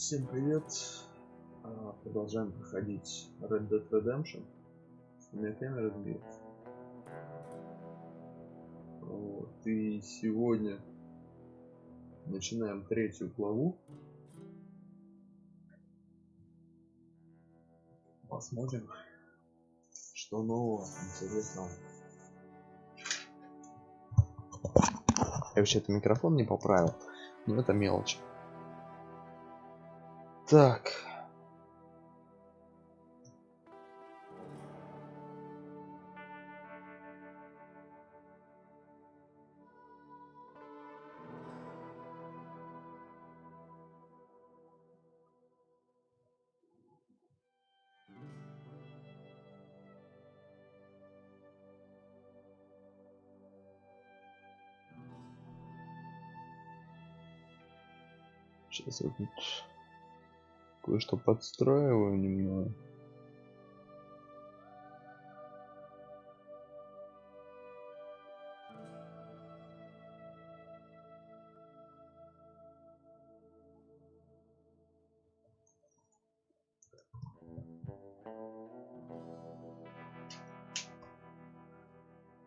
Всем привет! Продолжаем проходить Red Dead Redemption. У меня камера сбилась. Вот. И сегодня начинаем третью главу. Посмотрим, что нового, интересного. Я вообще-то микрофон не поправил, но это мелочь. Так. Сейчас я тут кое-что подстраиваю немного.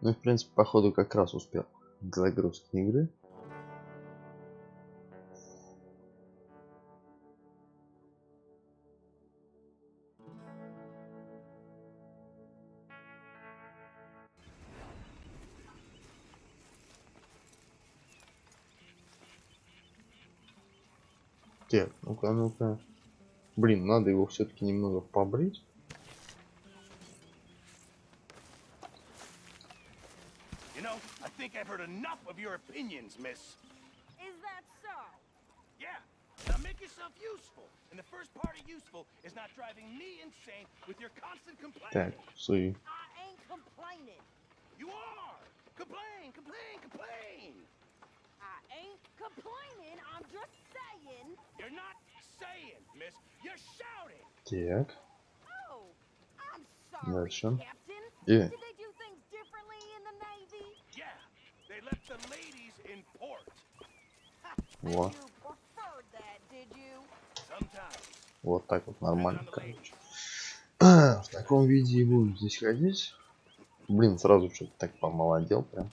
Ну, в принципе, походу как раз успел к загрузке игры. Так, ну-ка. Блин, надо его все-таки немного побрить. I think I've heard enough of your opinions, miss. Is that so? Yeah. Now make yourself useful. And the first part of useful is not driving me insane with your constant complaining. Так, sorry. I ain't complaining. You are! Complain! I ain't complaining. I'm just saying. You're not saying, miss. You're shouting. Так. Oh, I'm sorry, Дальше. Captain. Yeah. Did they do things differently in the Navy? Yeah. They left the ladies in port. And Во. you preferred that, did you? Sometimes. Вот так вот нормально, короче. В таком виде и буду здесь ходить. Блин, сразу что-то так помолодел прям.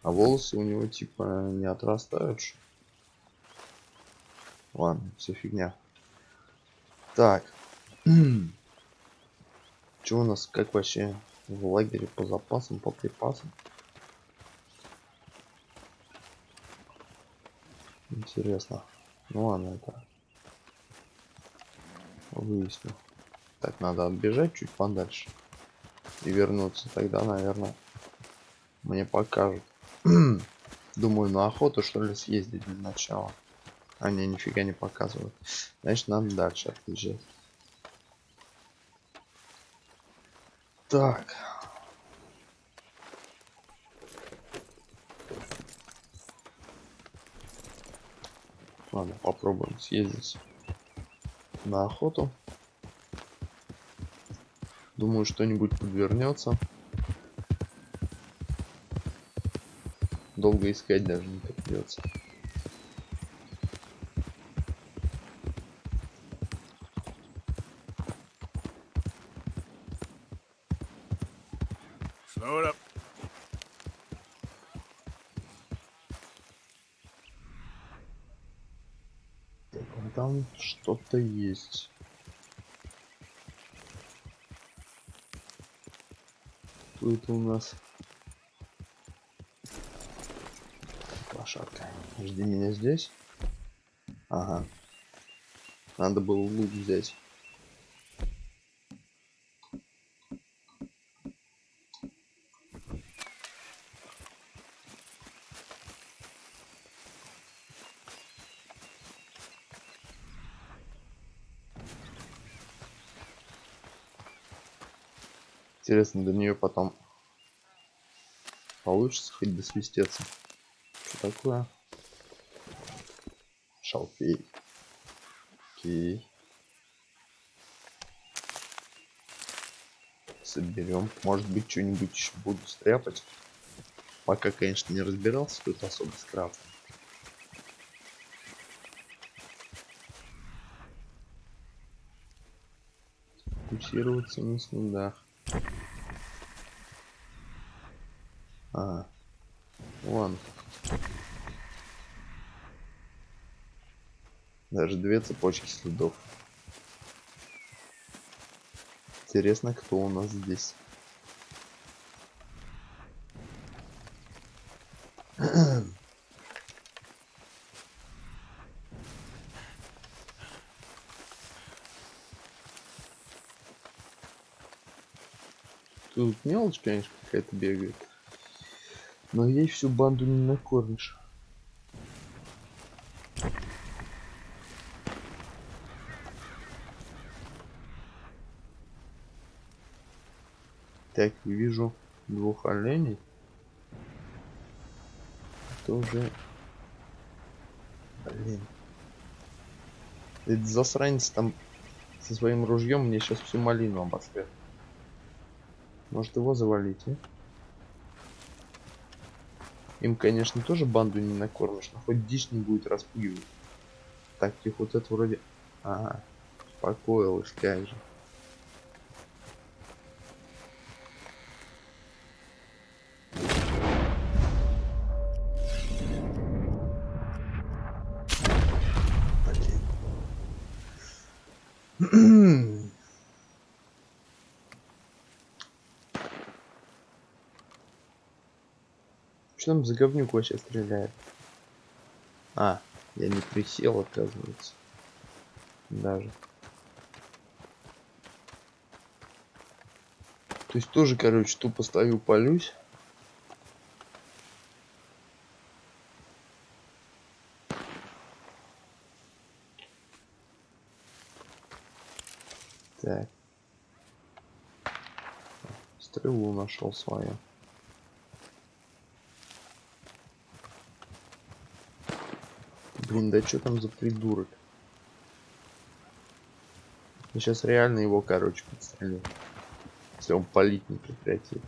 А волосы у него типа не отрастают. Что? Ладно, все фигня. Так. Что у нас, как вообще в лагере по запасам, по припасам? Интересно. Ну ладно, это выясню. Так, надо отбежать чуть подальше и вернуться. Тогда, наверное, мне покажут. Думаю, на охоту что ли съездить для начала. А не, нифига не показывают. Значит, надо дальше отъезжать. Так. Ладно, попробуем съездить на охоту. Думаю, что-нибудь подвернется. Долго искать даже не придется. Slow it up. Там что-то есть. Что это у нас? Лошадка. Жди меня здесь. Ага. Надо было лук взять. Интересно, до нее потом получится хоть досвистеться. Что такое? Шалфей. Окей. Соберем. Может быть, что-нибудь еще буду стряпать. Пока, конечно, не разбирался тут особо с крафтом. Фокусироваться на следах. А, вон. Даже 2 цепочки следов. Интересно, кто у нас здесь. Тут мелочь, конечно, какая-то бегает. Но ей всю банду не накормишь. Так, вижу 2 оленей. Это уже... Блин. Этот засранец там со своим ружьем мне сейчас всю малину обострят. Может его завалить, а? Им, конечно, тоже банду не накормишь, но хоть дичь не будет распугивать. Так, тихо, вот это вроде... Ага, успокоилась, как же. Блин. Что там за говнюк вообще стреляет? А, я не присел, оказывается. Даже. То есть тоже, короче, тупо стою, палюсь. Так. Стрелу нашел свою. Блин, да что там за придурок? Я сейчас реально его, короче, подстрелю. Если он палить не прекратит.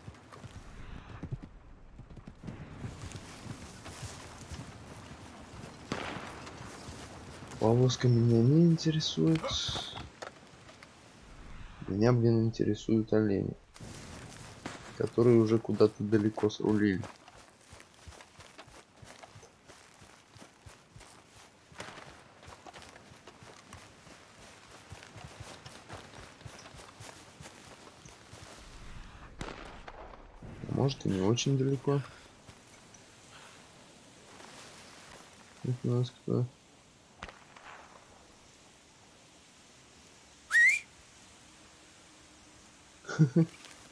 Повозка меня не интересует. Меня, блин, интересуют олени, которые уже куда-то далеко срулили. Может и не очень далеко. Это у нас кто?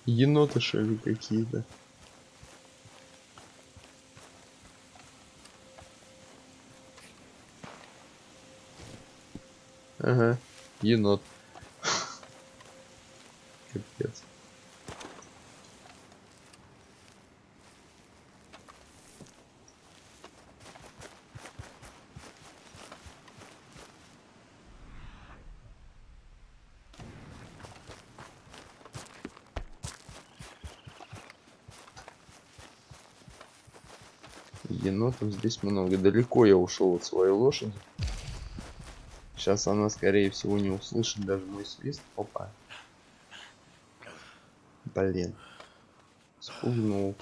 Еноты шали какие-то. Ага, енот. Капец. Енотов здесь много. Далеко я ушел от своей лошади. Сейчас она, скорее всего, не услышит даже мой свист. Опа. Блин. Спугнул.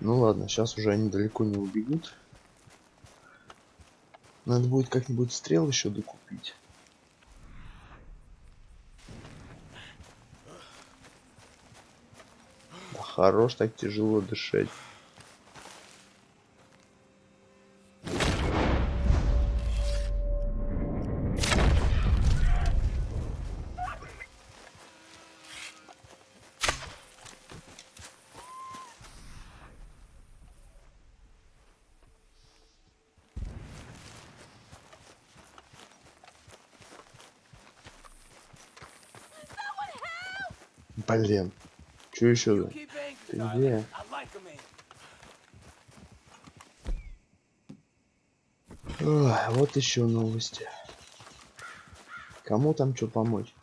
Ну ладно, сейчас уже они далеко не убегут. Надо будет как-нибудь стрел еще докупить. Да хорош так тяжело дышать. Блин. Что еще? You keep angry, Ты darling. где? I like 'em angry. Ой, вот еще новости. Кому там что помочь?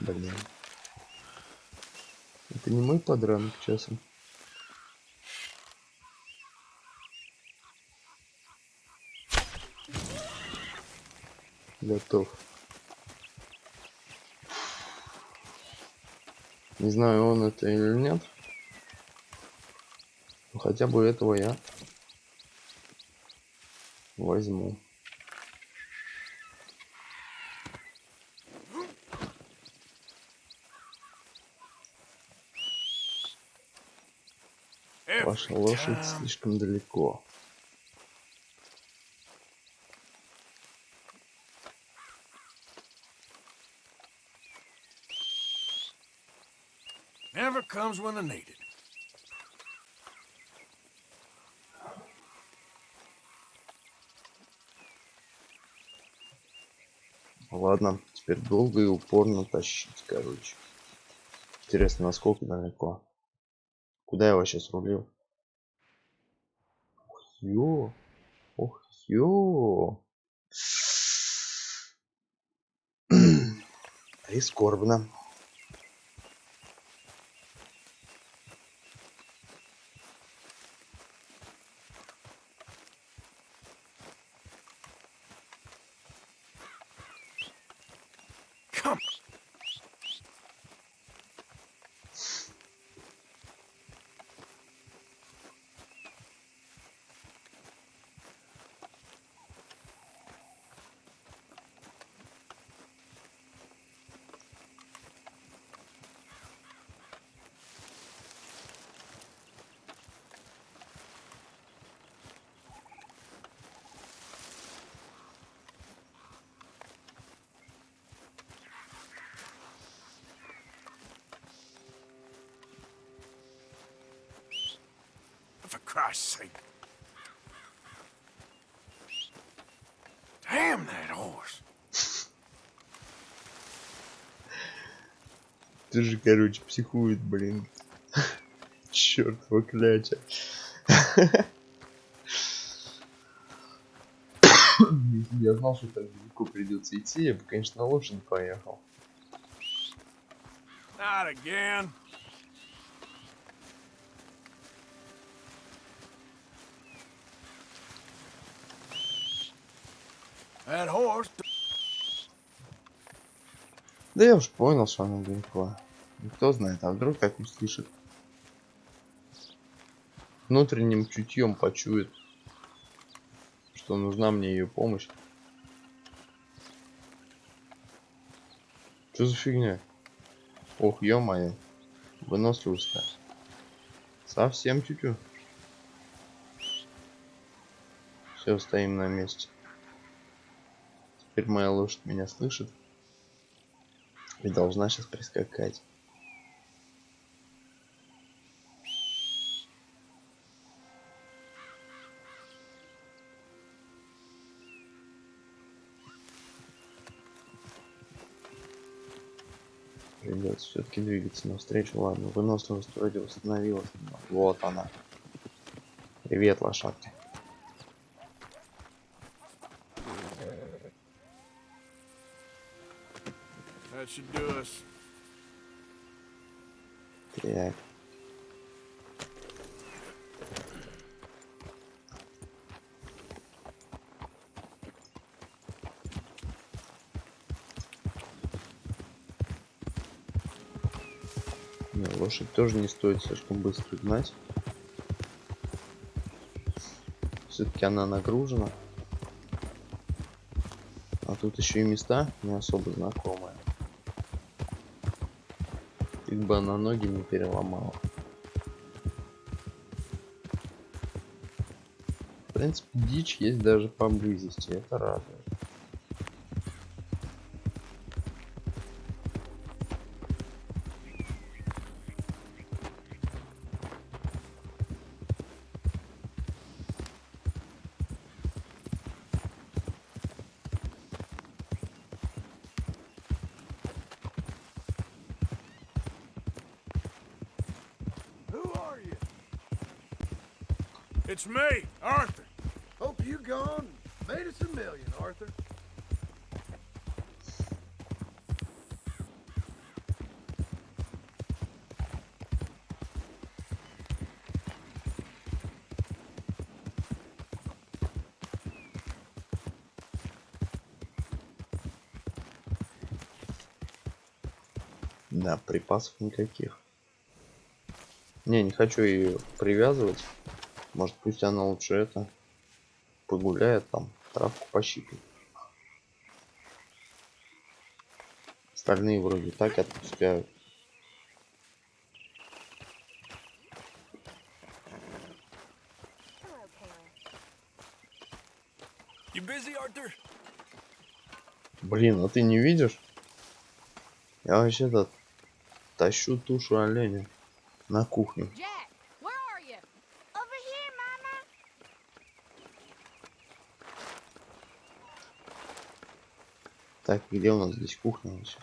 Блин. Это не мой подранок часом. Готов. Не знаю, он это или нет. Но хотя бы этого я возьму. Ваша лошадь слишком далеко. Never comes when I need it. Ладно, теперь долго и упорно тащить, короче. Интересно, насколько далеко. Куда я его сейчас рулил? Ё, ох, ё. Прискорбно. Come. For Christ's sake. Damn that horse. Ты же, короче, психует, блин. Чёртова кляча. Если я знал, что так далеко придется идти, я бы, конечно, на лошади поехал. Not again. That horse. Да я уж понял, что она далеко. И кто знает, а вдруг так услышит. Внутренним чутьем почует, что нужна мне ее помощь. Что за фигня? Ох, ё-моё. Выносливость-то. Совсем чуть-чуть. Все, стоим на месте. Теперь моя лошадь меня слышит. И должна сейчас прискакать. Придется все-таки двигаться навстречу. Ладно, выносливость вроде восстановилась. Вот она. Привет, лошадка. That should do us. Так. Не, лошадь тоже не стоит слишком быстро гнать. Все-таки она нагружена. А тут еще и места не особо знакомые. Как бы она ноги не переломала. В принципе, дичь есть даже поблизости. Это радует. Who are you? It's me, Arthur. Hope you gone made us a million, Arthur. Да, припасов никаких. Не хочу ее привязывать. Может, пусть она лучше это погуляет там, травку пощипает. Остальные вроде так отпускают. Hello, Karen. You busy, Arthur? Блин, а ты не видишь? Я вообще-то тащу тушу оленя на кухню. Jack, where are you? Over here, Mama. Так, где у нас здесь кухня вообще?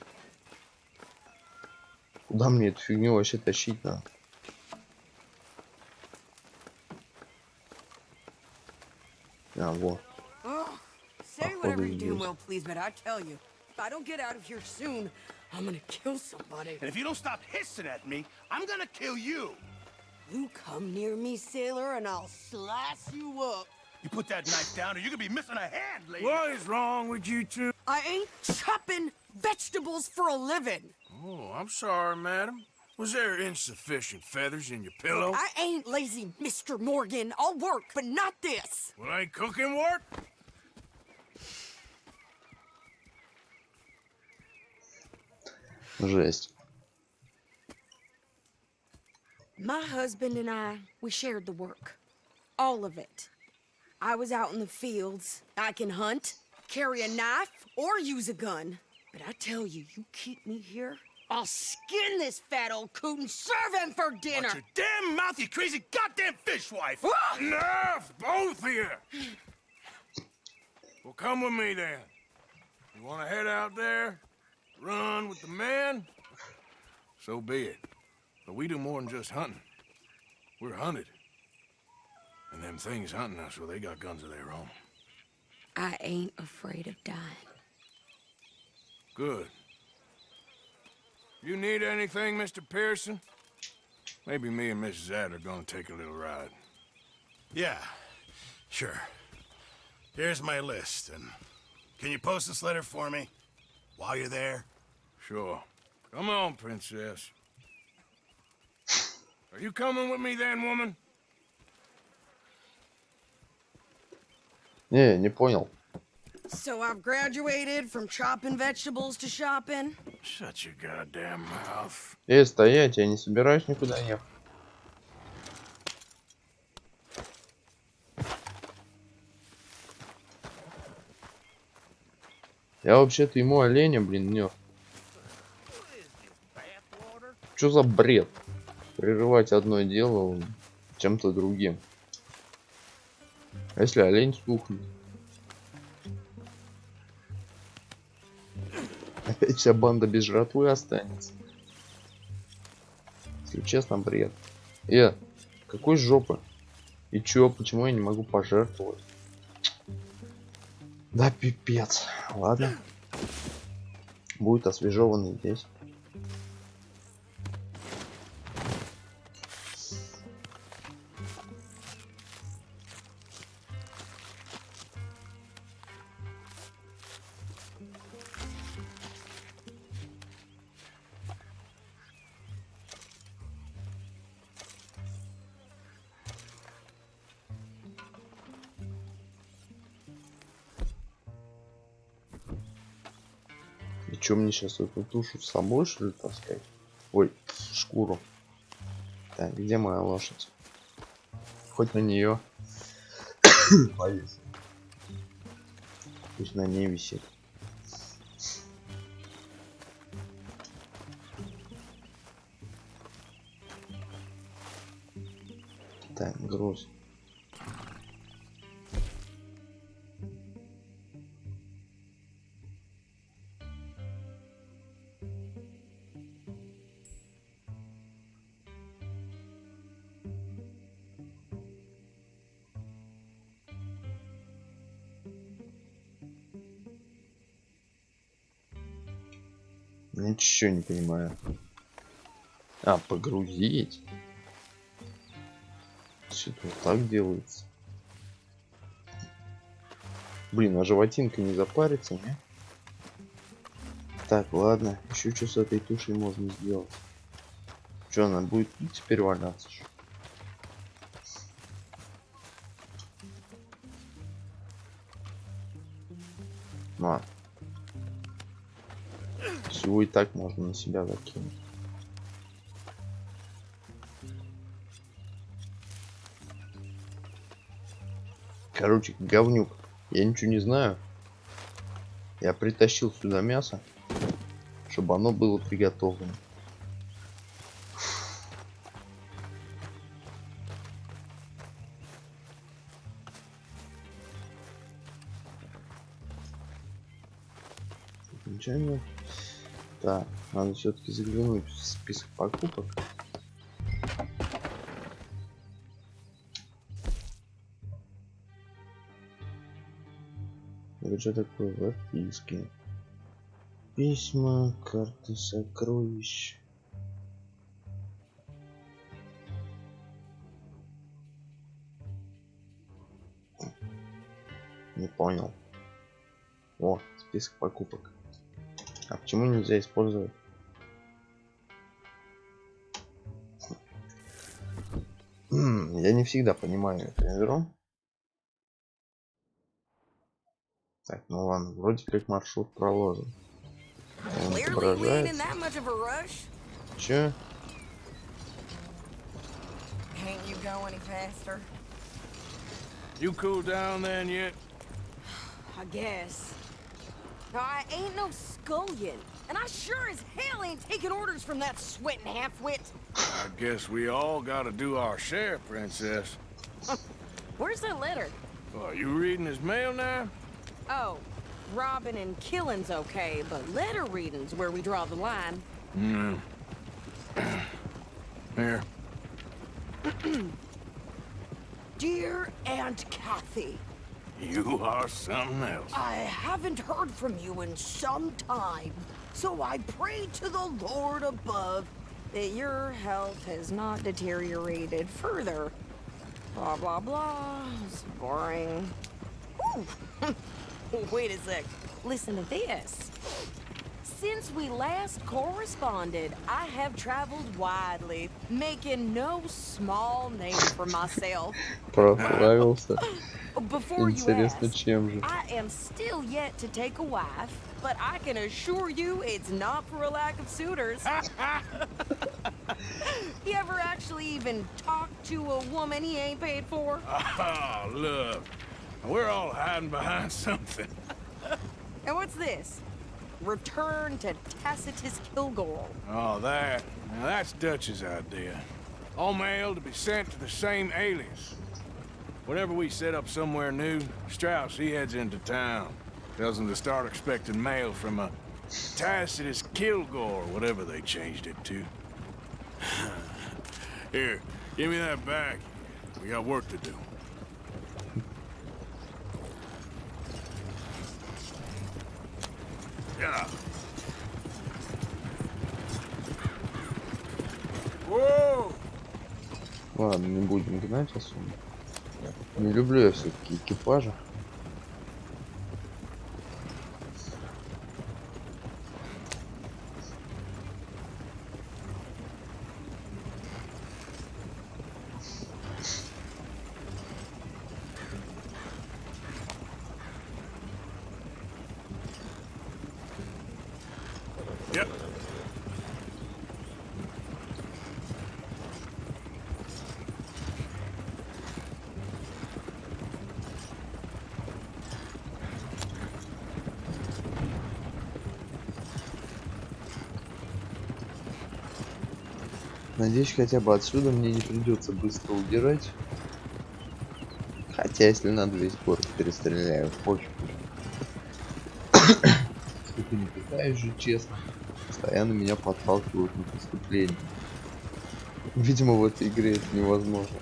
Куда мне эту фигню вообще тащить надо? А, вот. Oh, say Походу whatever you damn здесь. well please, but I tell you, if I don't get out of here soon, I'm gonna kill somebody. And if you don't stop hissing at me, I'm gonna kill you. You come near me, sailor, and I'll slice you up. You put that knife down or you're gonna be missing a hand, lady. What is wrong with you two? I ain't chopping vegetables for a living. Oh, I'm sorry, madam. Was there insufficient feathers in your pillow? I ain't lazy, Mr. Morgan. I'll work, but not this. Well, ain't cooking work? Жесть. My husband and we shared the work. All of it. I was out in the fields. I can hunt, carry a knife, or use a gun. But I tell you, you keep me here, I'll skin this fat old coot and serve him for dinner. Watch your damn mouth, you crazy goddamn fishwife! Enough, both of you! Well, come with me then. You want to head out there, run with the men? So be it. But we do more than just hunting. We're hunted. And them things hunting us, well, they got guns of their own. I ain't afraid of dying. Good. You need anything, Mr. Pearson? Maybe me and Mrs. Adler gonna take a little ride. Yeah, sure. Here's my list, and can you post this letter for me while you're there? Sure. Come on, princess. Are you coming with me then, woman? Не понял. So I've graduated from chopping vegetables to shopping. Shut your goddamn mouth. Стоять, я не собираюсь никуда ехать. Я вообще-то ему оленя, блин, нёс. Что за бред? Прерывать одно дело чем-то другим. А если олень сухнет? Опять вся банда без жратвы останется. Если честно, бред. Какой жопы? И чё, почему я не могу пожертвовать? Да пипец. Ладно. Будет освежеванный здесь. И чё, мне сейчас эту тушу с собой, что ли, таскать? Ой, шкуру. Так, где моя лошадь? Хоть на нее повесить. Пусть на ней висит. Так, груз. Ничего не понимаю. А, погрузить? Что-то вот так делается. Блин, а животинка не запарится, не? Так, ладно. Еще что с этой тушей можно сделать? Что, она будет теперь валяться? Что? На. Всего и так можно на себя закинуть. Короче, говнюк. Я ничего не знаю. Я притащил сюда мясо, чтобы оно было приготовлено. Окончание. Так, надо все-таки заглянуть в список покупок. Это что такое? Записки. Письма, карты сокровищ. Не понял. О, список покупок. А почему нельзя использовать? Я не всегда понимаю эту игру. Так, ну ладно, вроде как маршрут проложен. Он Clearly, we ain't in отображается. that much of a rush. Че? Can't you go any faster? You cooled down then yet? I guess. Now, I ain't no scullion, and I sure as hell ain't taking orders from that sweating half-wit. I guess we all gotta do our share, Princess. Where's that letter? Are you reading his mail now? Oh, robbing and killing's okay, but letter reading's where we draw the line. No. Here. Dear Aunt Kathy, You are something else. I haven't heard from you in some time, so I pray to the Lord above that your health has not deteriorated further. Blah, blah, blah. It's boring. Ooh. Wait a sec. Listen to this. Since we last corresponded, I have traveled widely, making no small name for myself. Прославился. Before you Интересно, ask, чем же? I am still yet to take a wife, but I can assure you it's not for a lack of suitors. You ever actually even talk to a woman he ain't paid for? Oh, look. We're all hiding behind something. And what's this? Return to Tacitus Kilgore. Oh, that. Now, that's Dutch's idea. All mail to be sent to the same alias. Whenever we set up somewhere new, Strauss, he heads into town. Tells them to start expecting mail from a Tacitus Kilgore, whatever they changed it to. Here, give me that back. We got work to do. Yeah. Whoa! Ладно, не будем гнать особо. Не люблю я все-таки экипажи. Yep. Надеюсь, хотя бы отсюда мне не придется быстро удирать. Хотя, если надо, весь город перестреляю. Пофиг. Сколько не пытаюсь же, честно. Постоянно меня подталкивают на преступление. Видимо, в этой игре это невозможно.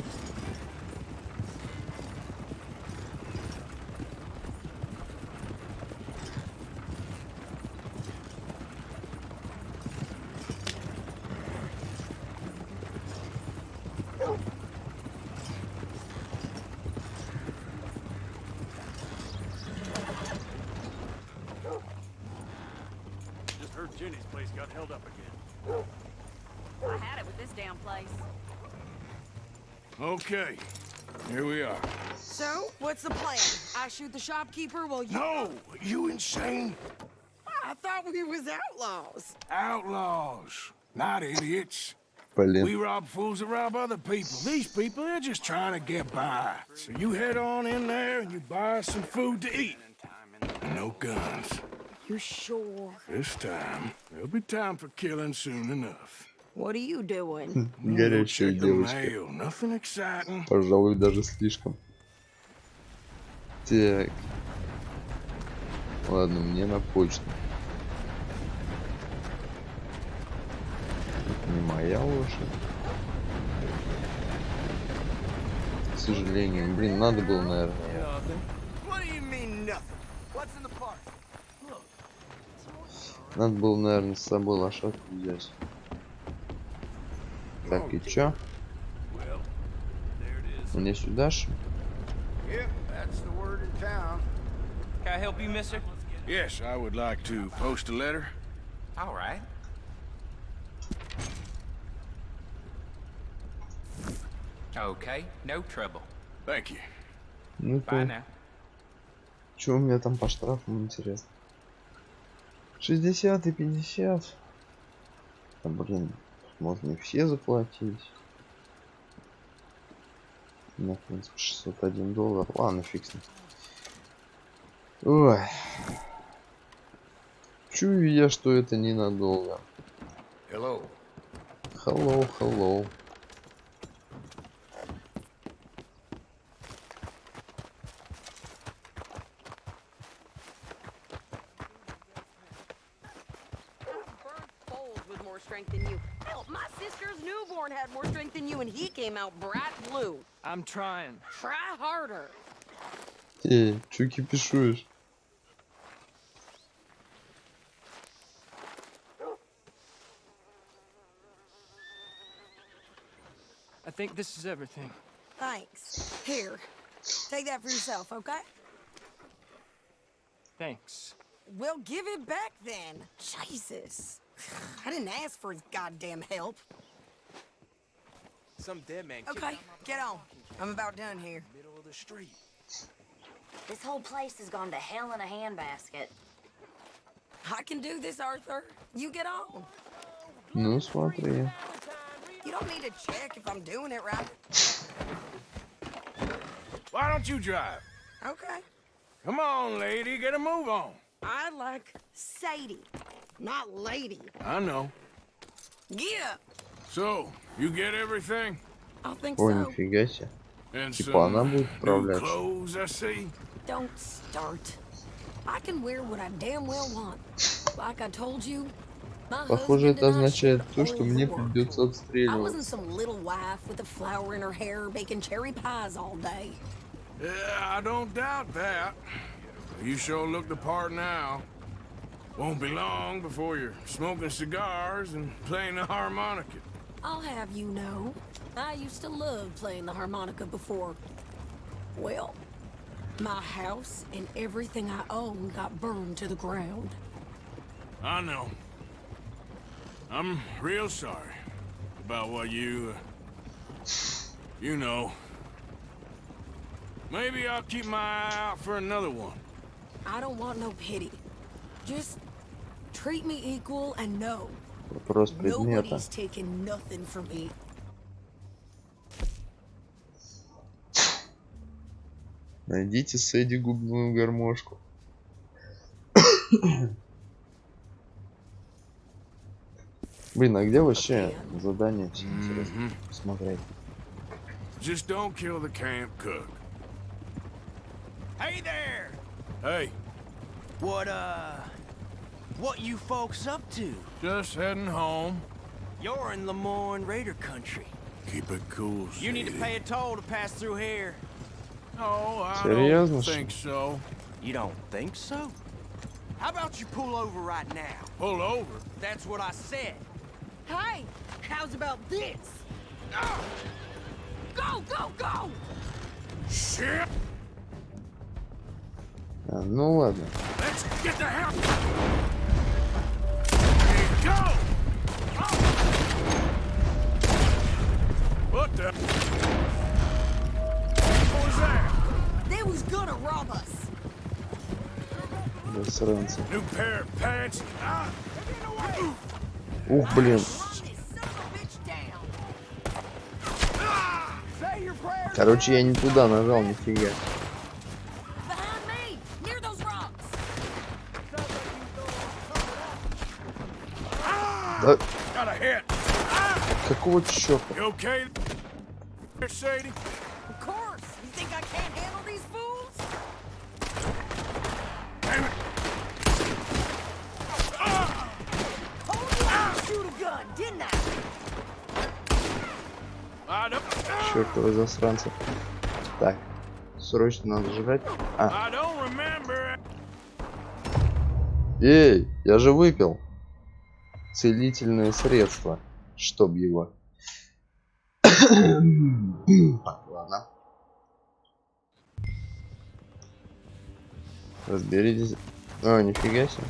Just heard Jenny's place got held up again. I had it with this damn place. Okay, here we are. So, what's the plan? I shoot the shopkeeper while you... No, you insane? I thought we was outlaws. Outlaws, not idiots. Блин. We rob fools that rob other people. These people, they're just trying to get by. So you head on in there and you buy us some food to eat. And no guns. You sure? This time, there'll be time for killing soon enough. What are you doing? Горячая Check the девочка. mail. Nothing exciting. Пожалуй, даже слишком. Так. Ладно, мне на почту. Это не моя лошадь. К сожалению, блин, надо было, наверное. What do you mean nothing? What's in the park? Надо было, наверное, с собой лошадку взять. Так, и чё? Мне сюда ж? Yep, that's the word in town. Can I help you, mister? Yes, I would like to post a letter. All right. Okay, no trouble. Thank you. Ну Bye то, now. чё у меня там по штрафам, интересно? 60 и 50. Да, блин, можно не все заплатить. У меня, в принципе, $601. Ладно, фиг с ним. Ой. Чую я, что это ненадолго. Hello. Hello, hello. Foals with more strength than you. Hell, my sister's newborn had more strength than you, and he came out bright blue. I'm trying. Try harder. Эй, чё кипишуешь? I think this is everything. Thanks. Here, take that for yourself, okay? Thanks. Well, give it back then. Jesus. I didn't ask for his goddamn help. Some dead man. Okay, get on. I'm about done here. Middle of the street. This whole place has gone to hell in a handbasket. I can do this, Arthur. You get on. Ну, смотри. You don't need to check if I'm doing it right. Why don't you drive? Okay. Come on, lady, get a move on. I like Sadie, not lady. I know. Get up. So, you get everything? I think Ой, so. нифига себе. And Типа она some будет new управлять. clothes, I see. Don't start. I can wear what I damn well want. Like I told you, my Похоже, husband это and I означает shared то, что all мне the work. придется I wasn't отстреливаться. some little wife with a flower in her hair baking cherry pies all day. Yeah, I don't doubt that. You sure look the part now. Won't be long before you're smoking cigars and playing the harmonica. I'll have you know, I used to love playing the harmonica before. Well, my house and everything I own got burned to the ground. I know. I'm real sorry about what you know. Maybe I'll keep my eye out for another one. I don't want no pity. Just treat me equal and know Вопрос предмета. nobody's taking nothing from me. Найдите Сэдди губную гармошку. Блин, а где вообще задание? Все интересно посмотреть. Just don't kill the camp cook. Hey there! Hey, What you folks up to? just heading home. You're in Lemoyne Raider country. Keep it cool, You need to Sadie. pay a toll to pass through here. No, I Серьезно, don't что ли? think so. You don't think so? How about you pull over right now? Pull over. That's what I said. Hey, how's about this? Go, go, go! Shit! А, ну ладно. Let's get the hell. the... What was that? They was gonna rob us. Засранцы. New pair of pants? Ah! Ух, блин. Run this son of a bitch down. Say your prayers. Короче, я не туда нажал, нифига. Behind me, near those rocks. Да Got a hit. какого черта? You okay there, Sadie? Of course. You think I can't handle these fools? Damn it. Told you I'd shoot a gun, didn't I? I don't... Чертовы засранцы. Так, срочно надо жрать. А, I don't remember. эй, я же выпил целительное средство, чтоб его. Так, ладно. Разберитесь. О, нифига себе.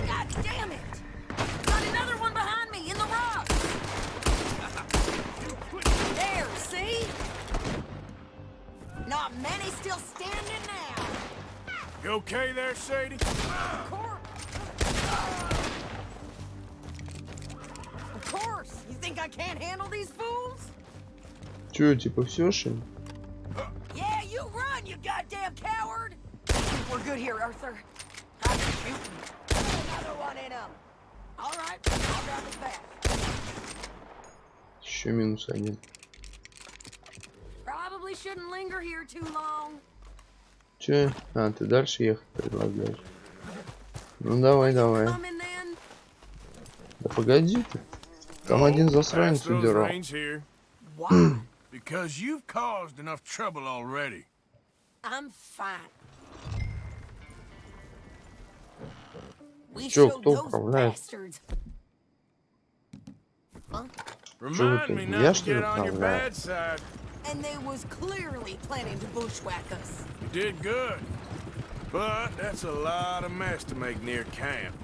God damn it! Got another one behind me in the rocks. There, see? Not many still standing now. You okay there, Sadie? Of course. You think I can't handle these fools? Чё, типа все что ли? Yeah, you run, you goddamn coward! I think we're good here, Arthur. I can shoot him. Another one in him. All right, I'll grab his back. Еще минус один. Probably shouldn't linger here too long. Че? А, ты дальше ехать предлагаешь? Ну давай, давай. Coming then? Да погоди ты. Там один засранец Pass those удирал. reins here. Why? Because you've caused enough trouble already. I'm fine. We Чё, showed кто those управляет? bastards. Huh? Remind me я, not to что ли, get on your управляю? bad side. And they was clearly planning to bushwhack us. You did good. But that's a lot of mess to make near camp.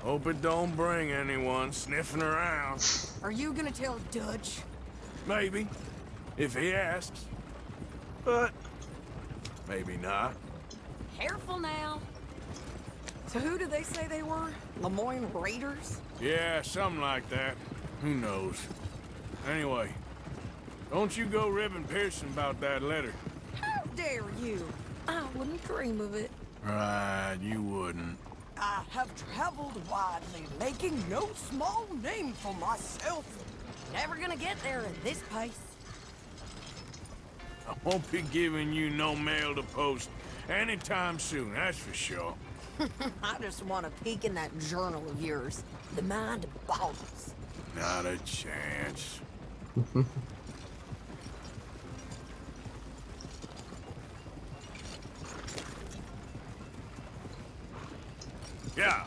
Hope it don't bring anyone sniffing around. Are you gonna tell Dutch? Maybe, if he asks. But maybe not. Careful now. So who did they say they were? Lemoyne Raiders? Yeah, something like that. Who knows? Anyway, don't you go ribbing Pearson about that letter. How dare you? I wouldn't dream of it. Right, you wouldn't. I have traveled widely, making no small name for myself. Never gonna get there at this pace. I won't be giving you no mail to post anytime soon, that's for sure. I just want to peek in that journal of yours. The mind boggles. Not a chance. Yeah.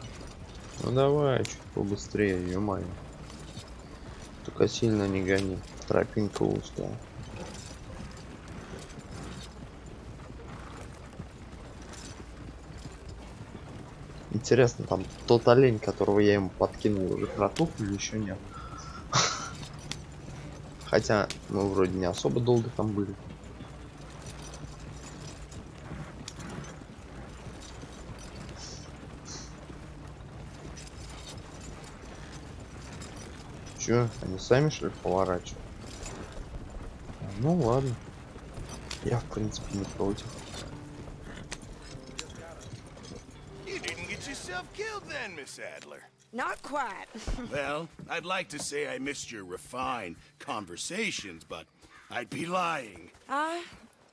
Ну давай, чуть побыстрее, ё-моё. Только сильно не гони. Тропинка узкая. Интересно, там тот олень, которого я ему подкинул, уже протух или еще нет? Хотя мы вроде не особо долго там были. Чё, они сами что ли поворачивают? Ну ладно. Я в принципе не против. You didn't get yourself killed then, Miss Adler. Not quite. Well, I'd like to say I missed your refined conversations, but I'd be lying.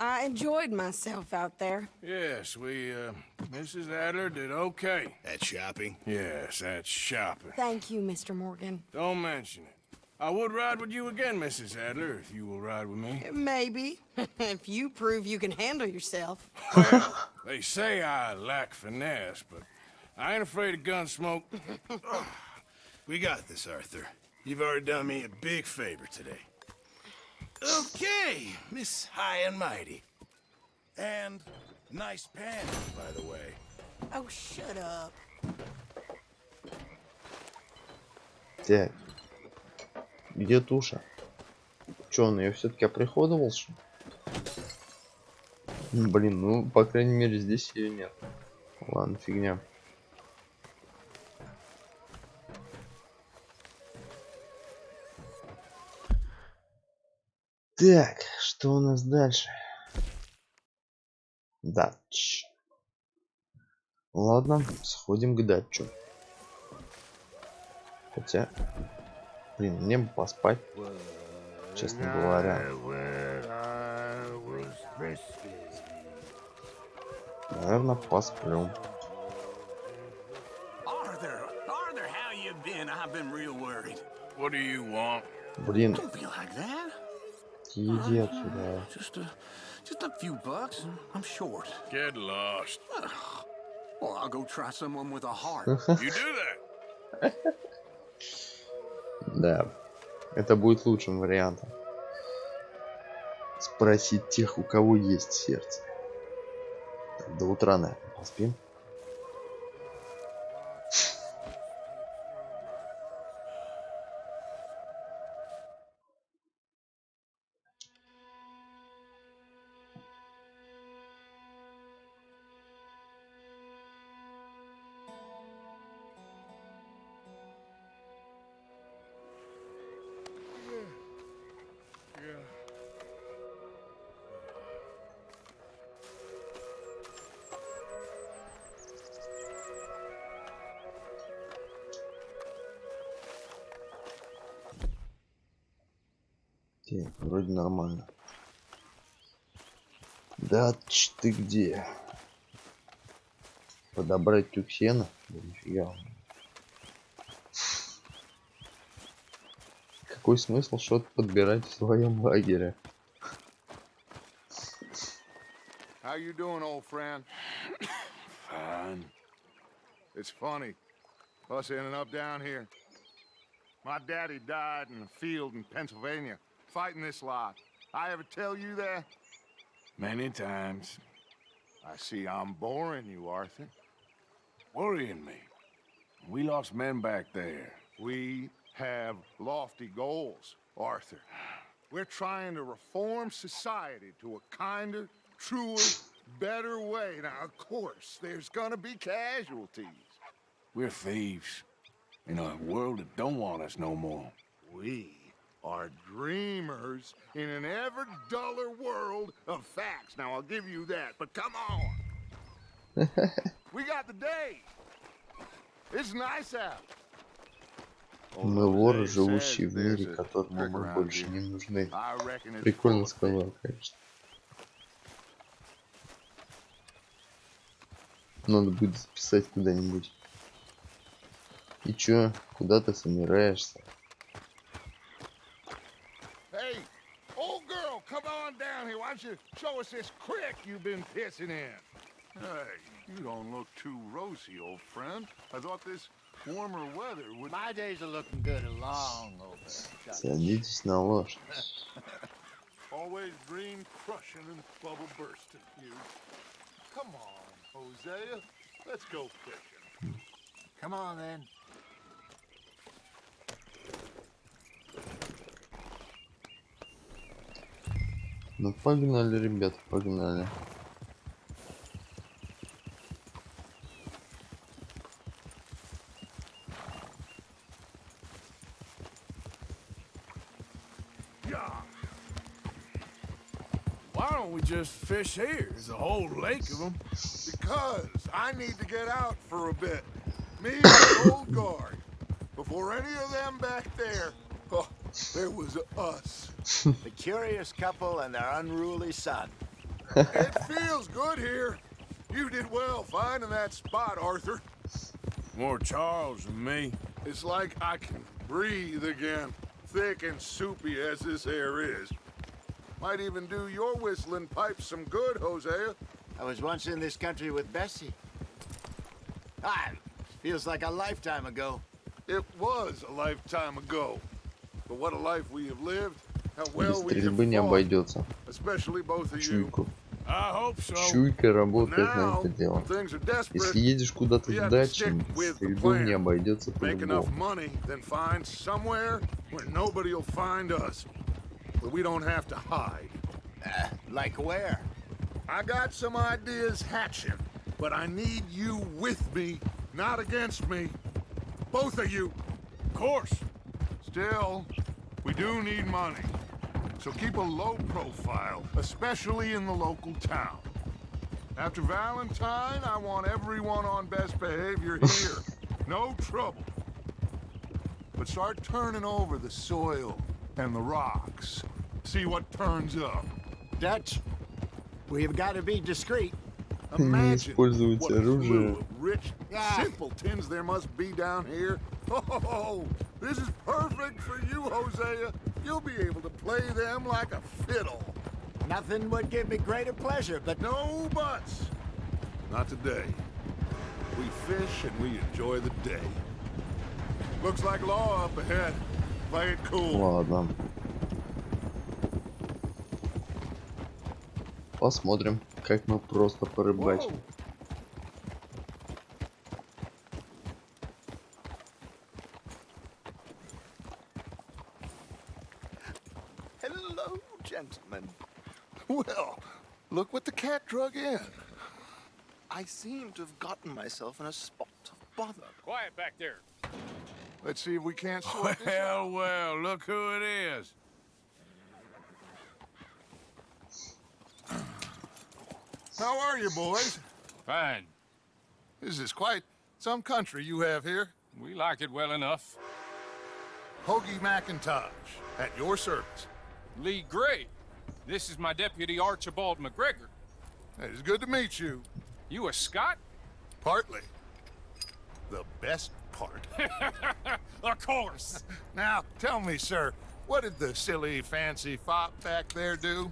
I enjoyed myself out there. Yes, Mrs. Adler did okay. At shopping? Yes, that's shopping. Thank you, Mr. Morgan. Don't mention it. I would ride with you again, Mrs. Adler, if you will ride with me. Maybe. If you prove you can handle yourself. Well, they say I lack finesse, but I ain't afraid of gun smoke. We got this, Arthur. You've already done me a big favor today. Okay, Miss High and Mighty. And nice pants, by the way. Oh, shut up. Так. Где туша? Че, он ее все-таки оприходовал, что ли? Блин, ну, по крайней мере, здесь ее нет. Ладно, фигня. Так, что у нас дальше? Дач. Ладно, сходим к датчу. Хотя, блин, мне бы поспать, честно говоря. Наверное, посплю. Arthur, how you been? I've been real worried. What do you want? Блин, Don't be like that. иди отсюда. Just a few bucks. I'm short. Get lost. Well, I'll go try someone with a heart. You do that? Да, это будет лучшим вариантом. Спросить тех, у кого есть сердце. Так, до утра, наверное, поспим. Так, вроде нормально. Да, ты где? Подобрать тюк сена? Да нифига. Какой смысл что-то подбирать в своем лагере? How you doing, old friend? Fine. It's funny, us ending up down here. My daddy died in a field in Pennsylvania, fighting this lot. I ever tell you that? Many times. I see I'm boring you, Arthur. Worrying me. We lost men back there. We have lofty goals, Arthur. We're trying to reform society to a kinder, truer, better way. Now, of course, there's gonna be casualties. We're thieves. In a world that don't want us no more. We are dreamers in an ever duller world of facts. Now, I'll give you that, but come on. We got the day. It's nice out. Мы воры, живущие в мире, которому мы больше не нужны. Прикольно сказал, конечно. Надо будет записать куда-нибудь. И чё, куда ты собираешься? Hey, old girl, come on down here. Why don't you show us this creek you've been pissing in? Hey, you don't look too rosy, old friend. I thought this warmer weather would... My days are looking good along over. Садитесь на лошадь. Always dream crushing and bubble bursting, you. Come on, Hosea. Let's go fishing. Come on, then. Ну погнали, ребята, погнали. Why don't we just fish here? There's a whole lake of them. Because I need to get out for a bit. Me and the old guard. Before any of them back there, oh, there was us. The curious couple and their unruly son. It feels good here. You did well finding that spot, Arthur. More Charles than me. It's like I can breathe again, thick and soupy as this air is. Might even do your whistling pipes some good, Hosea. I was once in this country with Bessie. Feels like a lifetime ago. It was a lifetime ago. But what a life we have lived. How Без well we have стрельбы не fought. обойдется. Especially both of you. Чуйку. I hope so. Чуйка работает на Now, это дело. things are desperate. Если едешь куда-то We в have to дачу, stick with the стрельбой plan. не обойдется Make enough по-любому. money, then find somewhere where nobody will find us. Where we don't have to hide. Like where? I got some ideas hatching, but I need you with me, not against me. Both of you. Of course. Still, we do need money. So keep a low profile, especially in the local town. After Valentine, I want everyone on best behavior here. No trouble. But start turning over the soil and the rocks. See what turns up. Dutch, we've got to be discreet. Imagine использовать what a slew оружие. of rich simpletons there must be down here. Oh, this is perfect for you, Hosea. You'll be able to play them like a fiddle. Nothing would give me greater pleasure, but No buts. Not today. We fish and we enjoy the day. Looks like law up ahead. Play it cool. Ладно. Посмотрим, как мы просто порыбачим. hello, gentlemen. Well, look what the cat drug in. I seem to have gotten myself in a spot of bother. Quiet back there. Let's see if we can't sort this out. Well, look who it is. How are you, boys? Fine. This is quite some country you have here. We like it well enough. Hoagie McIntosh, at your service. Lee Gray. This is my deputy Archibald McGregor. It is good to meet you. You a Scot? Partly. The best part. Of course. Now, tell me, sir, what did the silly, fancy fop back there do?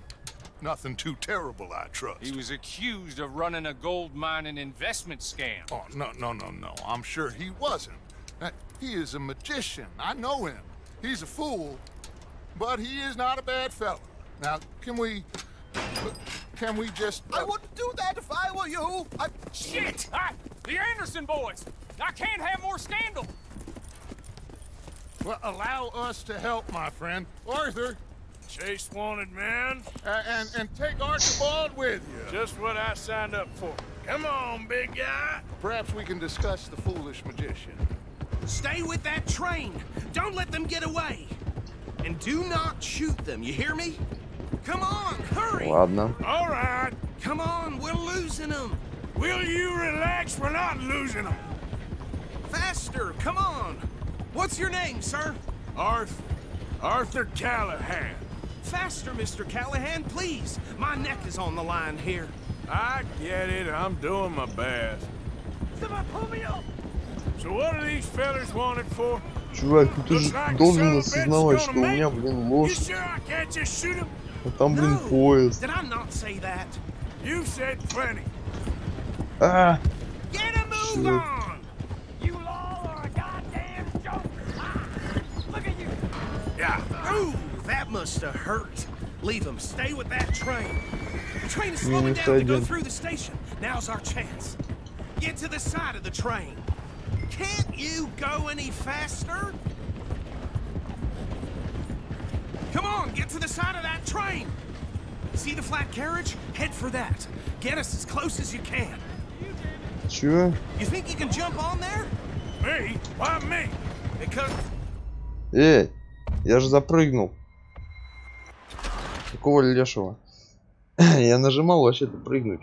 Nothing too terrible, I trust. He was accused of running a gold mining investment scam. Oh, no. I'm sure he wasn't. He is a magician. I know him. He's a fool, but he is not a bad fellow. Now, can we just... I wouldn't do that if I were you. Shit! The Anderson boys! I can't have more scandal! Well, allow us to help, my friend. Arthur, Chase wanted man. and take Archibald with you. Just what I signed up for. Come on, big guy. Perhaps we can discuss the foolish magician. Stay with that train. Don't let them get away. And do not shoot them, you hear me? Come on, hurry! Ладно. All right. Come on, we're losing them. Will you relax? We're not losing them. Faster, come on. What's your name, sir? Arthur Callahan. Faster, Mr. Callahan, please. My neck is on the line here. I get it. I'm doing my best. So what are these fellas wanted for? Чувак, ну ты же должен осознавать, что у меня, You блин, лошадь, sure I can't just shoot him? а там, блин, No, поезд. did I not say that? You said plenty. А, Get a move Shit. on! You all are a goddamn joke! Look at you! Yeah. Ooh, that must have hurt. Leave them. Stay with that train. The train is slowing Minus down to go один. through the station. Now's our chance. Get to the side of the train. Can't you go any faster? Come on, get to the side of that train. See the flat carriage? Head for that. Get us as close as you can. чё? You think you can jump on there? Me? Why me? Because Эй, я же запрыгнул. Какого лешего? Я нажимал вообще-то прыгнуть.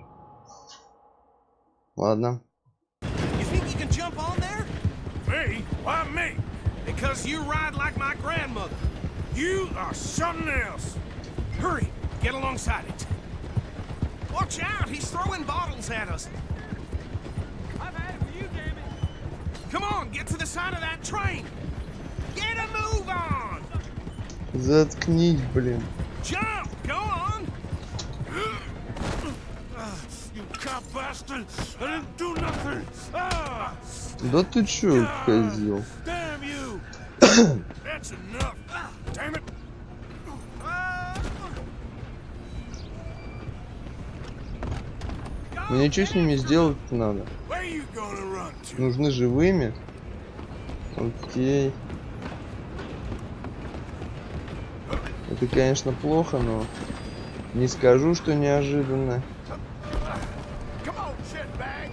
Ладно. you think you can jump on there? Me? Why me? Because you ride like my grandmother. You are something else. Hurry, get alongside it. Watch out, he's throwing bottles at us. I've had it with you, damn it. Come on, get to the side of that train. Get a move on. Заткнись, блин. Jump, go on. You cop bastard! I didn't do nothing! Ah! Да ты чё, козел? Damn you! That's enough! Damn it! Мне что с ними сделать надо? Where you gonna run to? Нужны живыми? Окей. Это, конечно, плохо, но не скажу, что неожиданно. Come on, shitbag.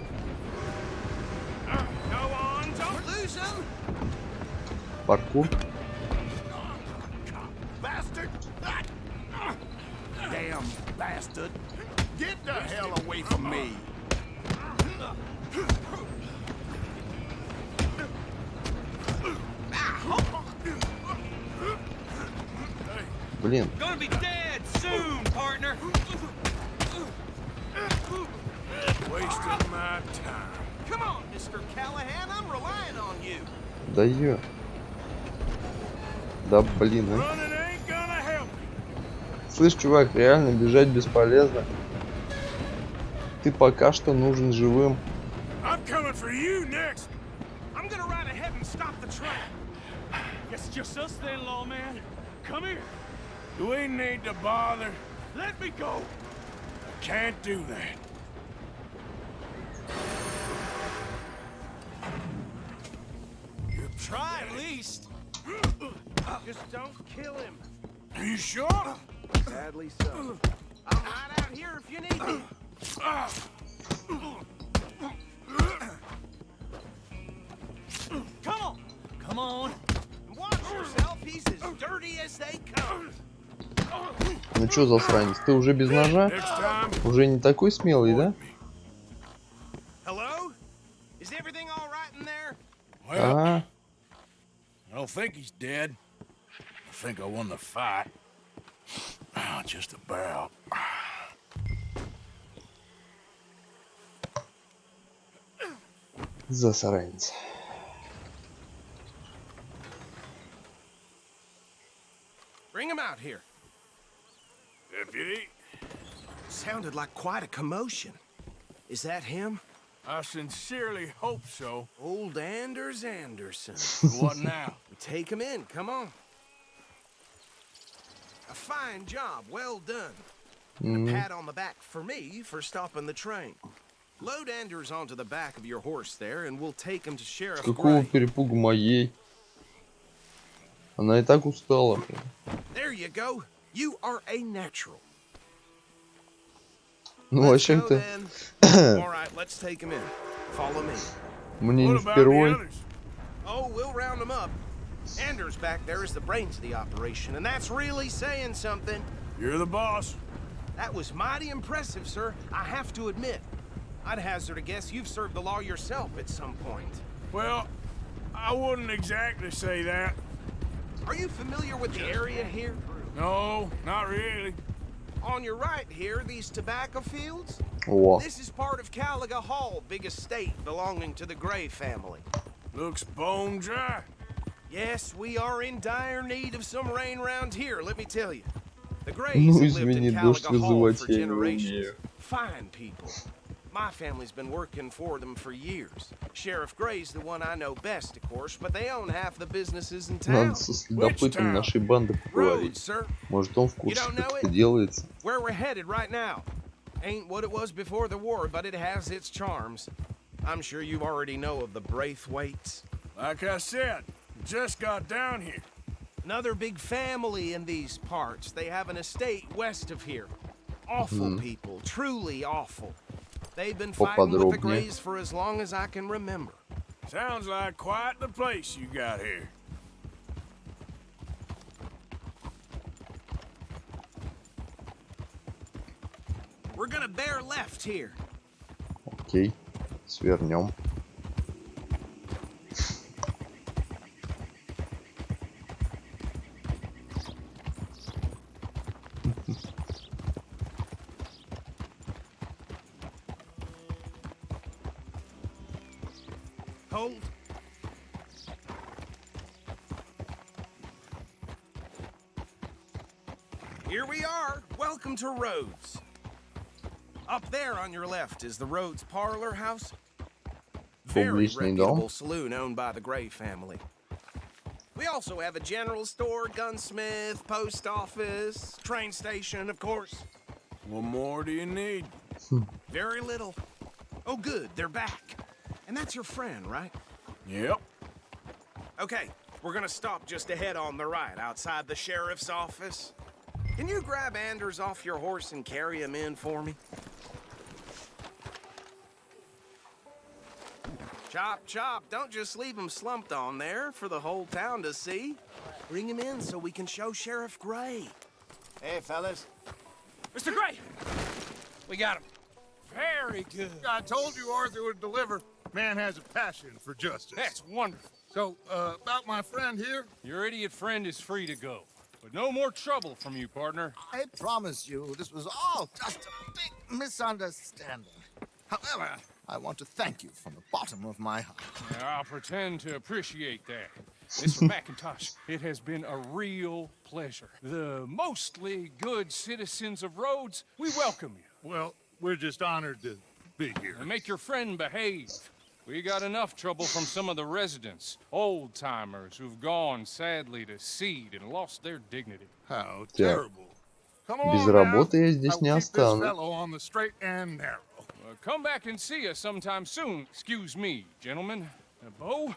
Go on, don't lose him. Паркур. Bastard. Damn bastard. Get the hell away from me. Блин. Gonna be dead soon, partner. Wasting my time. Come on, Mr. Callahan, I'm relying on you. Да ё. Да блин, а. Running ain't gonna help. Слышь, чувак, реально бежать бесполезно. Ты пока что нужен живым. I'm coming for you next. I'm gonna ride ahead and stop the train. Guess it's just us then, lawman. Come here. Do we need to bother? Let me go. I can't do that. Try at least. Just don't kill him. Are you sure? Sadly so. I'm right out here if you need me. Come on. Come on. Watch yourself. He's as dirty as they come. Ну чё, засранец, ты уже без ножа? Next time. Уже не такой смелый, да? Hello? Is everything all right in there? Well, Ага. I don't think he's dead. I think I won the fight. Just about. Засранец. Bring him out here. Deputy, Sounded like quite a commotion. Is that him? I sincerely hope so. Old Anders Anderson. What now? Take him in, come on. A fine job, well done. And a pat on the back for me for stopping the train. Load Anders onto the back of your horse there, and we'll take him to Sheriff Какого Gray. перепугу моей? Она и так устала. Блин. There you go. You are a natural. Ну, Let's go вообще-то, then. All right, let's take him in. Follow me. мне не What about the впервой. others? Oh, we'll round them up. Anders back there is the brains of the operation, and that's really saying something. You're the boss. That was mighty impressive, sir. I have to admit. I'd hazard a guess you've served the law yourself at some point. Well, I wouldn't exactly say that. Are you familiar with the area here? No, not really. On your right here, these tobacco fields? О, This is part of Caliga Hall, big estate belonging to the Gray family. Looks bone dry. Yes, we are in dire need of some rain round here, let me tell you. The Grays ну have lived извини, in дождь Caliga Hall вызывать for я не generations. умею. Fine people. My family's been working for them for years. Sheriff Gray's the one I know best, of course, but they own half the businesses in town. Надо со следопытом нашей банды Road, поговорить. sir. Может, он в You курсе, don't know как it? это делается. Where we're headed right now. Ain't what it was before the war, but it has its charms. I'm sure you already know of the Braithwaites. Like I said, just got down here. Another big family in these parts. They have an estate west of here. Awful people, truly awful. They've been fighting with the Поподробнее. Grays for as long as I can remember. Sounds like quite the place you got here. We're gonna bear left here. Окей, свернем. Hold. Here we are. Welcome to Rhodes. Up there on your left is the Rhodes Parlor House. Very Публичный дом. reputable saloon owned by the Gray family. We also have a general store, gunsmith, post office, train station, of course. What more do you need? Very little. Oh, good, they're back. And that's your friend, right? Yep. Okay, we're gonna stop just ahead on the right, outside the sheriff's office. Can you grab Anders off your horse and carry him in for me? Chop, chop, don't just leave him slumped on there for the whole town to see. Bring him in so we can show Sheriff Gray. Hey, fellas. Mr. Gray! We got him. Very good. I told you Arthur would deliver. Man has a passion for justice. That's wonderful. So, about my friend here? Your idiot friend is free to go. But no more trouble from you, partner. I promise you, this was all just a big misunderstanding. However, I want to thank you from the bottom of my heart. I'll pretend to appreciate that. Mr. McIntosh, it has been a real pleasure. The mostly good citizens of Rhodes, we welcome you. Well, we're just honored to be here. And make your friend behave. We got enough trouble from some of the residents, old-timers who've gone, sadly, to seed and lost their dignity. How Так, terrible. Come без along работы now. я I здесь will не keep this останусь. fellow on the straight and narrow. Come back and see us sometime soon. Excuse me, gentlemen. Bo,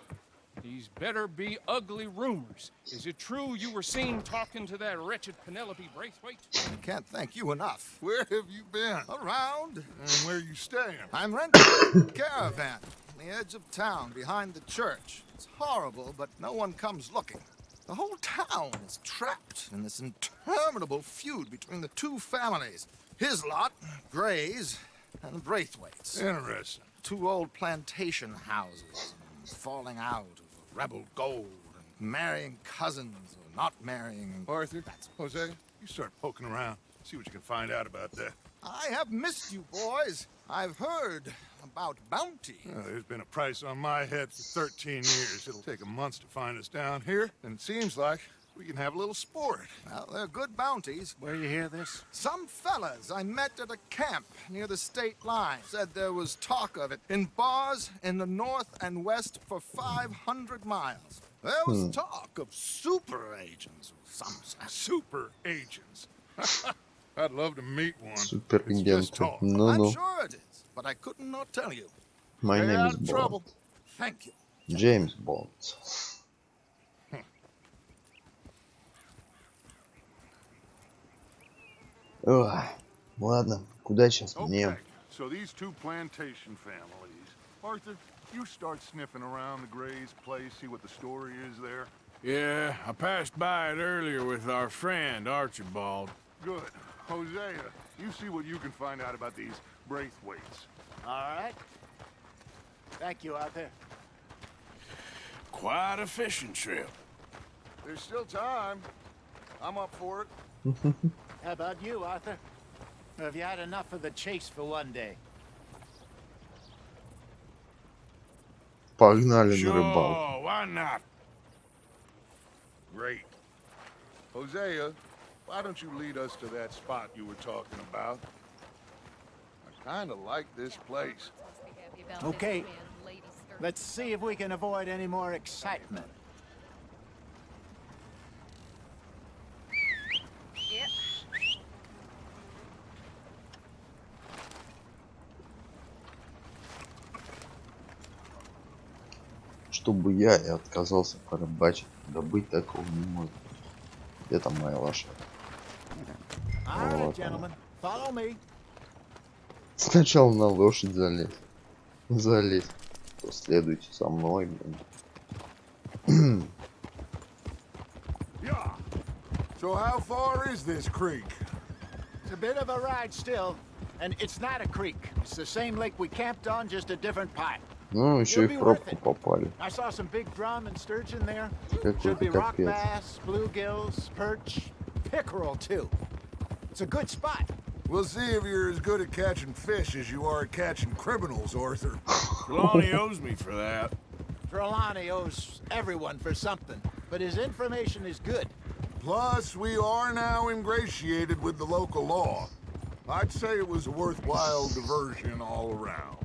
these better be ugly rumors. Is it true you were seen talking to that wretched Penelope Braithwaite? I can't thank you enough. Where have you been? Around, And where you staying? I'm renting a caravan on the edge of town behind the church. It's horrible, but no one comes looking. The whole town is trapped in this interminable feud between the two families. His lot, Gray's, and Braithwaite's. Interesting. Two old plantation houses, falling out of rebel gold, and marrying cousins or not marrying. Arthur, Jose, you start poking around. See what you can find out about that. I have missed you, boys. I've heard about bounty. There's been a price on my head for 13 years. It'll take a month to find us down here, and it seems like we can have a little sport. Well, they're good bounties. Where you hear this? Some fellas I met at a camp near the state line said there was talk of it in bars in the north and west for 500 miles. There was talk of super agents of some sort. Super agents. I'd love to meet one. It's just Суперагенты. talk. I'm Ну-ну. sure it is, but I couldn't not tell you. My Stay name out is of Bond. trouble. Thank you. Джеймс Бонд. Ой, ладно, куда сейчас мне? Okay, so these two plantation families. Arthur, you start sniffing around the Gray's place, see what the story is there. Yeah, I passed by it earlier with our friend, Archibald. Good. Hosea, you see what you can find out about these Braithwaites. All right. Thank you, Arthur. Quite a fishing trip. There's still time. I'm up for it. How about you, Arthur? Or have you had enough of the chase for one day? Погнали на Sure, рыбалку. why not? Great. Hosea, why don't you lead us to that spot you were talking about? I kind of like this place. Okay. Let's see if we can avoid any more excitement. Yep. Чтобы я и отказался порыбачить, добыть такого не можно. Где там моя лошадь? All right, Вот она. gentlemen. Follow me. Сначала на лошадь залез. Залезь. То следуйте со мной, блин. Yeah. So how far is this creek? It's a bit of a ride still. And it's not a creek. It's the same lake we camped on, just a different part. Ну, еще и You'll в be пробку worth it. попали. I saw some big drum and sturgeon there. Should Какой-то be rock капец. bass, bluegills, perch, pickerel too. It's a good spot. We'll see if you're as good at catching fish as you are at catching criminals, Arthur. Trelawney owes me for that. Trelawney owes everyone for something, but his information is good. Plus, we are now ingratiated with the local law. I'd say it was a worthwhile diversion all around.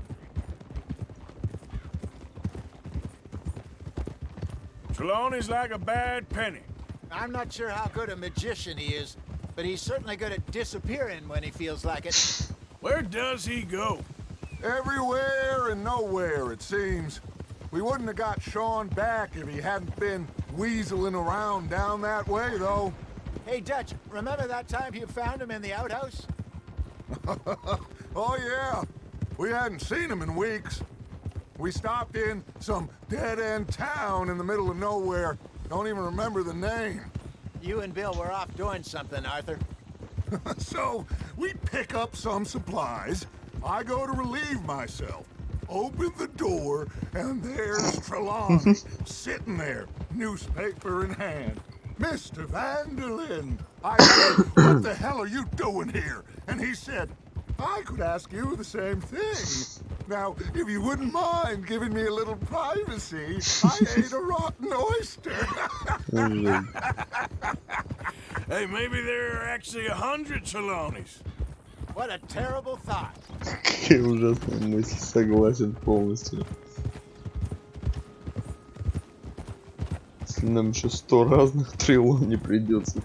Trelawney's like a bad penny. I'm not sure how good a magician he is, but he's certainly good at disappearing when he feels like it. Where does he go? Everywhere and nowhere, it seems. We wouldn't have got Sean back if he hadn't been weaseling around down that way, though. Hey, Dutch, remember that time you found him in the outhouse? Oh, yeah. We hadn't seen him in weeks. We stopped in some dead-end town in the middle of nowhere. Don't even remember the name. You and Bill were off doing something, Arthur. So, we pick up some supplies. I go to relieve myself. Open the door, and there's Trelawney, sitting there, newspaper in hand. Mr. Vanderlyn. I said, what the hell are you doing here? And he said, I could ask you the same thing. Now, if you wouldn't mind giving me a little privacy, I ate a rotten oyster. Hey, maybe there are actually 100 Trelawneys. What a terrible thought. Какая ужасная мысль, согласен полностью. Если нам еще 100 разных трилон не придется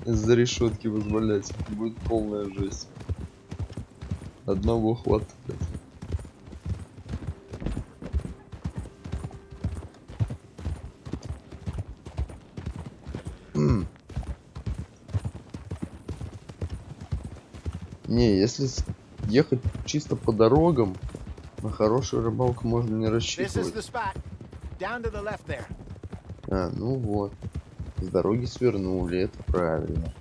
из-за решетки вызволять, будет полная жесть. Одного хватает. Не, если ехать чисто по дорогам, на хорошую рыбалку можно не рассчитывать. А, ну вот. С дороги свернули, это правильно.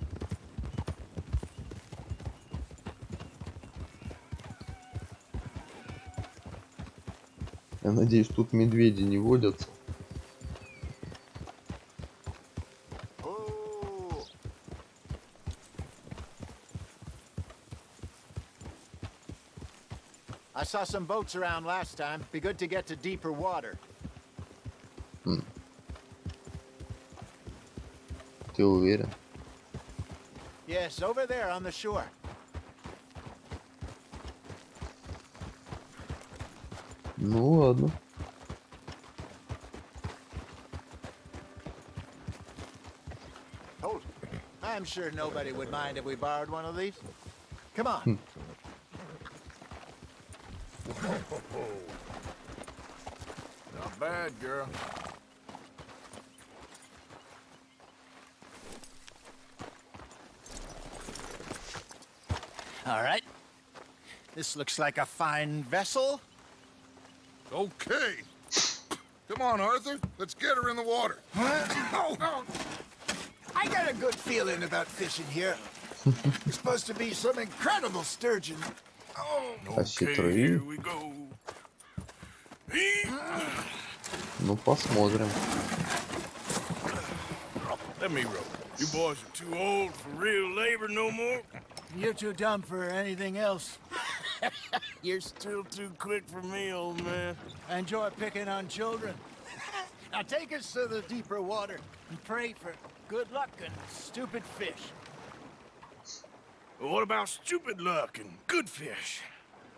Я надеюсь, тут медведи не водятся. I saw some boats around last time. Be good to get to deeper water. Ты уверен? Yes, over there on the shore. Ну ладно. Hold. I'm sure nobody would mind if we borrowed one of these. Come on. Not bad, girl. All right. This looks like a fine vessel. Okay. Come on, Arthur. Let's get her in the water. I got a good feeling about fishing here. It's supposed to be some incredible sturgeon. Okay, here we go. Ну посмотрим. Let me row. You boys are too old for real labor no more. You're too dumb for anything else. You're still too quick for me, old man. I enjoy picking on children. Now take us to the deeper water and pray for good luck and stupid fish. Well, what about stupid luck and good fish?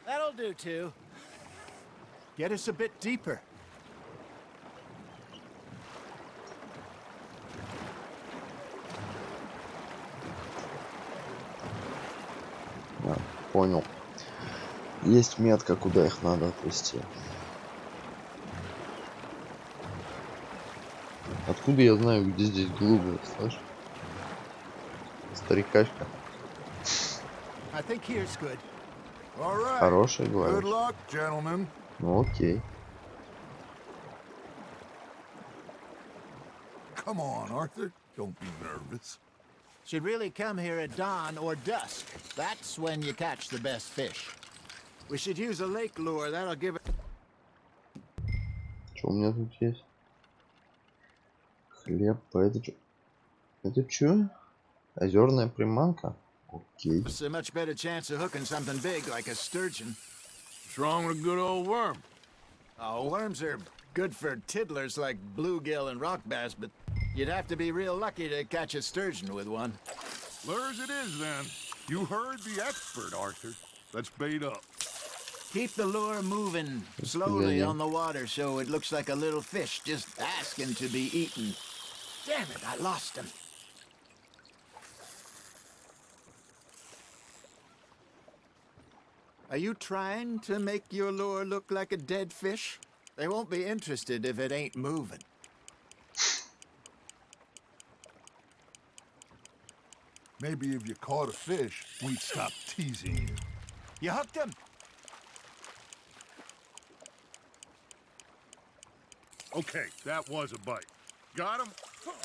That'll do too. Get us a bit deeper. Понял. Есть метка, куда их надо отвезти. Откуда я знаю, где здесь глубже, слышь? Старикашка. Хороший, говоришь? Ну окей. Come on, Arthur. Don't be nervous. Should really come here at dawn or dusk. That's when you catch the best fish. We should use a lake lure. That'll give it. Что у меня тут есть? Хлеб, это что? Это что? Озерная приманка? Окей. It's a much better chance of hooking something big like a sturgeon. What's wrong with a good old worm? Oh, worms are good for tiddlers like bluegill and rock bass, but you'd have to be real lucky to catch a sturgeon with one. Lures it is, then. You heard the expert, Arthur. Let's bait up. Keep the lure moving slowly on the water so it looks like a little fish just asking to be eaten. Damn it, I lost him. Are you trying to make your lure look like a dead fish? They won't be interested if it ain't moving. Maybe if you caught a fish, we'd stop teasing you. You hooked him? Okay, that was a bite. Got him?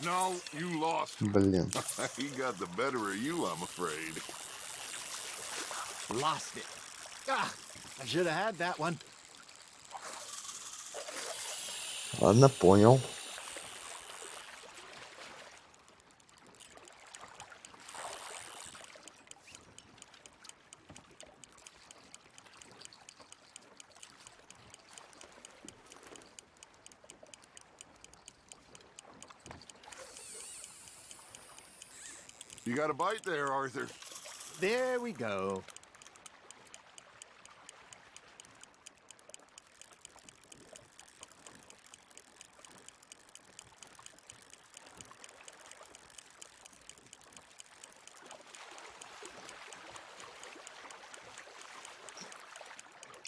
No, you lost. Блин. He got the better of you, I'm afraid. Lost it. Ah, I should have had that one. Ладно, понял. You got a bite there, Arthur. There we go.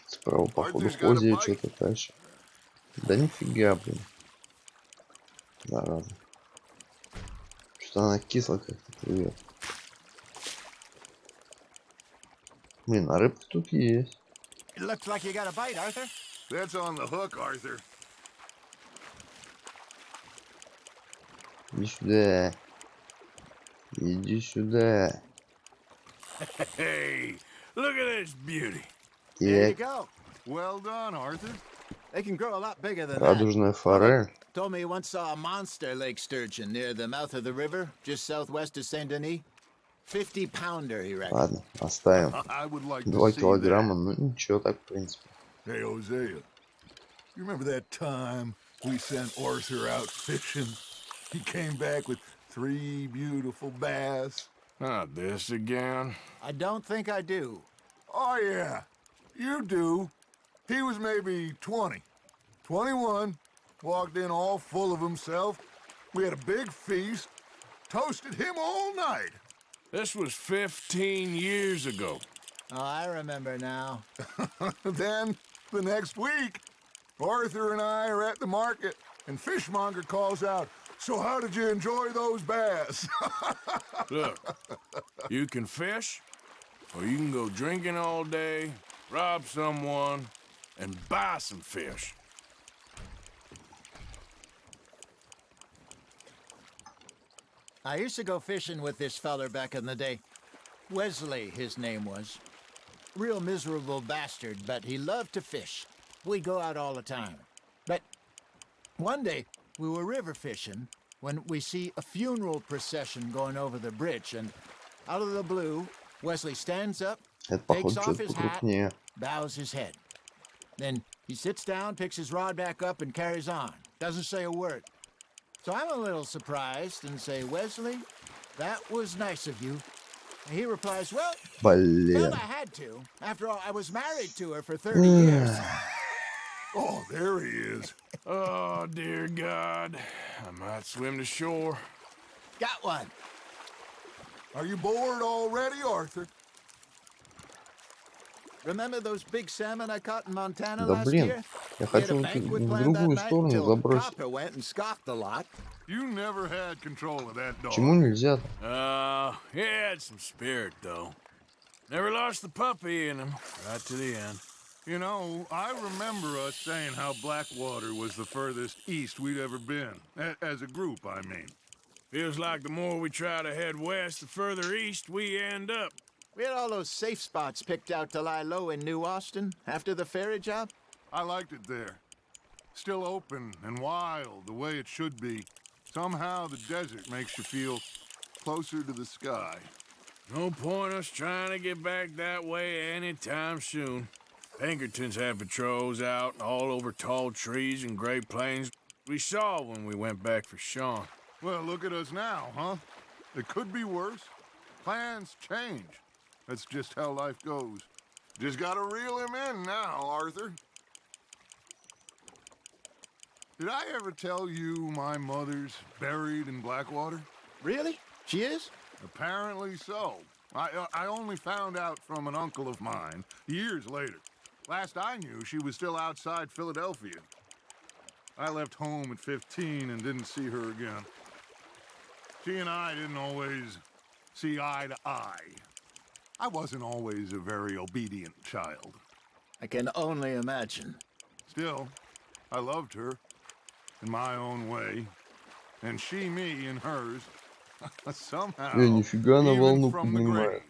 Справа, походу, козья что-то тащит. Да нифига, блин. Зараза. Что-то она кисло как-то плывет. Блин, а рыбка тут есть. It looks like you got a bite, Arthur. That's on the hook, Arthur. Иди сюда. Иди сюда. Hey, look at this beauty. There you Так, go. Well done, Arthur. They can grow a lot bigger than that. радужная форель. Told me he once saw a monster lake sturgeon near the mouth of the river, just southwest of Saint Denis. 50-pounder, he reckoned. Ладно, оставим. I would like to 2 see килограмма, ну ничего так, в принципе. that. Hey, Hosea. You remember that time we sent Arthur out fishing? He came back with 3 beautiful bass. Not this again. I don't think I do. Oh, yeah. You do. He was maybe 20. 21. Walked in all full of himself. We had a big feast. Toasted him all night. This was 15 years ago. Oh, I remember now. Then, the next week, Arthur and I are at the market, and Fishmonger calls out, "So how did you enjoy those bass?" Look, you can fish, or you can go drinking all day, rob someone, and buy some fish. I used to go fishing with this feller back in the day. Wesley, his name was. Real miserable bastard, but he loved to fish. We'd go out all the time. But one day, we were river fishing when we see a funeral procession going over the bridge, and out of the blue, Wesley stands up, Это, takes походу, off что-то his hat, покрупнее. bows his head. Then he sits down, picks his rod back up, and carries on. Doesn't say a word. So I'm a little surprised and say, "Wesley, that was nice of you." And he replies, "Well, Блин. felt I had to. After all, I was married to her for 30 years. Oh, there he is. Oh, dear God. I might swim to shore. Got one." Are you bored already, Arthur? Remember those big salmon I caught in Montana Да last блин, year? я We had хочу a вот banquet в planned that другую night сторону until забросить. Copper went and scoffed a lot. You never had control of that dog. Почему нельзя-то? He had some spirit, though. Never lost the puppy in him, right to the end. You know, I remember us saying how Blackwater was the furthest east we'd ever been. As a group, I mean. Feels like the more we try to head west, the further east we end up. We had all those safe spots picked out to lie low in New Austin after the ferry job. I liked it there. Still open and wild, the way it should be. Somehow the desert makes you feel closer to the sky. No point us trying to get back that way anytime soon. Pinkertons have patrols out all over tall trees and Great Plains. We saw when we went back for Sean. Well, look at us now, huh? It could be worse. Plans change. That's just how life goes. Just gotta reel him in now, Arthur. Did I ever tell you my mother's buried in Blackwater? Really? She is? Apparently so. I only found out from an uncle of mine years later. Last I knew, she was still outside Philadelphia. I left home at 15 and didn't see her again. She and I didn't always see eye to eye. I wasn't always a very obedient child. I can only imagine. Still, I loved her in my own way, and she me in hers. Somehow, нифига на even волну from the поднимает. grave,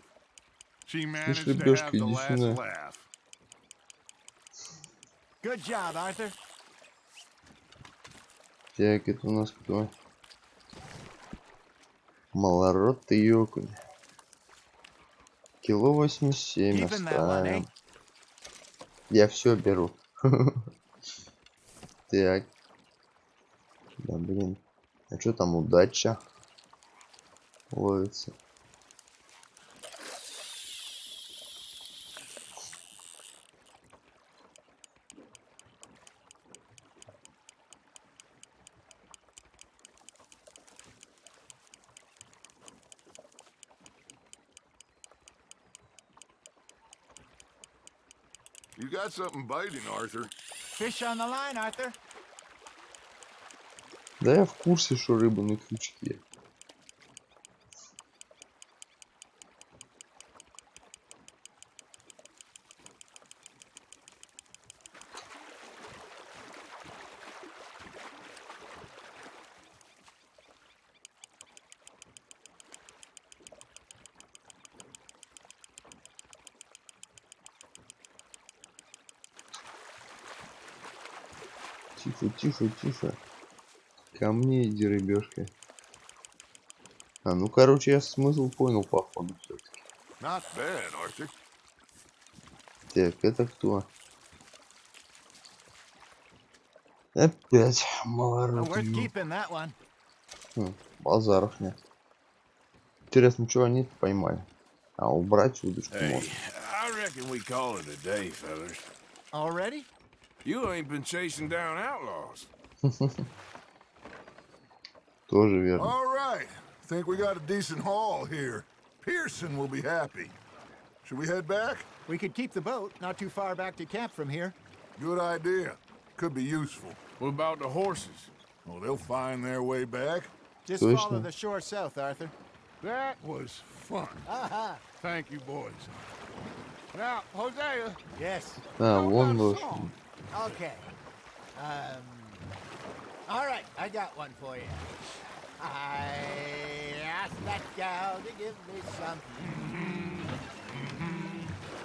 she Слышь, managed to рыбешка, have the иди last сюда. laugh. Good job, Arthur. Так, это у нас кто? Малород и окунь. Кило 87 Keeping that one, eh? оставим. Я все беру. Так. Да, блин. А что там удача ловится? You got something biting, Arthur. Fish on the line, Arthur. Да я в курсе, что рыба на крючке. Тихо, тихо, тихо. Ко мне иди, рыбешка. А, ну короче, я смысл понял, походу, все-таки. Not bad, Arthur. Так, это кто? Опять малород. Worth keeping that one. Базаров нет. Интересно, что они поймали? А, убрать удочку Hey, можно. I reckon we call it a day, fellas. Already? You ain't been chasing down outlaws. Тоже верно. All right. Think we got a decent haul here. Pearson will be happy. Should we head back? We could keep the boat not too far back to camp from here. Good idea. Could be useful. What about the horses? Oh, they'll find their way back. Just Точно. follow the shore south, Arthur. That was fun. Thank you, boys. Now, Hosea, Yes. А, how вон about a лошадь. song? Okay. All right, I got one for you. I asked that gal to give me some.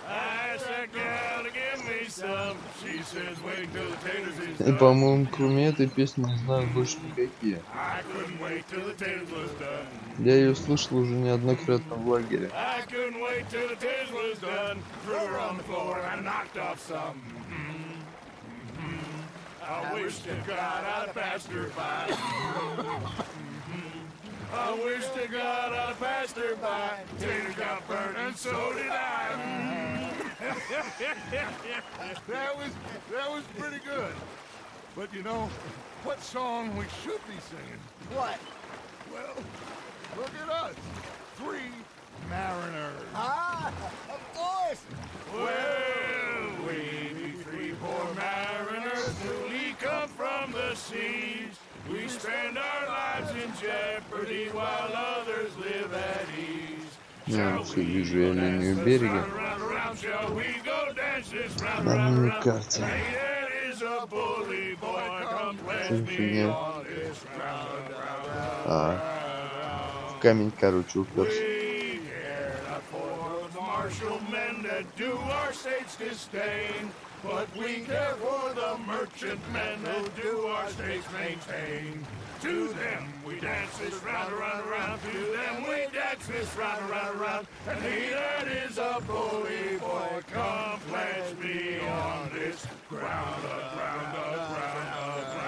I asked that gal to give me some. She says, wait till the taters is По-моему, кроме этой песни не знаю больше никакие. I couldn't wait till the taters was done. Я ее слышал уже неоднократно в лагере. I couldn't wait till the taters was done. Threw her on the floor and knocked off some. I wish to God I'd passed her by. I wish to God I'd passed her by. Tater got burned and so did I. That was pretty good. But you know, what song we should be singing? What? Well, look at us. 3 mariners. Ah, of course. Well, we be 3 poor mariners newly come from the seas. We spend our lives in jeopardy while others live at ease. Ну, все, вижу я линию берега. На мини-карте. Что фигня? А, в камень, короче, уперся. But we care for the merchantmen who do our states maintain. To them we dance this round, around, around. To them we dance this round, around, around. And he that is a bully boy, come pledge me on this ground, ground, ground, ground,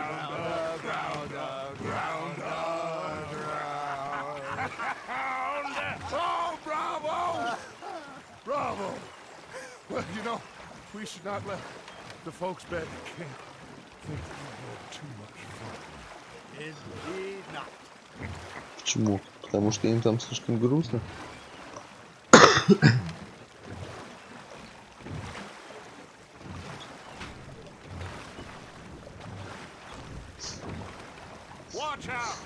ground, ground, ground. Oh, bravo! Bravo! Well, you know, we should not let the folks back at camp think that we had too much fun. Indeed not. Почему? Потому что им там слишком грустно? Watch out!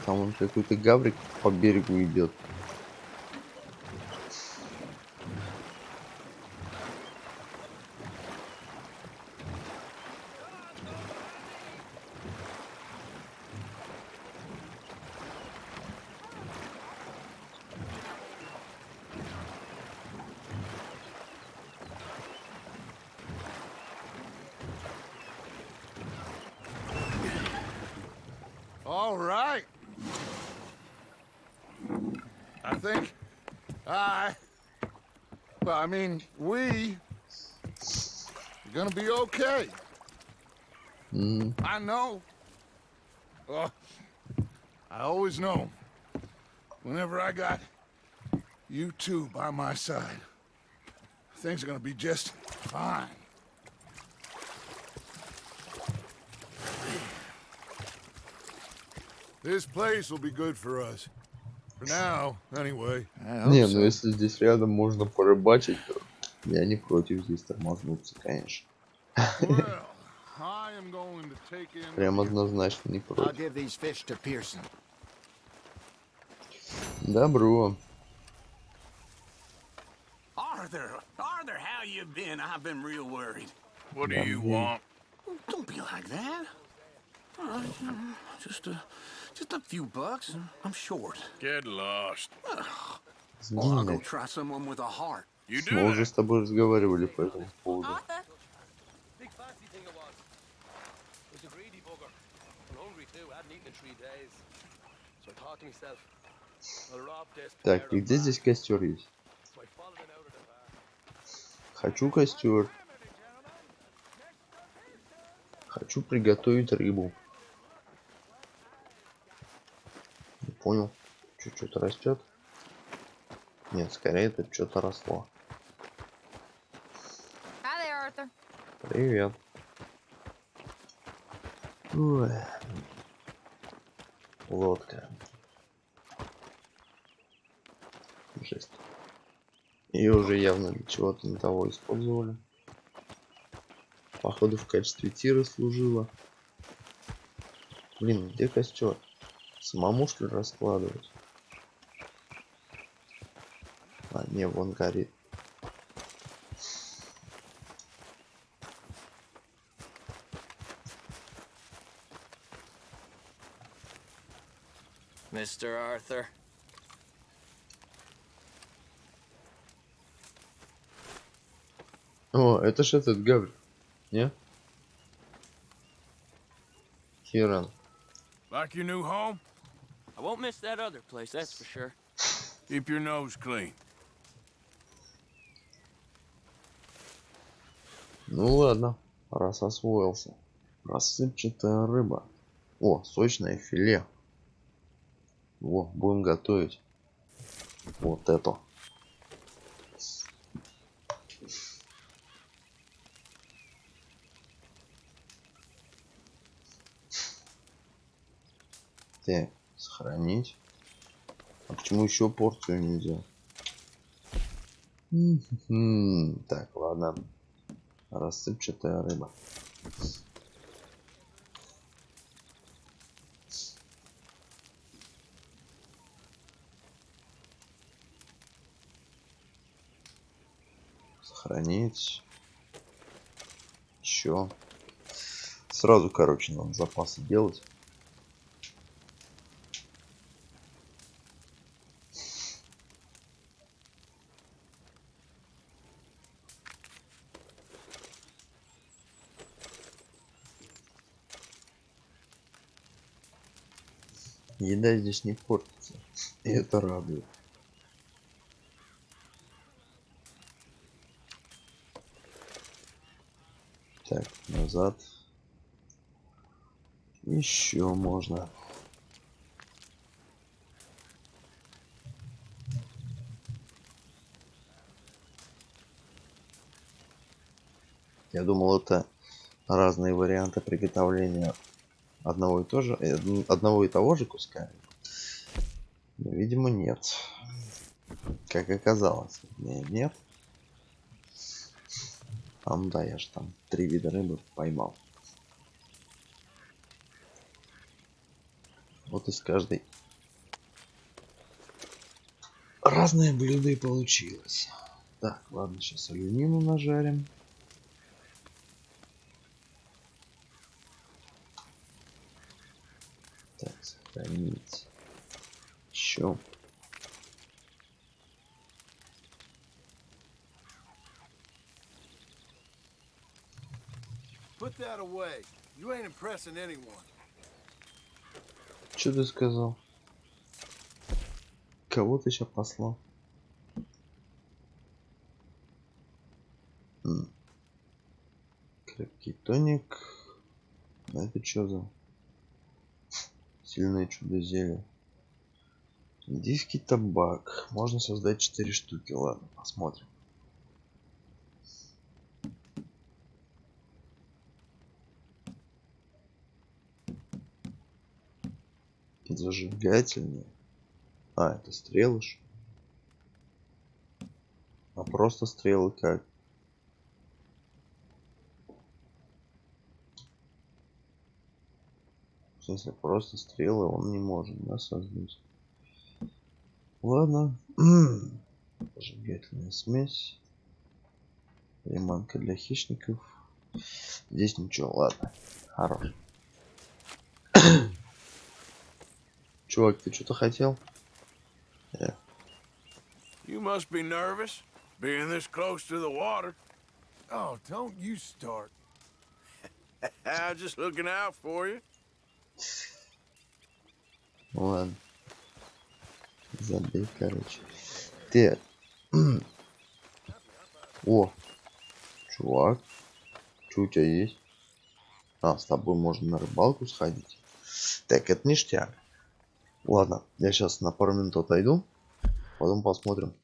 Там он какой-то гаврик по берегу идет. All right. I think I mean, we are gonna be okay. I know. I always know. Whenever I got you two by my side, things are gonna be just fine. This place will be good for us. For now, anyway. Не, ну если здесь рядом можно порыбачить, то я не против здесь тормознуться, конечно. Well, I am going to take in. Прям однозначно не I'll против. give these fish to Pearson. Добро. Arthur, how you been? I've been real worried. What do you want? Don't be like that. Just a few bucks, and I'm short. Get lost. I'll go try someone with a heart. You do Мы уже that? с тобой разговаривали по этому поводу. Big fancy thing it was a greedy bugger. And hungry too, hadn't eaten in 3 days. So I thought to myself, I'll rob this Так, и где здесь костер есть? So I followed him out of the bar. Хочу костер. Хочу приготовить рыбу. Не понял. Что-то растет? Нет, скорее это что-то росло. Hi there, Arthur. Привет. Ой. Лодка. Жесть. Ее уже явно для чего-то не того использовали. Походу в качестве тира служила. Блин, где костер? Самому что ли раскладывать? А, не, вон горит. Mr. Arthur. О, это ж этот гавр. Не? Хиран. Like your new home? I won't miss that other place, that's for sure. Keep your nose clean. Ну ладно, раз освоился. Рассыпчатая рыба. О, сочное филе. Во, будем готовить. Вот это. Так, сохранить. А почему еще порцию нельзя? Так, ладно. Рассыпчатая рыба. Сохранить. Еще. Сразу, короче, надо запасы делать. Еда здесь не портится. И это радует. Так, назад. Еще можно. Я думал, это разные варианты приготовления одного и того же куска. Но, видимо, нет. Как оказалось, нет. Да, я же там 3 вида рыбы поймал. Вот из каждой разное блюдо и получилось. Так, ладно, сейчас оленину нажарим. Так, сохранить. Еще. Put that away. You ain't impressing anyone. Что ты сказал? Кого ты сейчас послал? Крепкий тоник. А это что за сильное чудо зелье? Индийский табак. Можно создать 4 штуки. Ладно, посмотрим. Зажигательные. Это стрелы ж. А просто стрелы как? В смысле, просто стрелы он не может, да, создать? Ладно. Зажигательная смесь. Приманка для хищников. Здесь ничего, ладно. Хорош. Чувак, ты что-то хотел? You must be nervous, being this close to the water. Oh, don't you start. I'm just looking out for you. Ладно. Забей, короче. Так. О, чувак. Что у тебя есть? С тобой можно на рыбалку сходить. Так, это ништяк. Ладно, я сейчас на пару минут отойду. Потом посмотрим.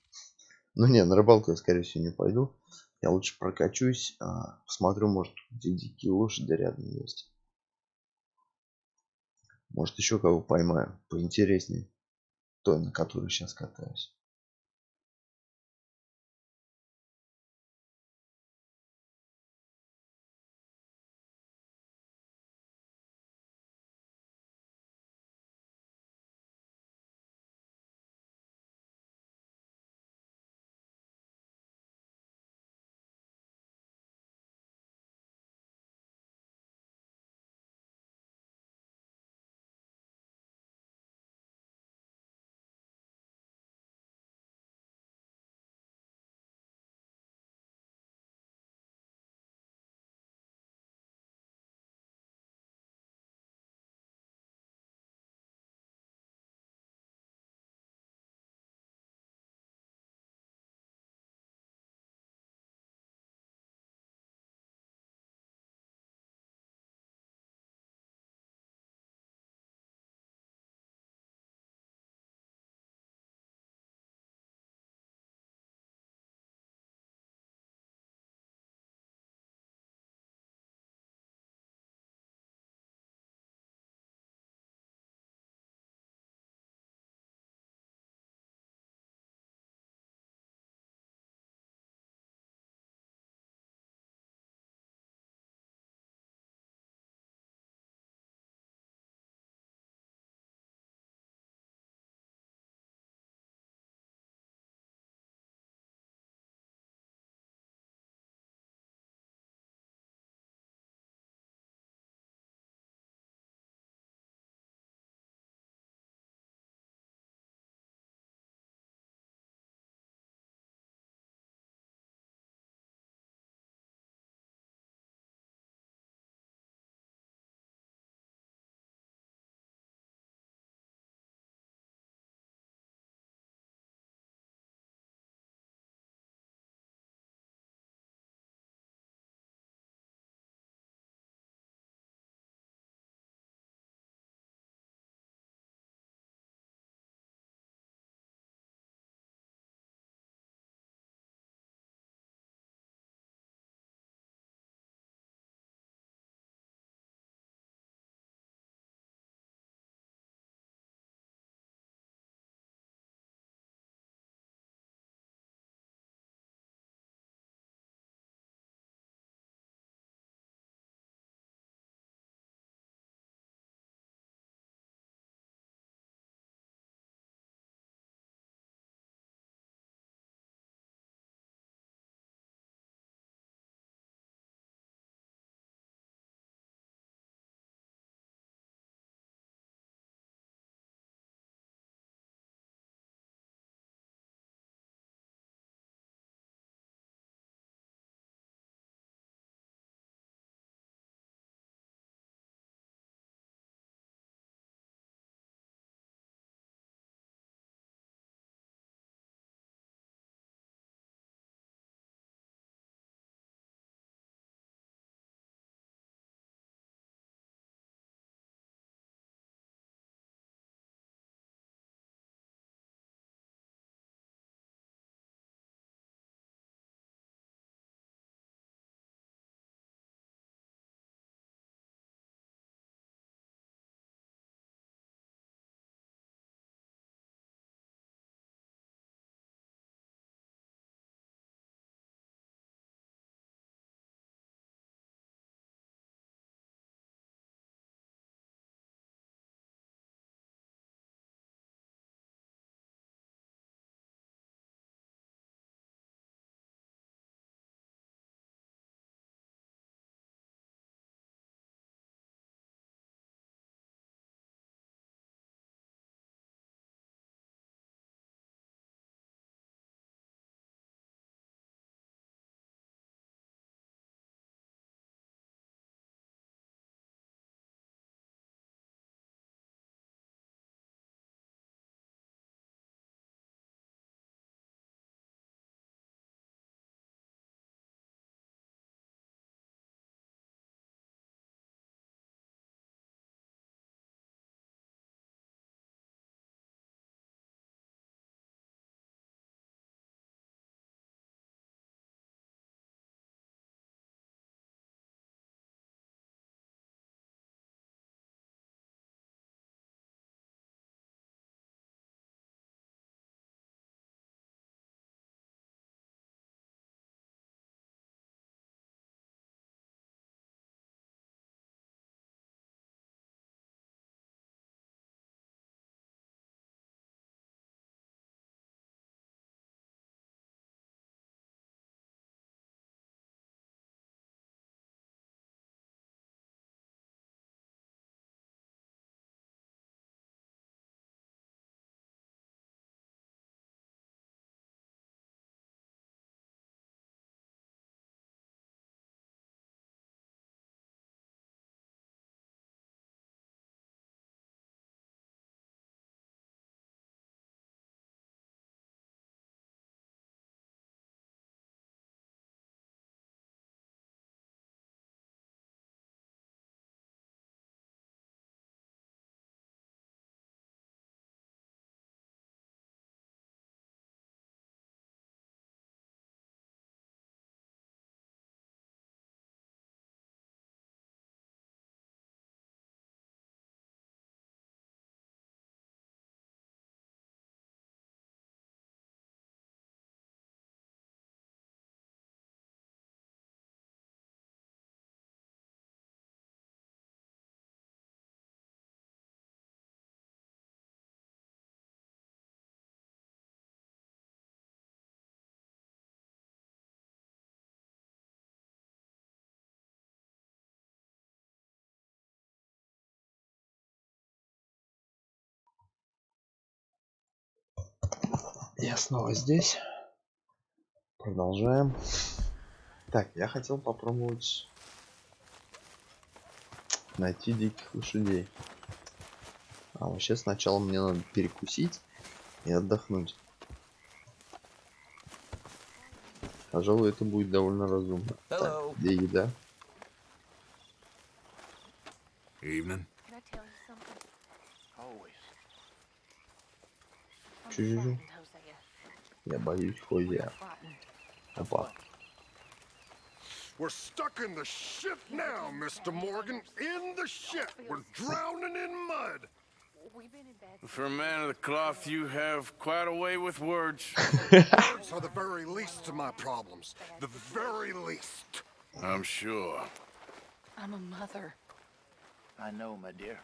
Ну не, на рыбалку я, скорее всего, не пойду. Я лучше прокачусь. Посмотрю, может, где дикие лошади рядом есть. Может, еще кого поймаю. Поинтереснее. Той, на которой сейчас катаюсь. Я снова здесь. Продолжаем. Так, я хотел попробовать найти диких лошадей. А вообще сначала мне надо перекусить и отдохнуть. Пожалуй, это будет довольно разумно. Так, где еда? Evening. Can I tell you something? Always. I'm Чё-чё-чё? frightened, Hosea. Я боюсь, Хозя. Frightened. Опа. We're stuck in the shit now, Mr. Morgan. In the shit. We're drowning in mud. We've been in bad For a man of the cloth, you have quite a way with words. Words are the very least of my problems. The very least. I'm sure. I'm a mother. I know, my dear.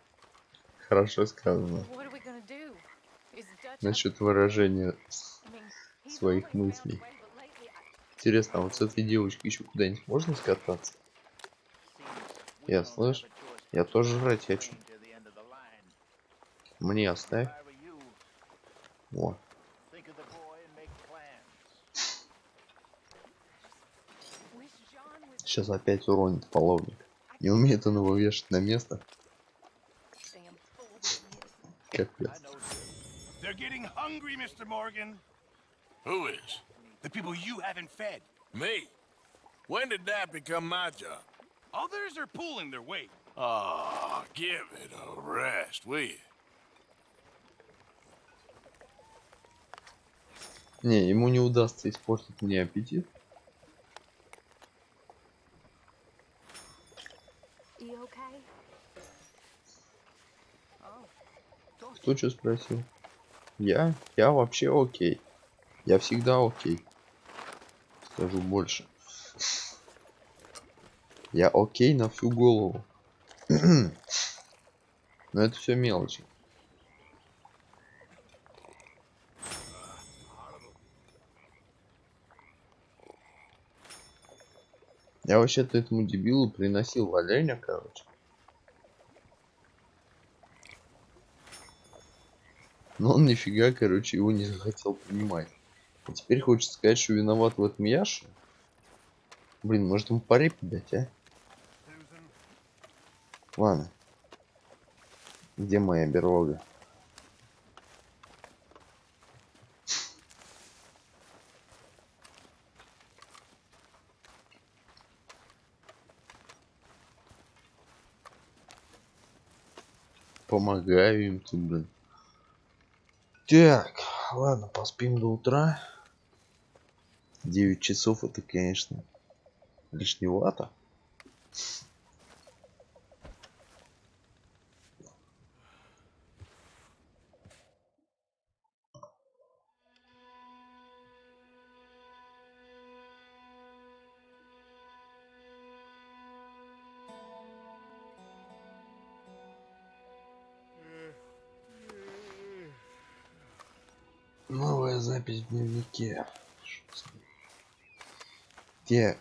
Хорошо сказано. What are we gonna do? Is Dutch Насчет выражения I mean, he's своих always found a мыслей. way, but lately Интересно, а вот с этой девочкой еще куда-нибудь можно скататься? Я слышь, я тоже жрать хочу. Мне оставь. О. Сейчас опять уронит половник. Не умеет он его вешать на место. Капец. They're getting hungry, Mr. Morgan. Who is? The people you haven't fed. Me? When did that become my job? Others are pulling their weight. Ah, give it a rest, will you? Не, ему не удастся испортить мне аппетит. You okay? Кто что спросил? Я вообще окей. Я всегда окей. Скажу больше. Я окей на всю голову. Но это все мелочи. Я вообще-то этому дебилу приносил оленя, короче. Но он нифига, короче, его не захотел принимать. А теперь хочет сказать, что виноват в этом я, что ли? Блин, может ему по репе дать, а? Ладно. Где моя берлога? Помогаю им тут, блин. Так, ладно, поспим до утра. 9 часов это, конечно, лишневато. Новая запись в дневнике. Где?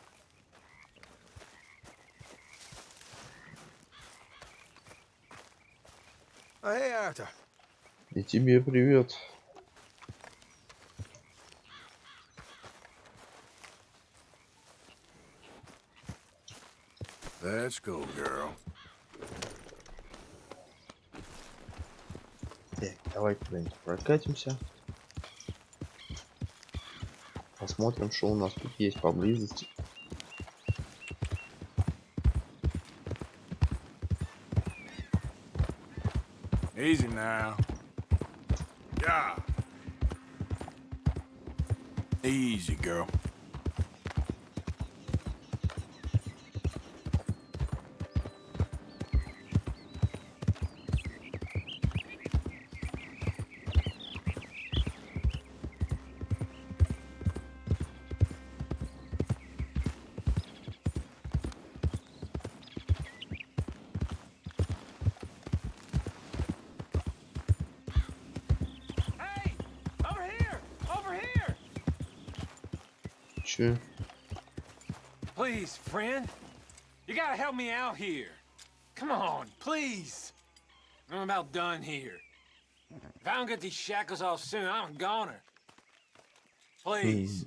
Hey, Arthur. И тебе привет. Let's go, girl. Так, давай куда-нибудь прокатимся. Посмотрим, что у нас тут есть поблизости. Easy now. Yeah. Easy, girl. Че? Please, friend. You gotta help me out here. Come on, please. I'm about done here. If I don't get these shackles off soon, I'm a goner. Please.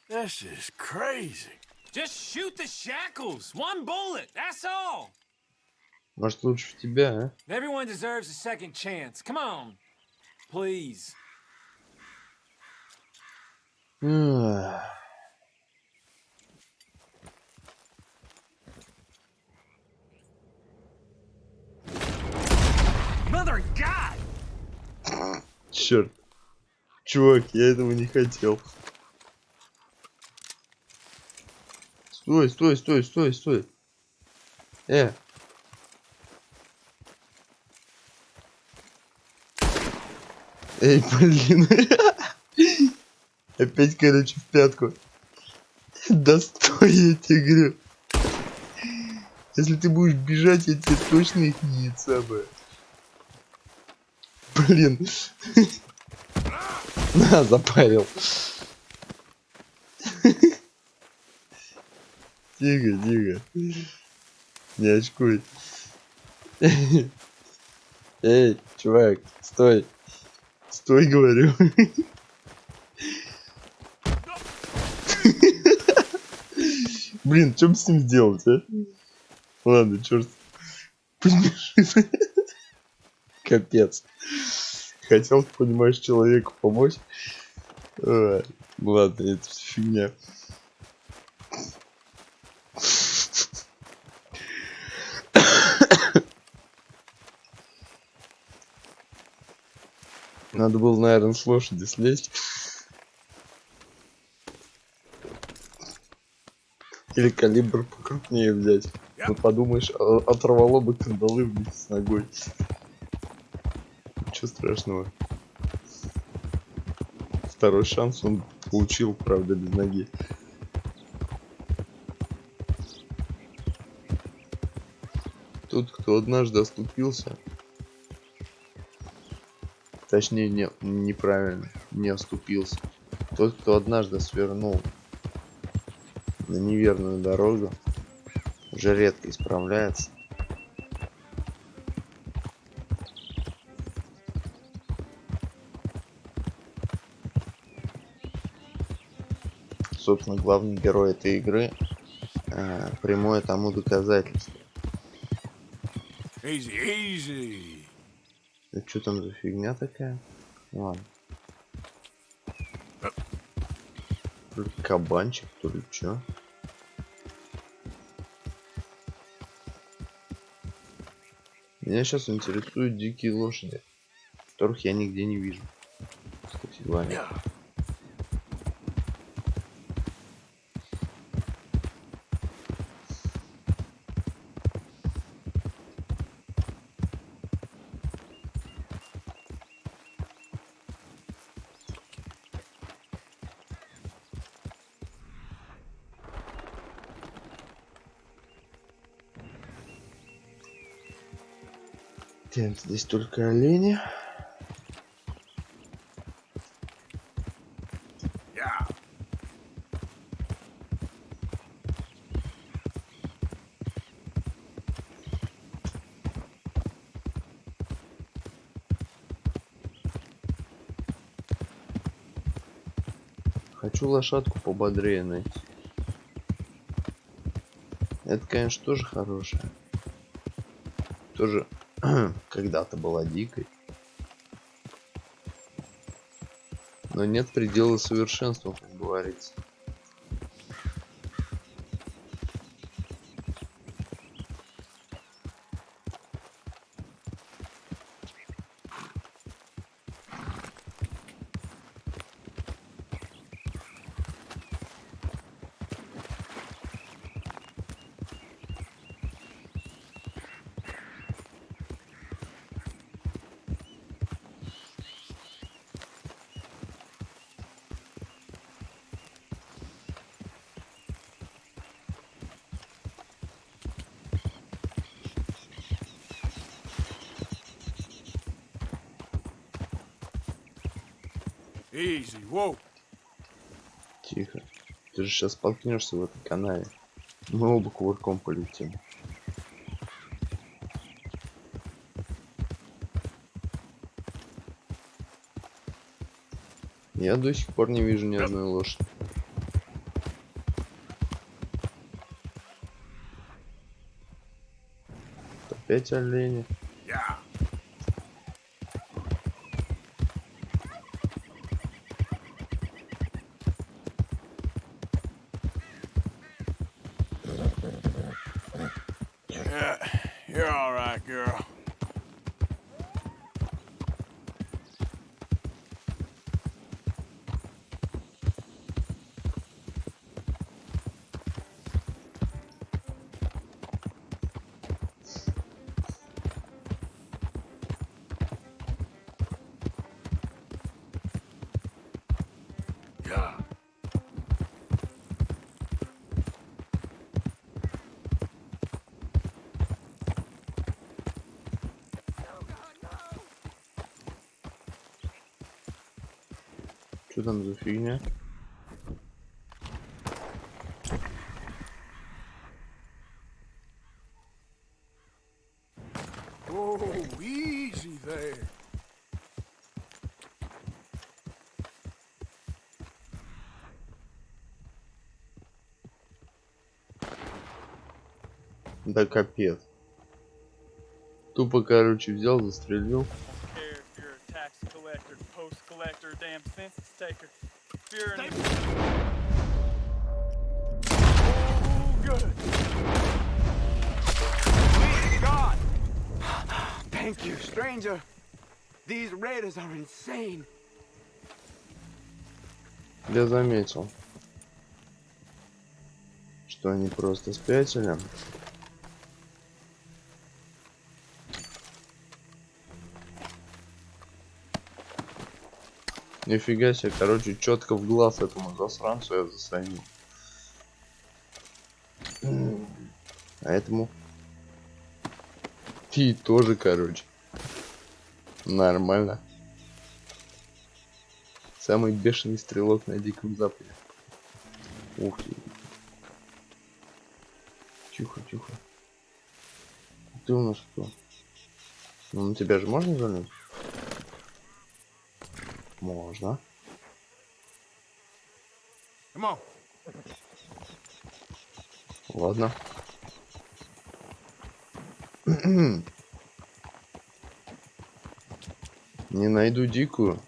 This is crazy. Just shoot the shackles. One bullet. That's all. Может, лучше в тебя, Everyone deserves a second chance. Come on. Please. а? Mother of God! Черт. Чувак, я этого не хотел. Стой, стой, стой, стой, стой. Эй, блин. Опять, короче, в пятку. Да стой, я тебе говорю. Если ты будешь бежать, я тебе точно их не самое. Блин. На, запарил. Тихо, тихо. Не очкуй. Эй, чувак, стой. Стой, говорю. Блин, что с ним сделать, а? Ладно, черт. Капец. Хотел, понимаешь, человеку помочь. Ладно, это все фигня. Надо было, наверное, с лошади слезть. Или калибр покрупнее взять. Ну, подумаешь, оторвало бы кандалы вместе с ногой. Ничего страшного. Второй шанс он получил, правда, без ноги. Тот, кто однажды оступился, точнее, неправильно, не оступился. Тот, кто однажды свернул на неверную дорогу, уже редко исправляется. Собственно, главный герой этой игры прямое тому доказательство. Easy, easy. Это что там за фигня такая? Ладно. То ли кабанчик, то ли чё. Меня сейчас интересуют дикие лошади, которых я нигде не вижу. Кстати говоря. Так, здесь только олени. Хочу лошадку пободрее найти. Это, конечно, тоже хорошая. Тоже когда-то была дикой. Но нет предела совершенства, как говорится. Easy, whoa. Тихо. Ты же сейчас споткнешься в этой канаве. Мы оба кувырком полетим. Я до сих пор не вижу ни одной лошади. Опять олени. Yeah. Yeah, you're all right, girl. Yeah. Что там за фигня? Oh, easy there. Да капец. Тупо, короче, взял, застрелил. Care if you're a tax collector, post collector, damn census taker. If you're an... Oh, good. Please, God! Thank you, stranger. These raiders are insane. Я заметил, что они просто спятили. Нифига себе, короче, четко в глаз этому засранцу я засадил. А этому ты тоже, короче. Нормально. Самый бешеный стрелок на Диком Западе. Ух ты. Тихо, тихо. Ты у нас кто? Ну, на тебя же можно залить? Можно. Come on. Ладно. Не найду дикую.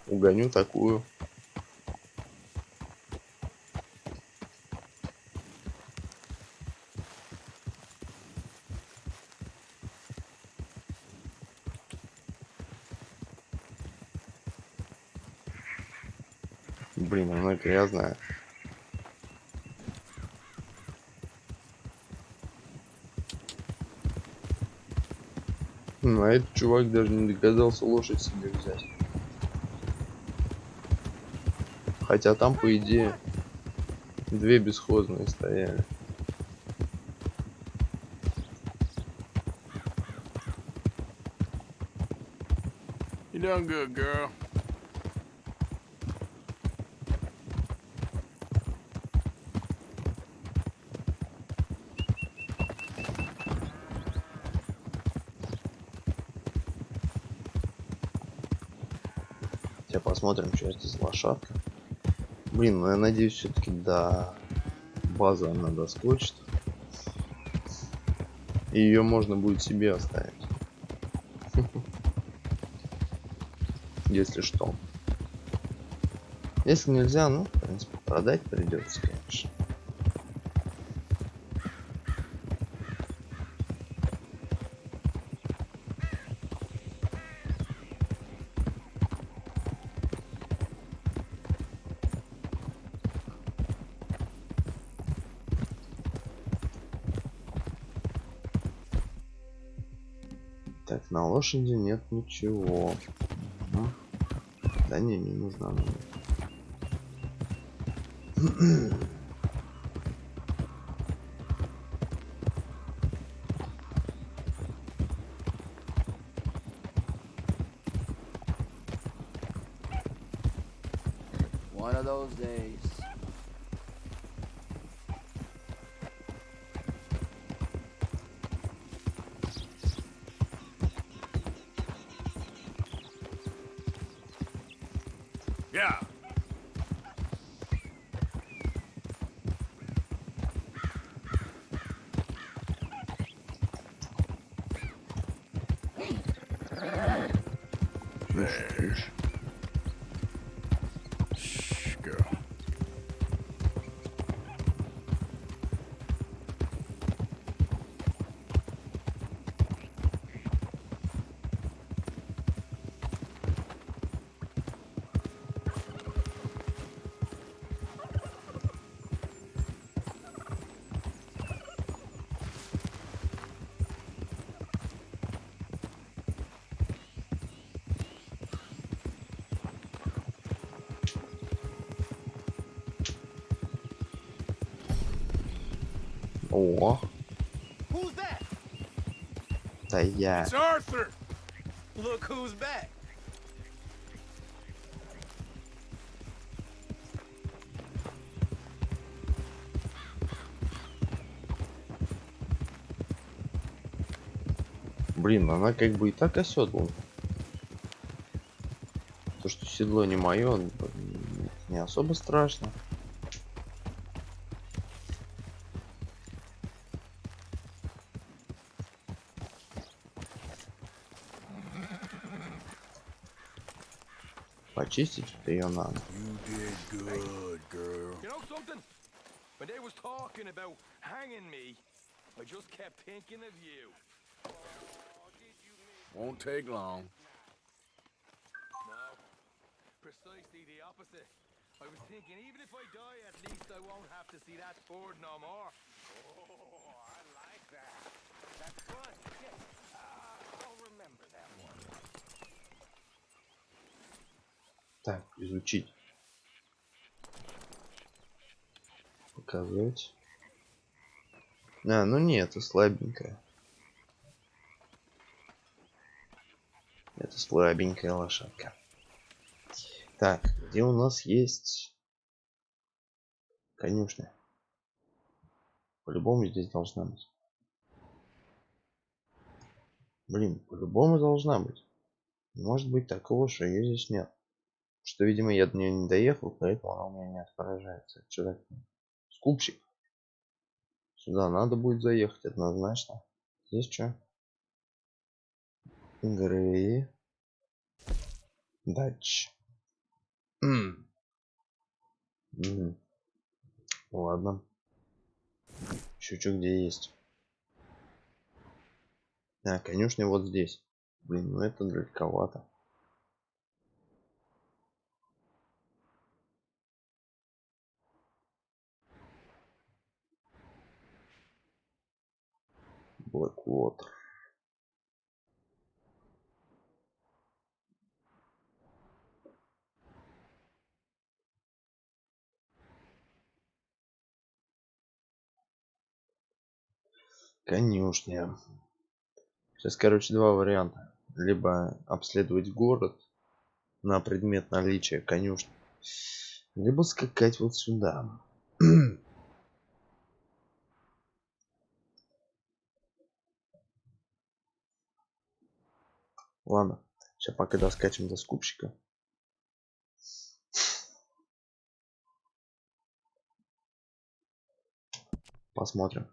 Угоню такую. Блин, она грязная. А этот чувак даже не догадался лошадь себе взять. Хотя там, по идее, две бесхозные стояли. You done good, girl. Сейчас посмотрим, что это за лошадка. Блин, ну я надеюсь, все-таки до базы она доскочит. И ее можно будет себе оставить. Если что. Если нельзя, ну, в принципе, продать придется, конечно. Так, на лошади нет ничего. Угу. Да не нужна она. One of those days. Yeah. Тише. Shh, girl. О, Who's that? да я. It's Arthur! Look who's back. Блин, она как бы и так оседлана. То, что седло не мое, не особо страшно. Почистить ее надо. You did good, girl. You know something? When they was talking about hanging me, I just kept thinking of you. Won't take long. No, precisely the opposite. I was thinking, even if I die, at least I won't have to see that bird no more. Oh, I like that. That's fun. Yes. I'll remember that one. Так, изучить. Показать. А, ну нет, это слабенькая. Это слабенькая лошадка. Так, где у нас есть конюшня? По-любому здесь должна быть. Блин, по-любому должна быть. Не может быть такого, что ее здесь нет. Что, видимо, я до нее не доехал, поэтому она у меня не отображается. Сюда. Скупщик. Сюда надо будет заехать однозначно. Здесь что? Игры. Дач. Ладно. Еще что где есть? А, конюшня вот здесь. Блин, ну это далековато. Blackwater. Конюшня. Сейчас, короче, два варианта. Либо обследовать город на предмет наличия конюшни, либо скакать вот сюда. Ладно, сейчас пока доскачем до скупщика. Посмотрим,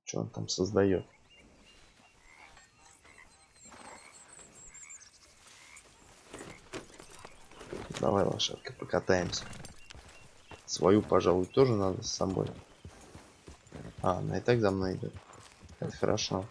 что он там создает. Давай, лошадка, покатаемся. Свою, пожалуй, тоже надо с собой. А, она и так за мной идет. Это хорошо.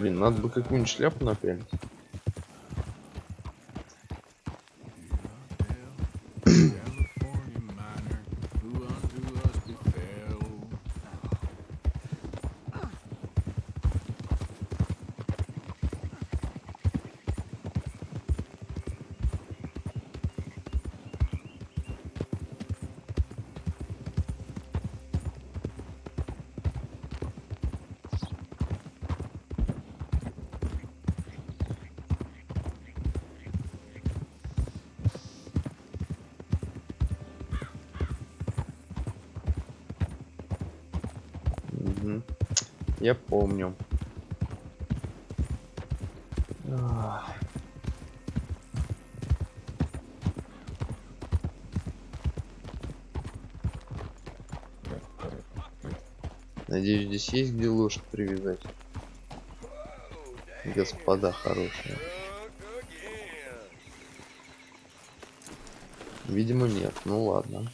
Блин, надо бы какую-нибудь шляпу напялить. Угу. Я помню. Надеюсь, здесь есть где лошадь привязать. Господа хорошие. Видимо, нет. Ну ладно.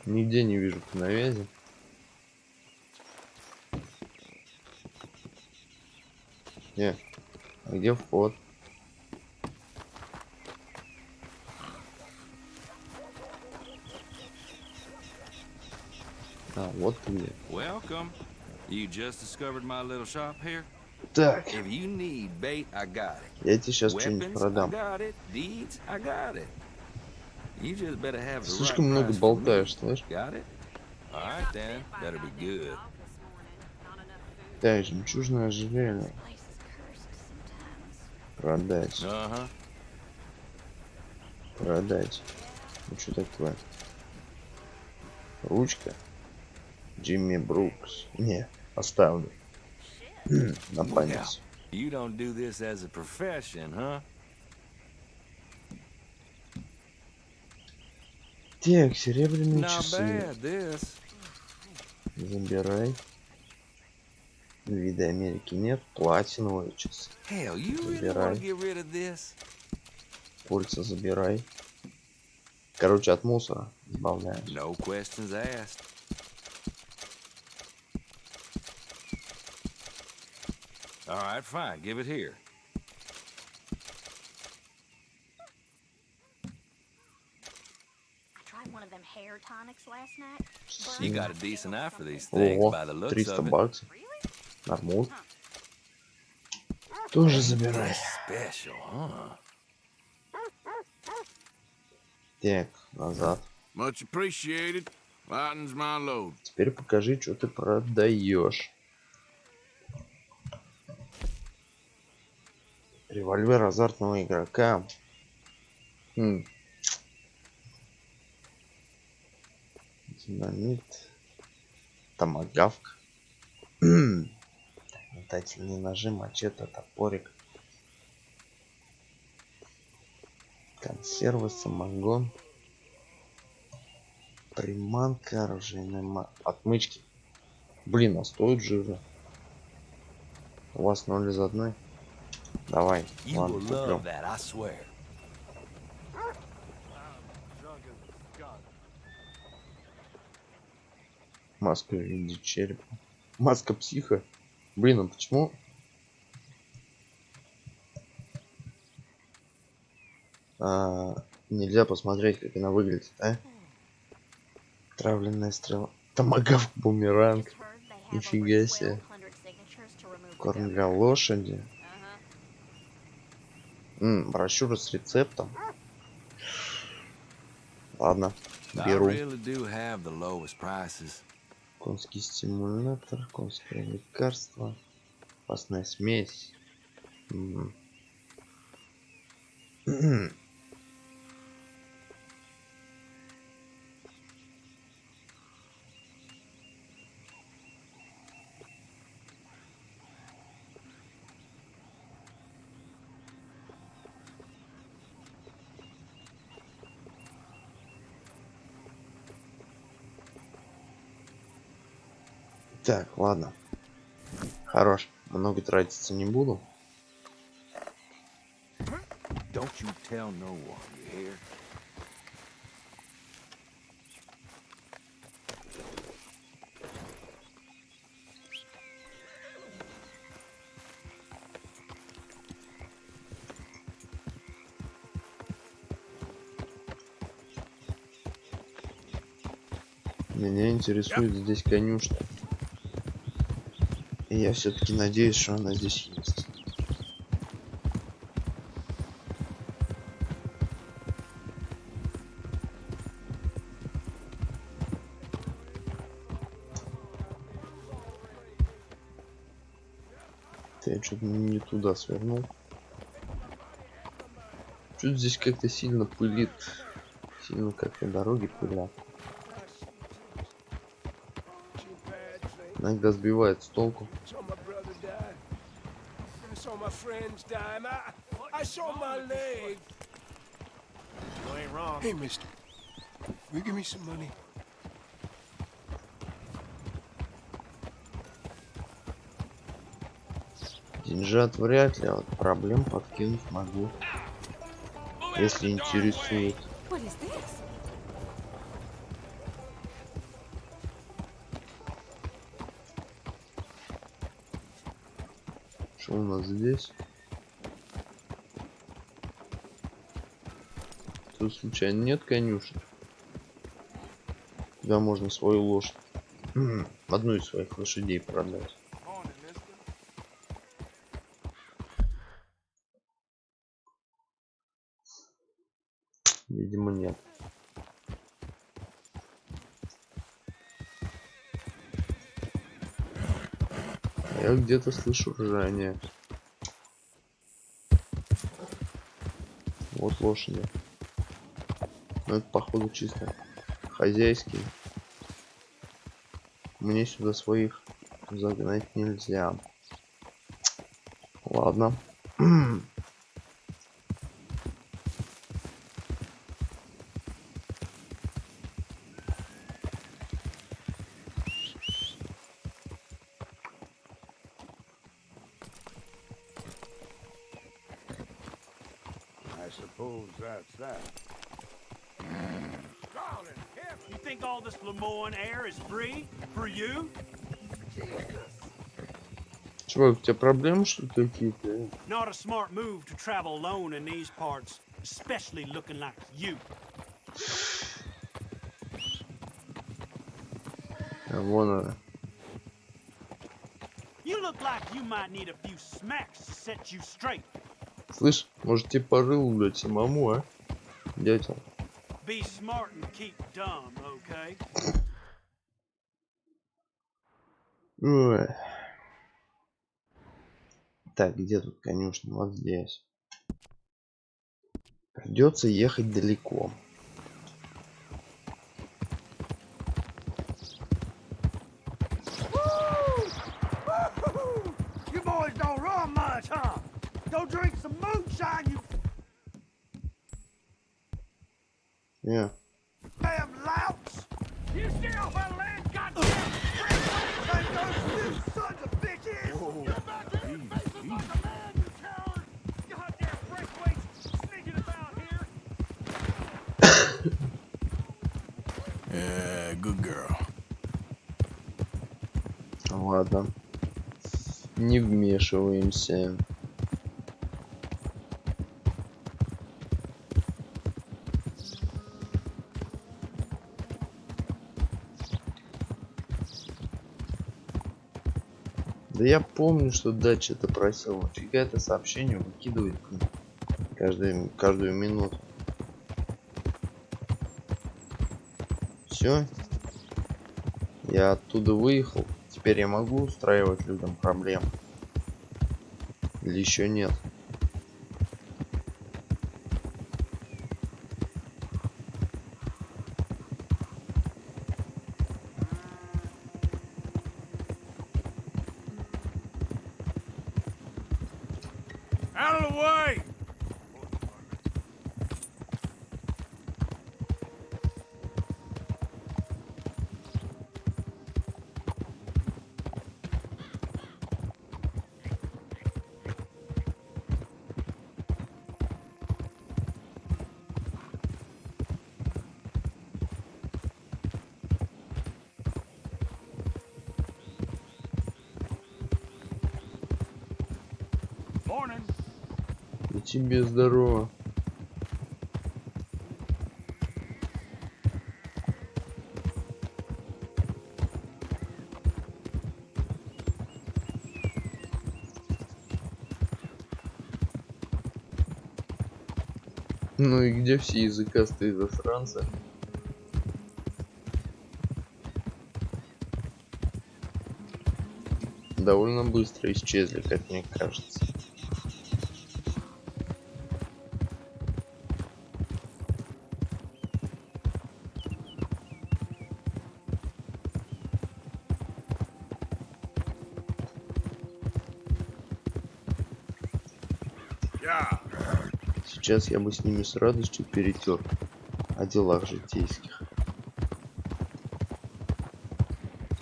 Нигде не вижу навязи. А где вход? А, вот ты где. Welcome. You just discovered my little shop here? Так. If you need bait, I got it. Я тебе сейчас что-нибудь Weapons, продам. I got it. Deeds, I got it. You just better have the right Слишком много price for me. болтаешь, знаешь? Got it? All right then. Better be good. Так, жемчужное ожерелье. Продать. Uh-huh. Продать. Ну что такое? Ручка. Джимми Брукс. Не, оставлю. На память. You don't do this as a profession, huh? Так, серебряные Not часы. bad, this. Забирай. Вида Америки нет. Платиновые часы. Hell, you really Забирай. want to get rid of this? Кольца забирай. Короче, от мусора избавляешь. No questions asked. All right, fine. Give it here. I tried one of them hair tonics last night. You got a decent eye for these things Ого, by the looks 300 of it. баксов. Нормуль. Тоже забирай. Special, huh? Так, назад. Much appreciated. Lightens my load. Теперь покажи, что ты продаешь. Револьвер азартного игрока. Динамит. Томагавк. Метательные ножи, мачете, топорик. Консервы, самогон. Приманка, оружейная отмычки. Блин, а стоит жира. У вас 0 из 1. Давай, You ладно, will love куплю. that, I swear. Маска в виде черепа. Маска психа. Блин, а почему? Нельзя посмотреть, как она выглядит, а? Травленная стрела. Томагавк, бумеранг. Нифига себе. Корм для лошади. Брошюра с рецептом. Ладно, беру. Конский стимулятор, конское лекарство, опасная смесь. Так, ладно. Хорош. Много тратиться не буду. Don't you tell no one, you hear? Меня интересует здесь конюшня. И я все-таки надеюсь, что она здесь есть. Я что-то не туда свернул. Что-то здесь как-то сильно пылит. Сильно как-то дороги пылят. Иногда сбивает с толку. Hey, mister, will you give me some money? Деньжат вряд ли, а вот проблем подкинуть могу. Если интересует. What is this? Что у нас здесь? Тут случайно нет конюшен? Куда можно свою лошадь, одну из своих лошадей продать? Видимо, нет. Я где-то слышу ржание. Вот лошади. Но это походу чисто хозяйские. Мне сюда своих загнать нельзя. Ладно. I suppose that's that. You think all this Lemoyne air is free for you? Чувак, у тебя проблемы что ли какие-то? Not a smart move to travel alone in these parts, especially looking like you. Вон она. You look like you might need a few smacks to set you straight. Слышь, может тебе по рылу дать самому, а? Дятел. Be smart and keep dumb, okay? Ой. Так, где тут конюшня? Вот здесь. Придется ехать далеко. You boys don't run much, huh? Go drink some moonshine, you Не. damn louts! You still for land, goddamn! Hey, those you sons of bitches! Get back here and face us like a man, you coward! Goddamn breakaways sneaking about here! Yeah, good girl. Ладно. Не вмешиваемся. Да я помню, что дача это просил. Фига это сообщение выкидывает каждую минуту. Все. Я оттуда выехал. Теперь я могу устраивать людям проблемы? Или еще нет? Out of the way! Morning. И тебе здорово. Ну и где все языкастые засранцы? Довольно быстро исчезли, как мне кажется. Сейчас я бы с ними с радостью перетер о делах житейских.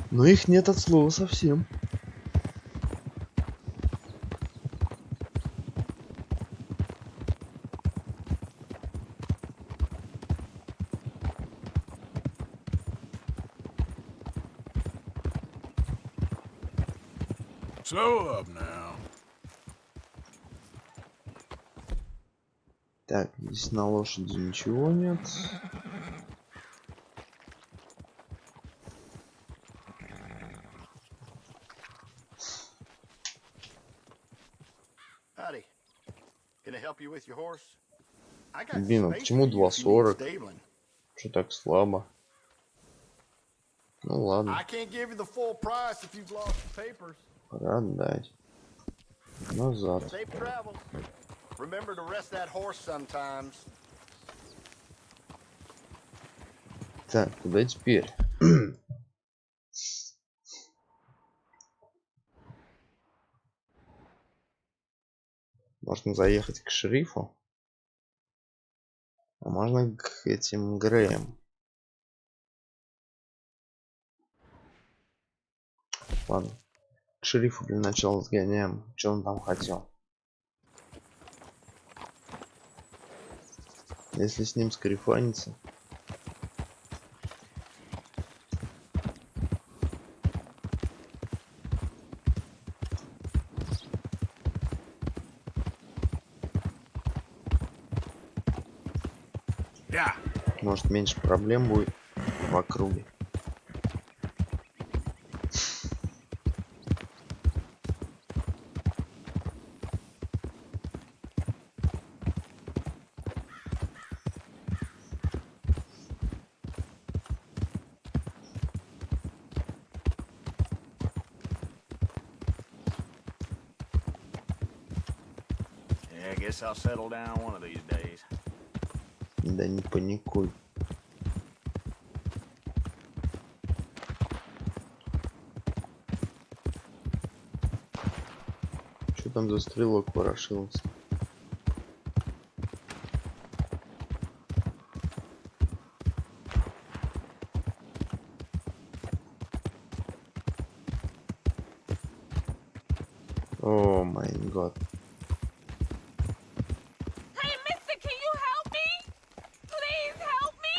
Но их нет от слова совсем. Slow up now. Так, здесь на лошади ничего нет. Howdy. Can I help you with your horse? I got Блин, а space почему for you if you need 2.40? stabling. Что так слабо? Ну ладно, I can't give you the full price if you've lost the papers. продать. Назад. Safe travels. Remember to rest that horse sometimes. Так, куда теперь? Можно заехать к шерифу. А можно к этим Греям. Ладно. К шерифу для начала сгоняем. Что он там хотел? Если с ним скарифанится. Может, меньше проблем будет в округе. Yeah, I guess I'll settle down one of these days. Да не паникуй. Что там за стрелок ворошился? О май гад. Hey, mister, can you help me? Please help me.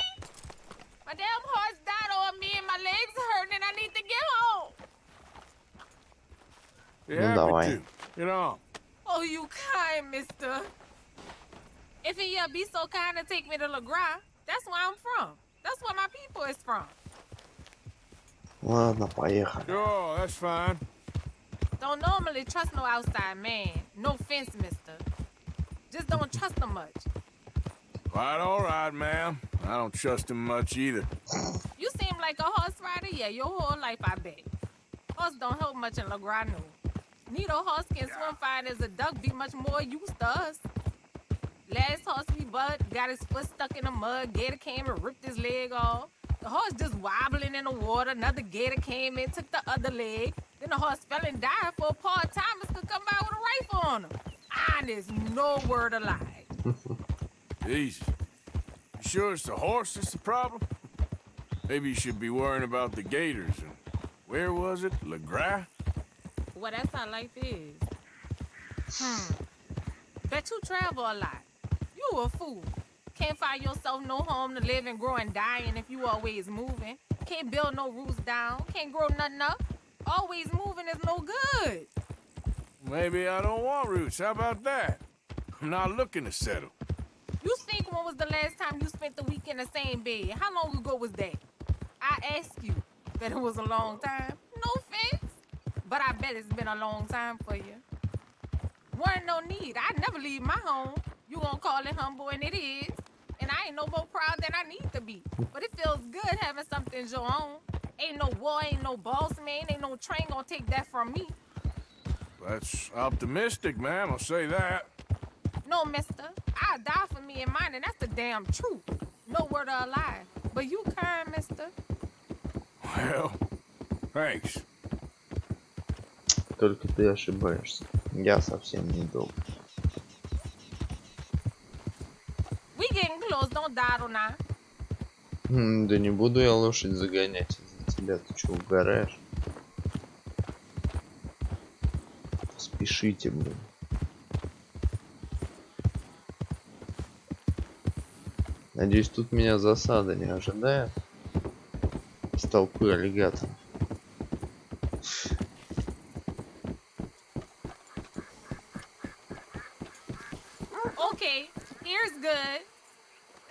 My damn horse died on me and my legs hurting and I need to get home. Be happy давай. to. Get on. Oh, you kind, mister. If you be so kind to take me to Legras, that's where I'm from. That's where my people is from. Ладно, поехали. Sure, that's fine. Don't normally trust no outside man. No offense, mister. Just don't trust him much. Quite all right, ma'am. I don't trust him much either. You seem like a horse rider, yeah, your whole life, I bet. Horse don't help much in Legras, no. Neither horse can swim fine as a duck, be much more used to us. Last horse we bought got his foot stuck in the mud, gator came and ripped his leg off. The horse just wobbling in the water, another gator came in, took the other leg. Then the horse fell and died for part-timers could come by with a rifle on him. Honest, no word of lie. Jesus. You sure it's the horse that's the problem? Maybe you should be worrying about the gators. And where was it? Legras? Well, that's how life is. Bet you travel a lot. You a fool. Can't find yourself no home to live and grow and dying if you always moving. Can't build no roots down. Can't grow nothing up. Always moving is no good. Maybe I don't want roots. How about that? I'm not looking to settle. You think when was the last time you spent the week in the same bed? How long ago was that? I ask you. Bet it was a long time. No offense. But I bet it's been a long time for you. Wasn't no need. I'd never leave my home. You gonna call it humble, and it is. And I ain't no more proud than I need to be. But it feels good having something your own. Ain't no war, ain't no boss man, ain't no train gonna take that from me. That's optimistic, ma'am, I'll say that. No, mister. I die for me and mine, and that's the damn truth. No word of a lie. But you kind, mister. Well, thanks. Только ты ошибаешься. Я совсем не добр. We getting close, don't dawdle now. Да не буду я лошадь загонять из-за тебя. Ты что, угораешь? Спешите, блин. Надеюсь, тут меня засада не ожидает. Из толпы аллигаторов. Okay, here's good.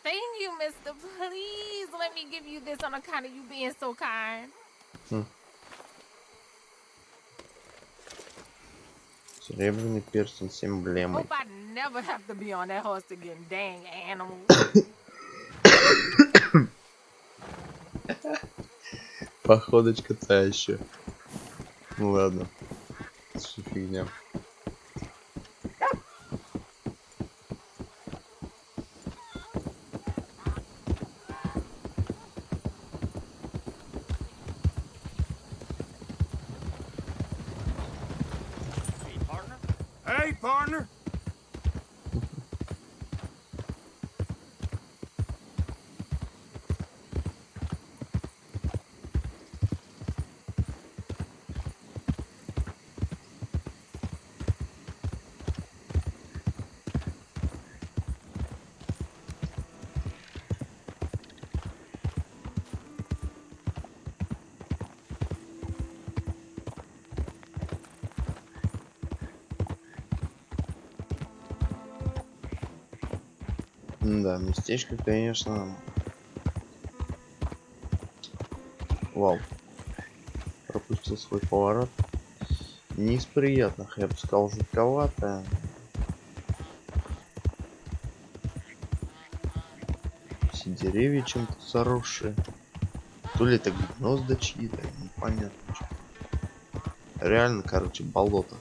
Thank you, mister. Please let me give you this on account of you being so kind. Серебряный перстень с эмблемой. Hope I never have to be on that horse again, dang animal. Походочка та еще. Ну ладно. Что фигня. Hey, partner. Да, местечко, конечно. Вау. Пропустил свой поворот. Не из приятных, я бы сказал, жутковато. Все деревья чем-то заросшие. То ли это гнезда чьи-то, непонятно. Реально, короче, болото.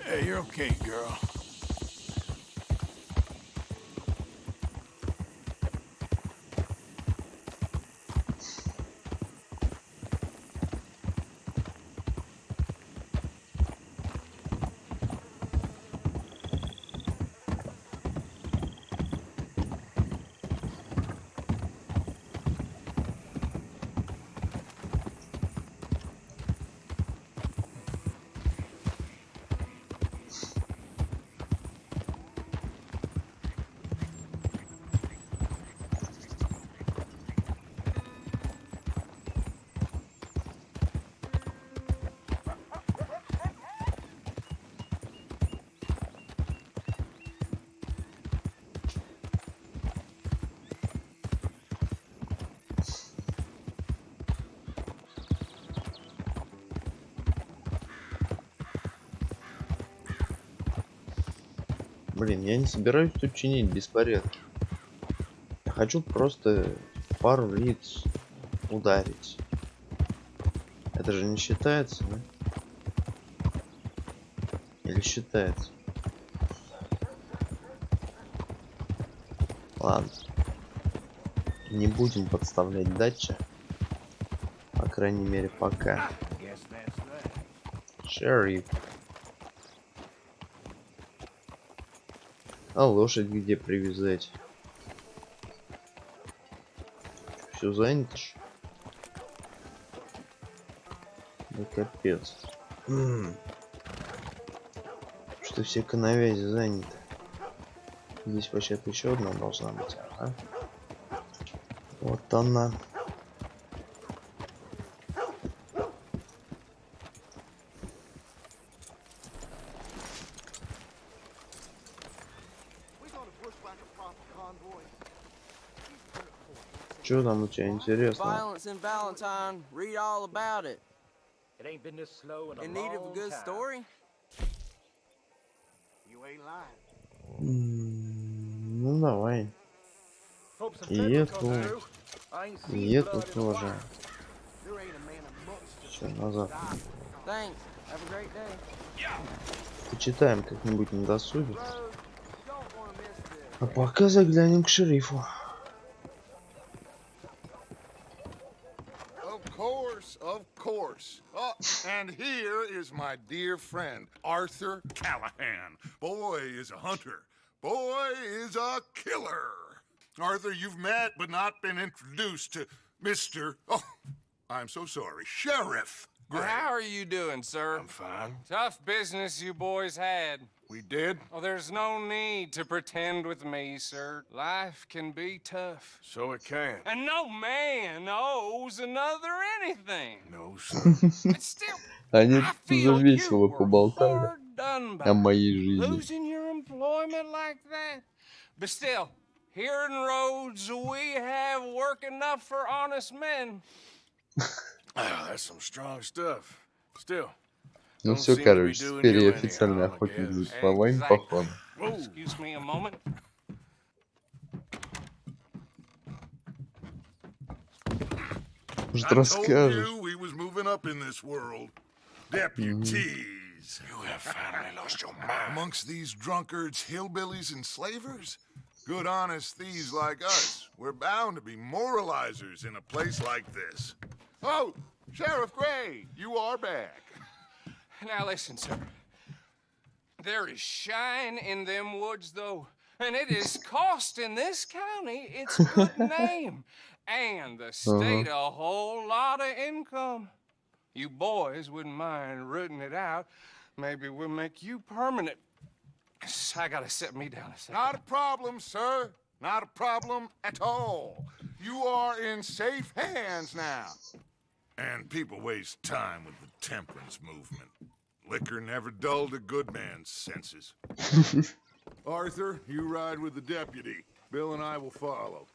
Hey, you're okay, girl. Блин, я не собираюсь тут чинить беспорядки. Я хочу просто пару лиц ударить. Это же не считается, да? Или считается? Ладно. Не будем подставлять датчик. По крайней мере, пока. Шериф. А лошадь где привязать? Все занято ж. Да капец. Что все коновязи заняты. Здесь вообще-то еще одна должна быть, ага. Вот она. Что там у тебя интересного? Violence in Valentine. Read all about it. It ain't been this slow in a In need of a long good time. story? You ain't lying. Ну давай. Hope some И tribute comes эту, through. I ain't и seen эту blood in a тоже. while. There ain't a man amongst us. Все, назад. Thanks. Have a great day. Почитаем как-нибудь на досуге. Rose, you don't want to miss this. А пока заглянем к шерифу. Of course, of course. Oh, and here is my dear friend, Arthur Callahan. Boy is a hunter. Boy is a killer. Arthur, you've met but not been introduced to Mr. Oh, I'm so sorry, Sheriff Gray. How are you doing, sir? I'm fine. Tough business you boys had. We did? Oh, there's no need to pretend with me, sir. Life can be tough. So it can. And no man owes another anything. No, sir. But still, Они I тут уже feel весело you were поболтали hard done by о моей жизни. losing your employment like that. But still, here in Rhodes, we have work enough for honest men. That's some strong stuff. Still. Ну все, короче, теперь я официально охотник за словами, походу. Excuse me a moment. Может, I told расскажешь? you we was moving up in this world. Deputies. You have finally lost your mind. Amongst these drunkards, hillbillies, and slavers? Good honest thieves like us. We're bound to be moralizers in a place like this. Oh, Sheriff Gray, you are back. Now listen, sir. There is shine in them woods, though, and it is costing this county its good name and the state a whole lot of income. You boys wouldn't mind rooting it out. Maybe we'll make you permanent. I gotta sit me down a second. Not a problem, sir. Not a problem at all. You are in safe hands now. And people waste time with the temperance movement. Liquor never dulled a good man's senses. Arthur, you ride with the deputy. Bill and I will follow.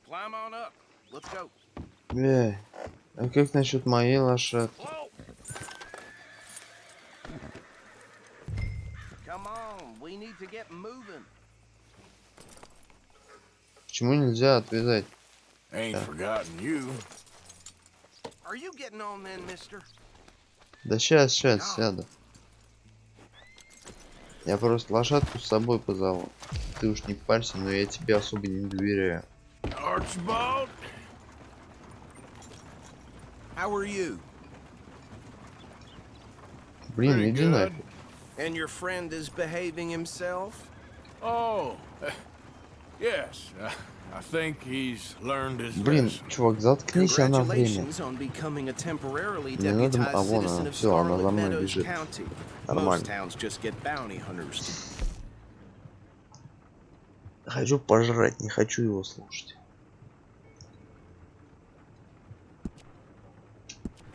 Climb on up. Let's go. А как насчет моей лошадки? Come on. We need to get moving. Почему нельзя отвязать? Ain't forgotten you. Are you getting on then, mister? Да сейчас сяду. Я просто лошадку с собой позову. Ты уж не парься, но я тебе особо не доверяю. Archibald? How are you? Блин, Pretty иди good. нафиг. And your friend is behaving himself? Oh, yes. I think he's learned his Блин, lesson. чувак, заткнись на время. Congratulations on becoming a temporarily Не надо, deputized вон citizen она, of все, она за Scarlet мной Meadows бежит. County. Most Нормально. towns just get bounty hunters. Хочу пожрать, не хочу его слушать.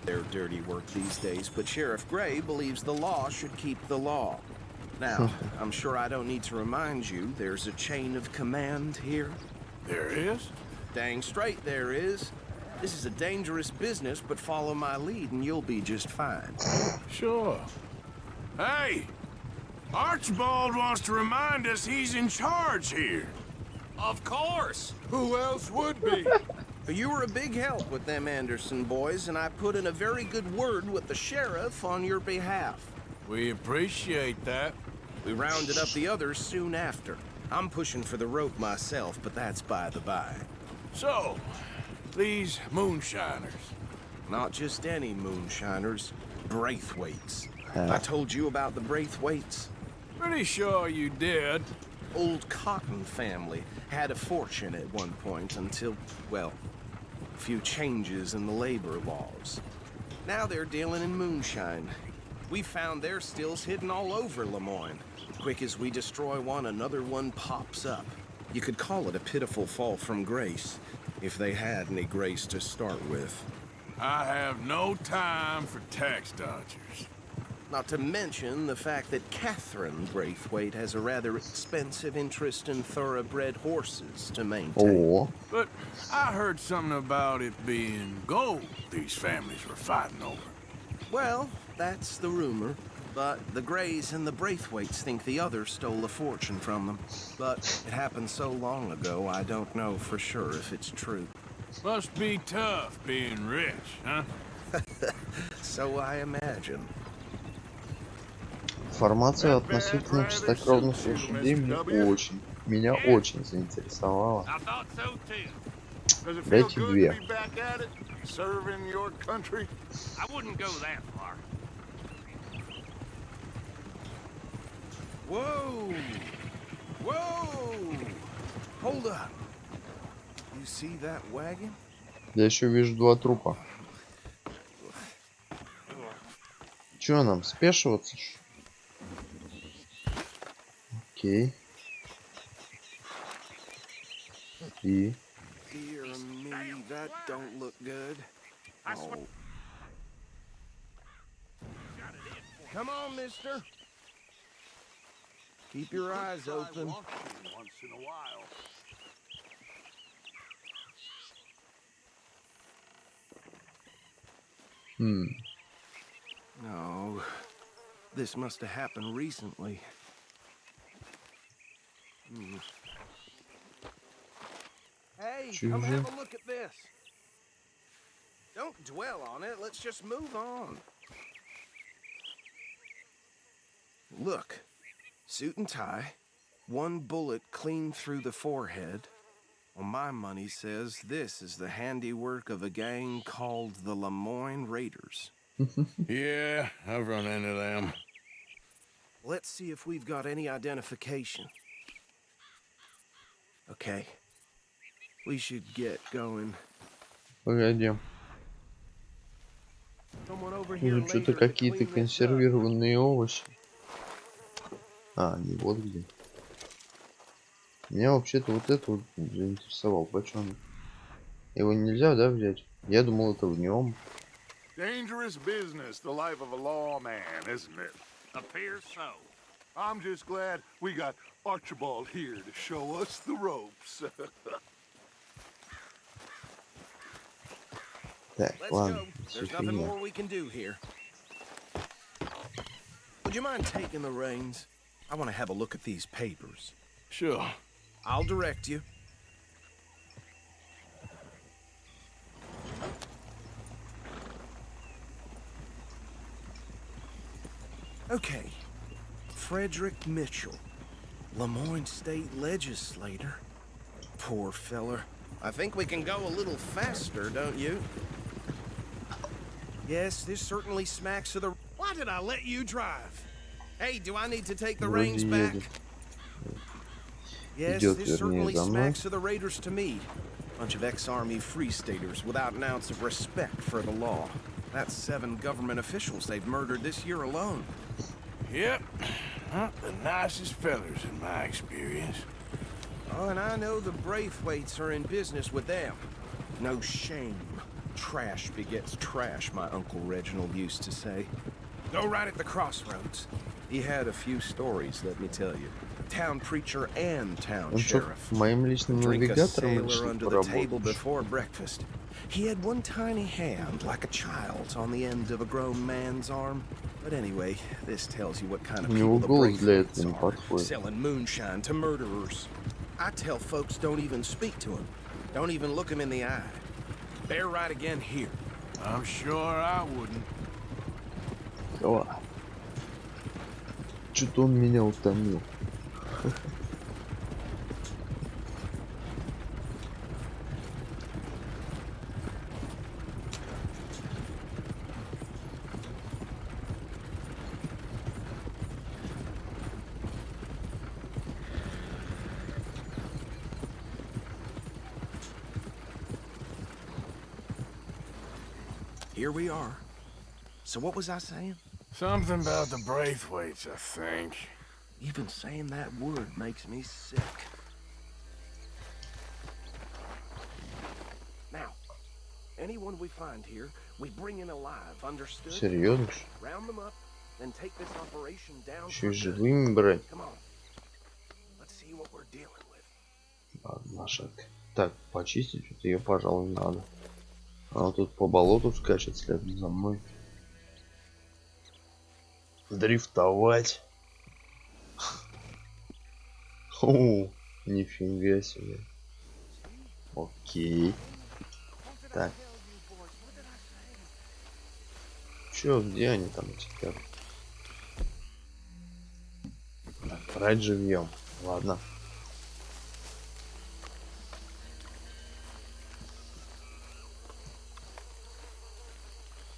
Their dirty work these days, but Sheriff Gray believes the law should keep the law. Now, I'm sure I don't need to remind you, there's a chain of command here. There is? Dang straight there is. This is a dangerous business, but follow my lead and you'll be just fine. Sure. Hey! Archibald wants to remind us he's in charge here. Of course. Who else would be? You were a big help with them Anderson boys, and I put in a very good word with the sheriff on your behalf. We appreciate that. We rounded up the others soon after. I'm pushing for the rope myself, but that's by the by. So, these moonshiners. Not just any moonshiners, Braithwaites. I told you about the Braithwaites. Pretty sure you did. Old Cotton family had a fortune at one point until, well, a few changes in the labor laws. Now they're dealing in moonshine. We found their stills hidden all over Lemoyne. Quick as we destroy one, another one pops up. You could call it a pitiful fall from grace, if they had any grace to start with. I have no time for tax dodgers. Not to mention the fact that Catherine Braithwaite has a rather expensive interest in thoroughbred horses to maintain. О, But I heard something about it being gold these families were fighting over. Well, that's the rumor. But the Greys and the Braithwaites think the others stole a fortune from them. But it happened so long ago, I don't know for sure if it's true. Must be tough being rich, huh? So I imagine. информация относительно чистокровных лошадей меня очень заинтересовала. I thought so too. Does it feel Дайте good две. to be back at it? Serving your country? I wouldn't go that far. Whoa! Whoa! Hold up. You see that wagon? Я еще вижу 2 трупа. Чё нам, спешиваться? Окей. И... Dear me, that don't look good. Oh. Come on, mister. Keep your eyes open. Once in a while. No. This must have happened recently. Hey, come have a look at this. Don't dwell on it. Let's just move on. Look. Suit and tie. 1 bullet clean through the forehead. Well, my money says this is the handiwork of a gang called the Lemoyne Raiders. Yeah, I've run into them. Let's see if we've got any identification. Okay. We should get going. Погоди. Тут что-то какие-то консервированные овощи. А, не вот где. Меня вообще-то вот это вот заинтересовал бочонок. Его нельзя, да, взять? Я думал, это в нем. Dangerous business, the life of a lawman, isn't it? Appears so. I'm just glad we got Archibald here to show us the ropes. Так, Let's ладно, go. всё There's nothing фигня. more we can do here. Would you mind taking the reins? I want to have a look at these papers. Sure. I'll direct you. Okay. Frederick Mitchell, Lemoyne State Legislator. Poor feller. I think we can go a little faster, don't you? Yes, this certainly smacks of the... Why did I let you drive? Hey, do I need to take the reins back? Yes, this certainly smacks of the Raiders to me. Bunch of ex-Army Free Staters without an ounce of respect for the law. That's 7 government officials they've murdered this year alone. Yep. Not the nicest fellers in my experience. Oh, and I know the Braithwaites are in business with them. No shame. Trash begets trash, my Uncle Reginald used to say. Go right at the crossroads. He had a few stories, let me tell you. Town preacher and town sheriff. Моим личным Drink a навигатором sailor решил under the table поработать. before breakfast. He had one tiny hand, like a child's, on the end of a grown man's arm. But anyway, this tells you what kind of У него people the голос для Braithwaites этого не are, подходит. selling moonshine to murderers. I tell folks don't even speak to him. Don't even look him in the eye. Bear right again here. I'm sure I wouldn't. О, что-то он меня утомил. Here we are. So what was I saying? Something about the Braithwaites, I think. Even saying that word makes me sick. Now, anyone we find here, we bring in alive, understood? Серьезно? Round them up, then take this operation down. Еще и живыми брать. Come on. Let's see what we're dealing with. Ладно, шаг. Так, почистить вот ее, пожалуй, надо. Она тут по болоту скачет следом за мной. Дрифтовать. Фу, нифига себе. Окей. Так. Чё, где они там теперь? Брать живьем. Ладно.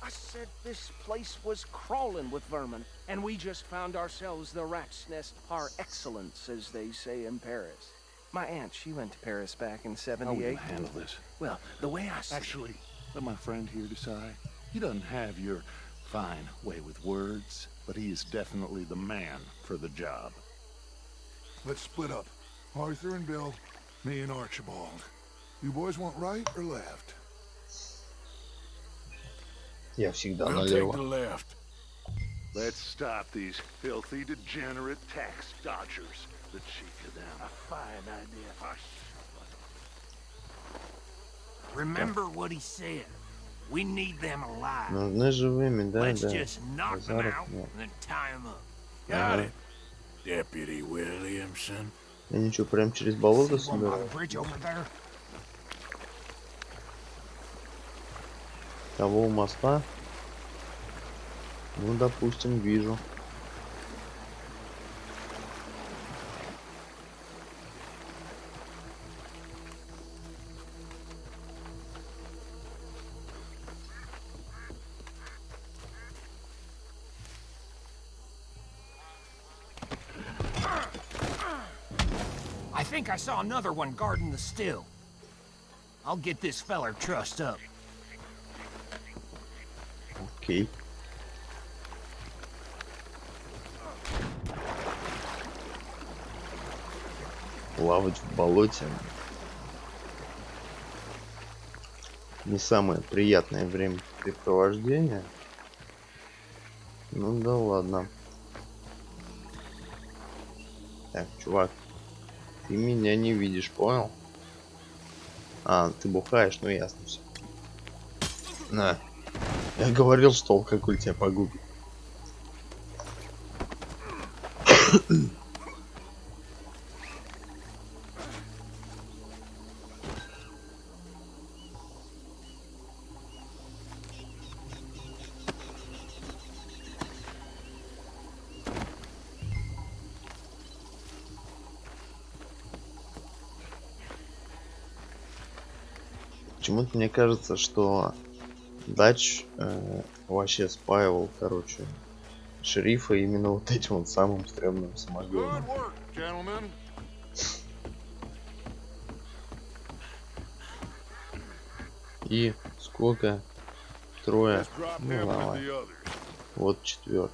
I said this place was crawling with vermin, and we just found ourselves the rat's nest par excellence, as they say in Paris. My aunt, she went to Paris back in '78. How are we gonna handle this? Well, the way I see Actually, let my friend here decide. He doesn't have your fine way with words, but he is definitely the man for the job. Let's split up. Arthur and Bill, me and Archibald. You boys want right or left? Я всегда We'll take налево. the left. Let's stop these filthy, degenerate tax dodgers. The chief of them. A fine idea. Remember what he said. We need them alive. Нужны живыми, да, Let's да. just knock them Базаров out нет. and then tie them up. Got Ага. it. Deputy Williamson. Я ничего, прям через болото See one by the собираю. bridge over there? Того у моста? Ну, допустим, вижу. I think I saw another one guarding the still. I'll get this feller trussed up. Окей. Плавать в болоте. Не самое приятное времяпрепровождение. Ну да ладно. Так, чувак. Ты меня не видишь, понял? А, ты бухаешь, ну ясно все. На. Я говорил, что алкоголь тебя погубит. Почему-то мне кажется, что Дач вообще спаивал, короче, шерифа именно вот этим вот самым стрёмным самогоном. Good work, gentlemen. И сколько? Трое. Let's drop Ну him with давай. the others. Вот четвертый.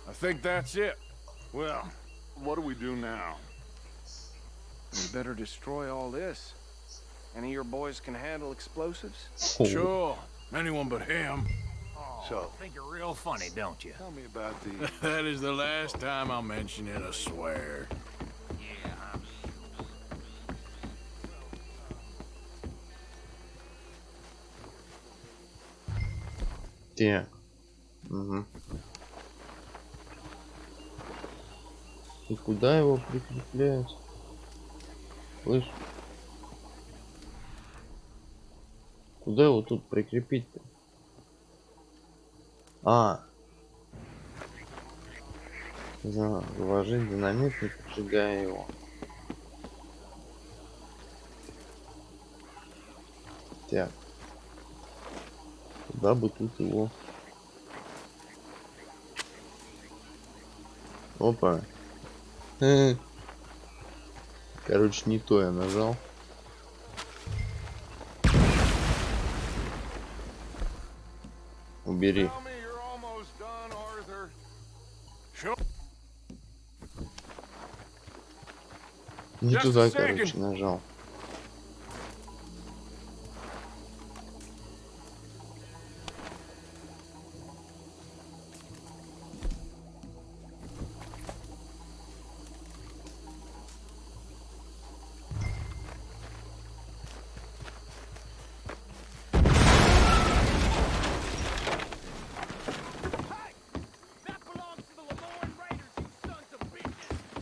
I think that's it. Well, what do we do now? We better destroy all this. Any of your boys can handle explosives? Sure. Anyone but him. Oh, So- think you're real funny, don't you? Tell me about the... That is the last time I'll mention it, I swear. Yeah, Так. Угу. И куда его прикрепляют? Слышь? Куда его тут прикрепить-то? А. Заложить динамит, не поджигая его. Так. Куда бы тут его? Опа. Короче, не то я нажал. Убери. Tell me you're almost done, Arthur. Sure. Не Just туда, a second. короче, нажал.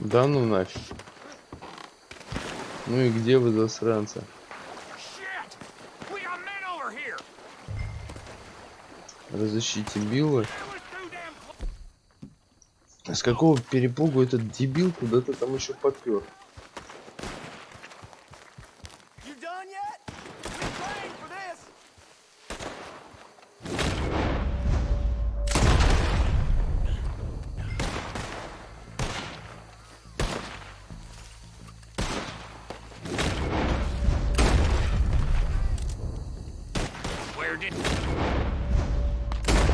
Да ну нафиг. Ну и где вы, засранцы? Разыщите Билла. С какого перепугу этот дебил куда-то там еще попер? Where did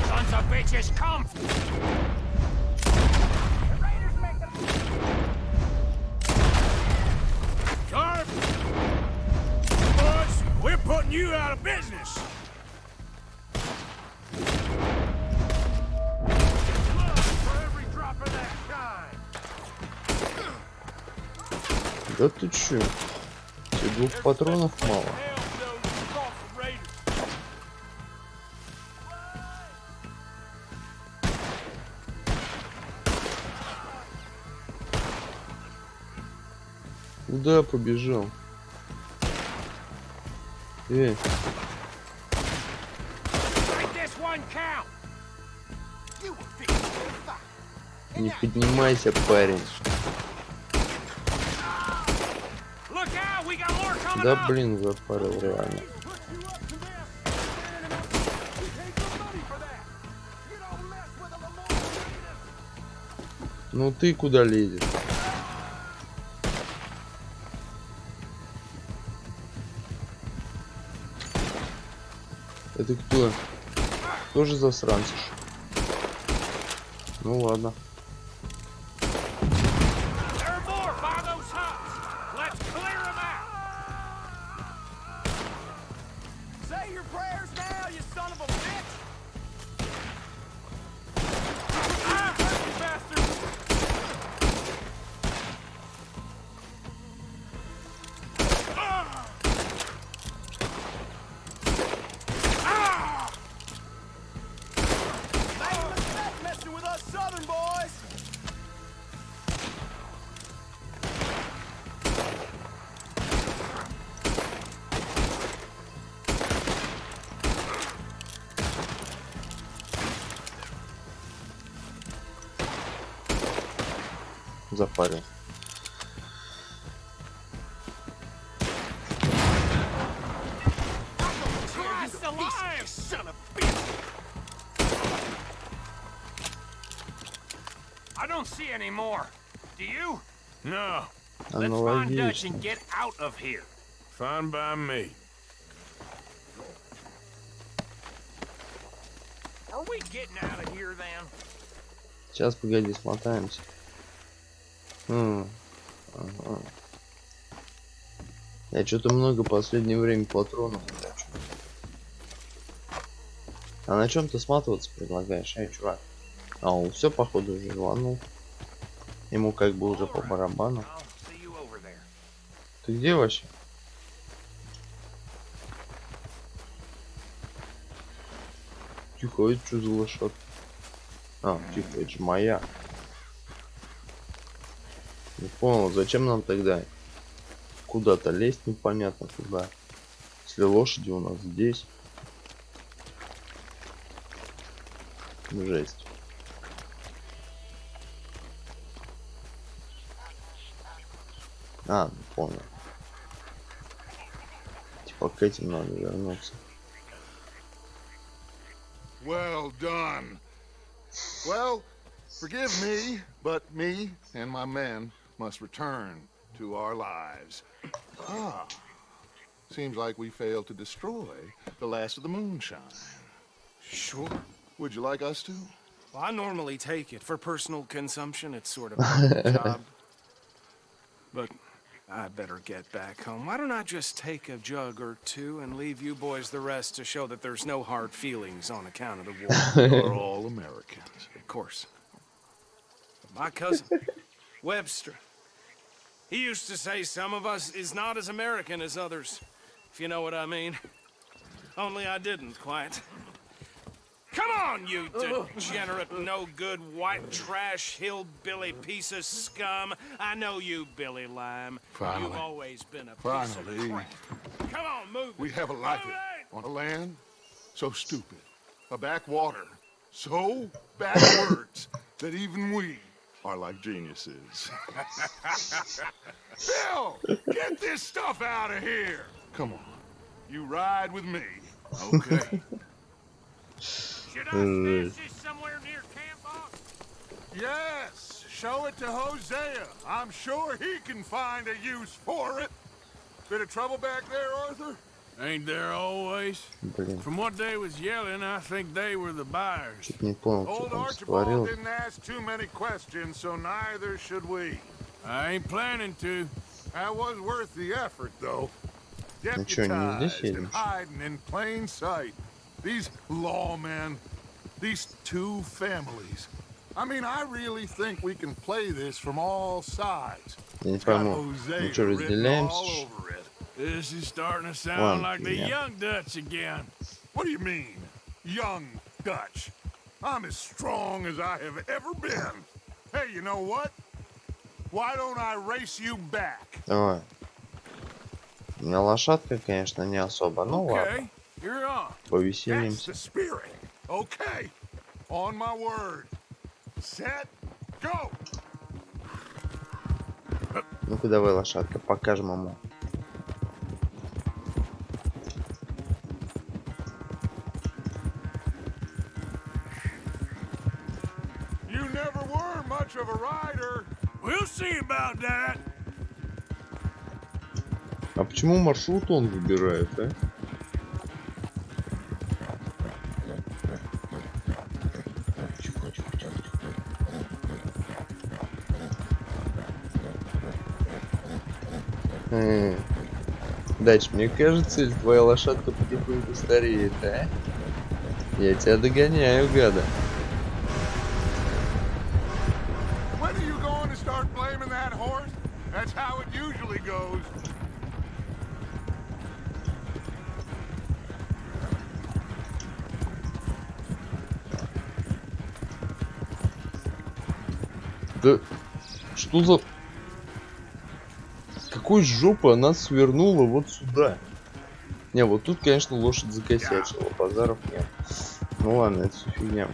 sons of bitches come? Sharp! Boys, we're putting you out of business. Да ты чё? Тебе 2 патронов мало. Куда побежал? Эй. Не поднимайся, парень. Да блин, запарил реально. Ну ты куда лезешь? Это кто? Тоже засранцы? Ну ладно. Запарил. I don't see any more. Do you? No. Let's find Dutch and get out of here. Fine by me. Are we getting out of here then? Сейчас, погоди, смотаемся. Ага. Я что-то много в последнее время патронов трачу. А на чем ты сматываться предлагаешь, чувак? А он все походу уже рванул. Ему как бы уже по барабану. Ты где вообще? Тихо, это что за лошадь? А, тихо, это же моя. Не понял, зачем нам тогда куда-то лезть непонятно куда, если лошади у нас здесь. Жесть. А, ну понял. Типа к этим надо вернуться. Well done. Well, forgive me, but me and my men must return to our lives. Ah, seems like we failed to destroy the last of the moonshine. Sure. Would you like us to? Well, I normally take it for personal consumption. It's sort of part of the job. But I better get back home. Why don't I just take a jug or two and leave you boys the rest to show that there's no hard feelings on account of the war? You're all Americans. Of course. But my cousin, Webster, he used to say some of us is not as American as others, if you know what I mean. Only I didn't quite. Come on, you degenerate, no-good, white trash, hillbilly piece of scum. I know you, Billy Lime. Finally. You've always been a piece of Finally. crap. Come on, move it. We have a life on a land so stupid, a backwater so backwards that even we are like geniuses. Bill, get this stuff out of here. Come on, you ride with me. Okay. Should I stash this somewhere near camp, boss? Yes, show it to Hosea. I'm sure he can find a use for it. Bit of trouble back there, Arthur? Ain't there always? Блин, From what they was yelling, I think they were the buyers. чуть не понял, что Old там Archibald сотворил. didn't ask too many questions, so neither should we. I ain't planning to. That was worth the effort, though. Ну чё, не здесь Deputized and едем? hiding in plain sight. These lawmen, these two families. I mean, I really think we can play this from all sides. Я не It's got пойму, мы Hosea что, written разделяемся? all over it. This is starting to sound Ладно, like the фигня. young Dutch again. What do you mean, young Dutch? I'm as strong as I have ever been. Hey, you know what? Why don't I race you back? Давай. У меня лошадка, конечно, не особо, но ладно. Okay, you're on. That's Повеселимся. the spirit. Okay. On my word. Set. Go. Ну-ка давай, лошадка, покажем ему. You never were much of a rider. We'll see about that. А почему маршрут он выбирает, а? Дач, мне кажется, или твоя лошадка потихоньку стареет, а? Я тебя догоняю, гада. When are you going to start blaming that horse? That's how it usually goes. Да что за... С какой жопы она свернула вот сюда? Не, вот тут, конечно, лошадь закосячила, базаров нет. Ну ладно, это все фигня.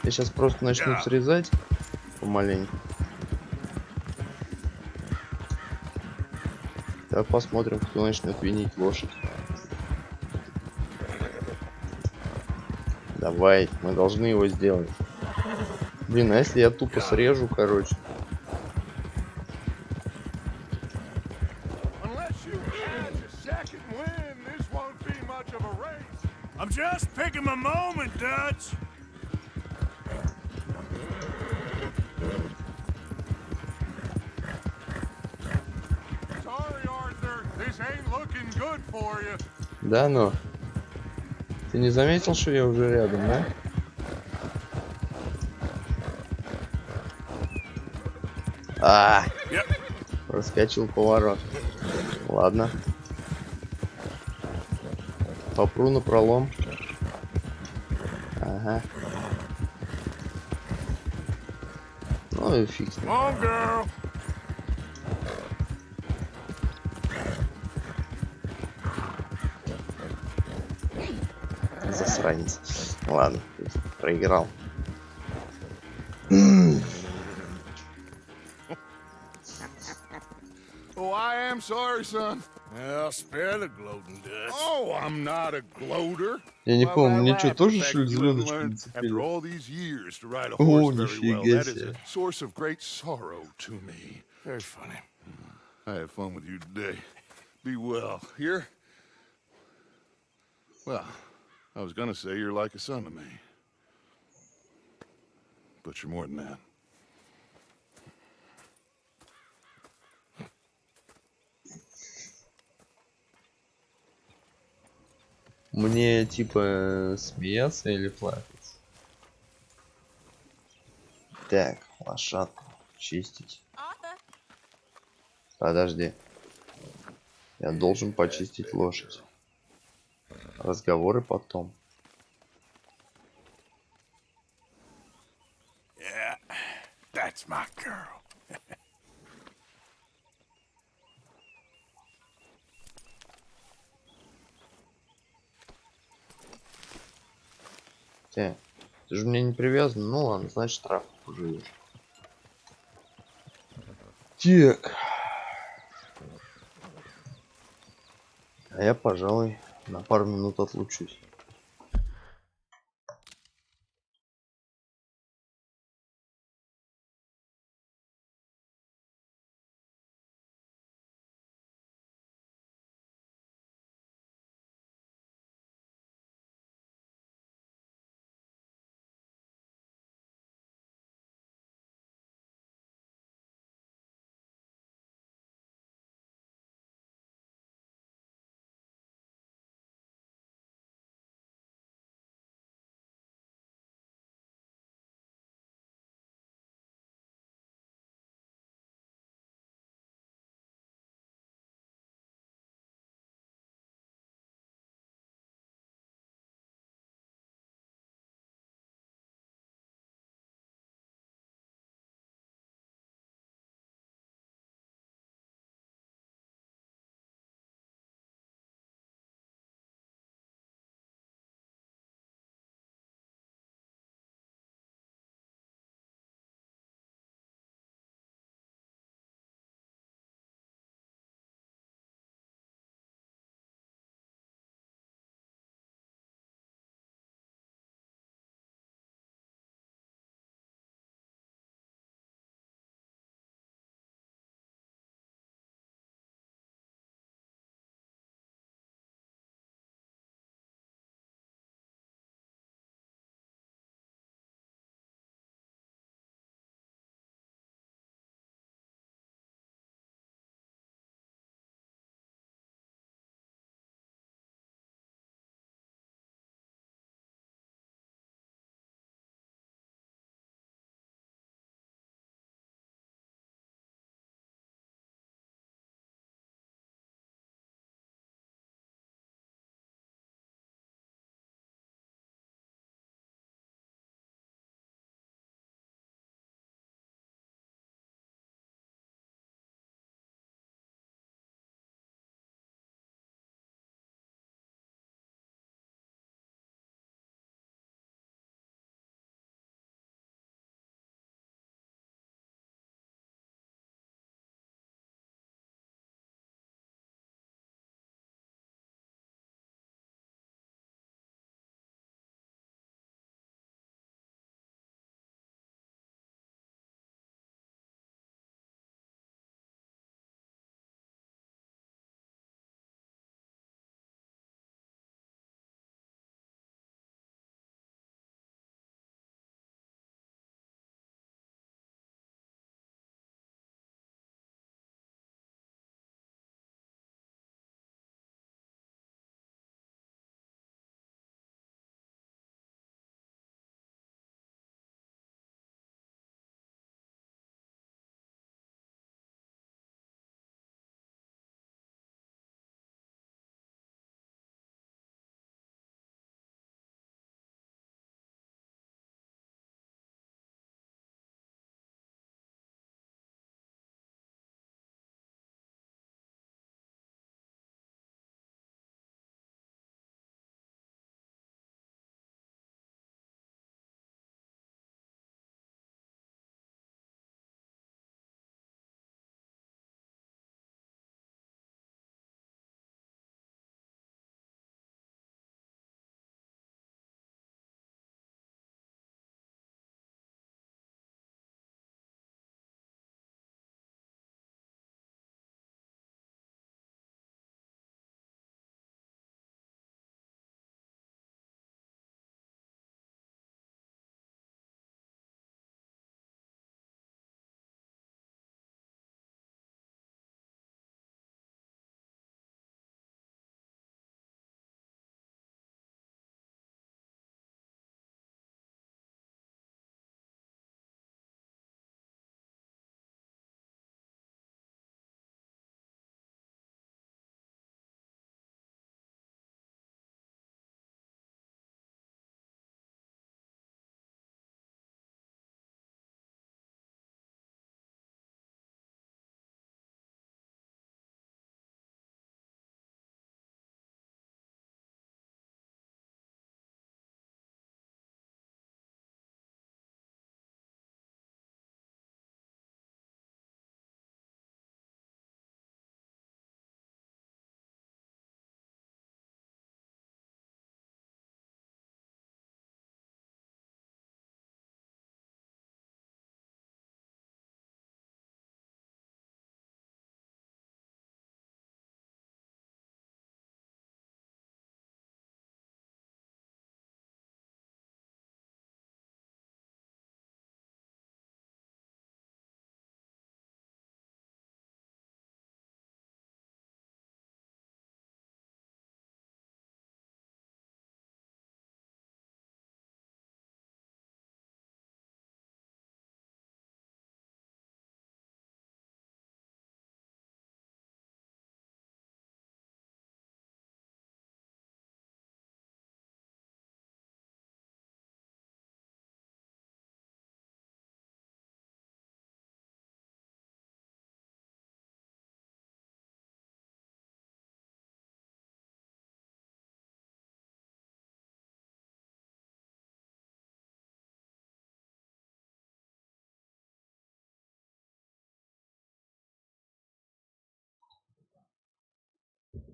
Я сейчас просто начну срезать помаленьку. Давай посмотрим, кто начнет винить лошадь. Давай, мы должны его сделать. Блин, а если я тупо срежу, короче? I'm just picking my moment, Dutch. Sorry, Arthur. This ain't looking good for you. Да, но... Ты не заметил, что я уже рядом, да? А, проскочил поворот. Ладно. Попру на пролом. Ага. Ну и фиг с ним. Засранец. Ладно, проиграл. Oh, I am sorry, son. Well, spare the gloating, Dutch. Oh, I'm not a gloater. Я не помню, мне Well, что, тоже the fact что ли you зеленочку learned нацепили? After all these years to ride a О, horse very well, нифига that is себе. a source of great sorrow to me. Very funny. I had fun with you today. Be well. Here? Well, I was gonna say you're like a son to me. But you're more than that. Мне типа смеяться или плакать? Так, лошадку чистить. Arthur, Подожди. Я должен почистить лошадь. Разговоры потом. Yeah, that's my girl. Ты же мне не привязан. Ну ладно, значит штраф поживешь. Так. А я, пожалуй, на пару минут отлучусь.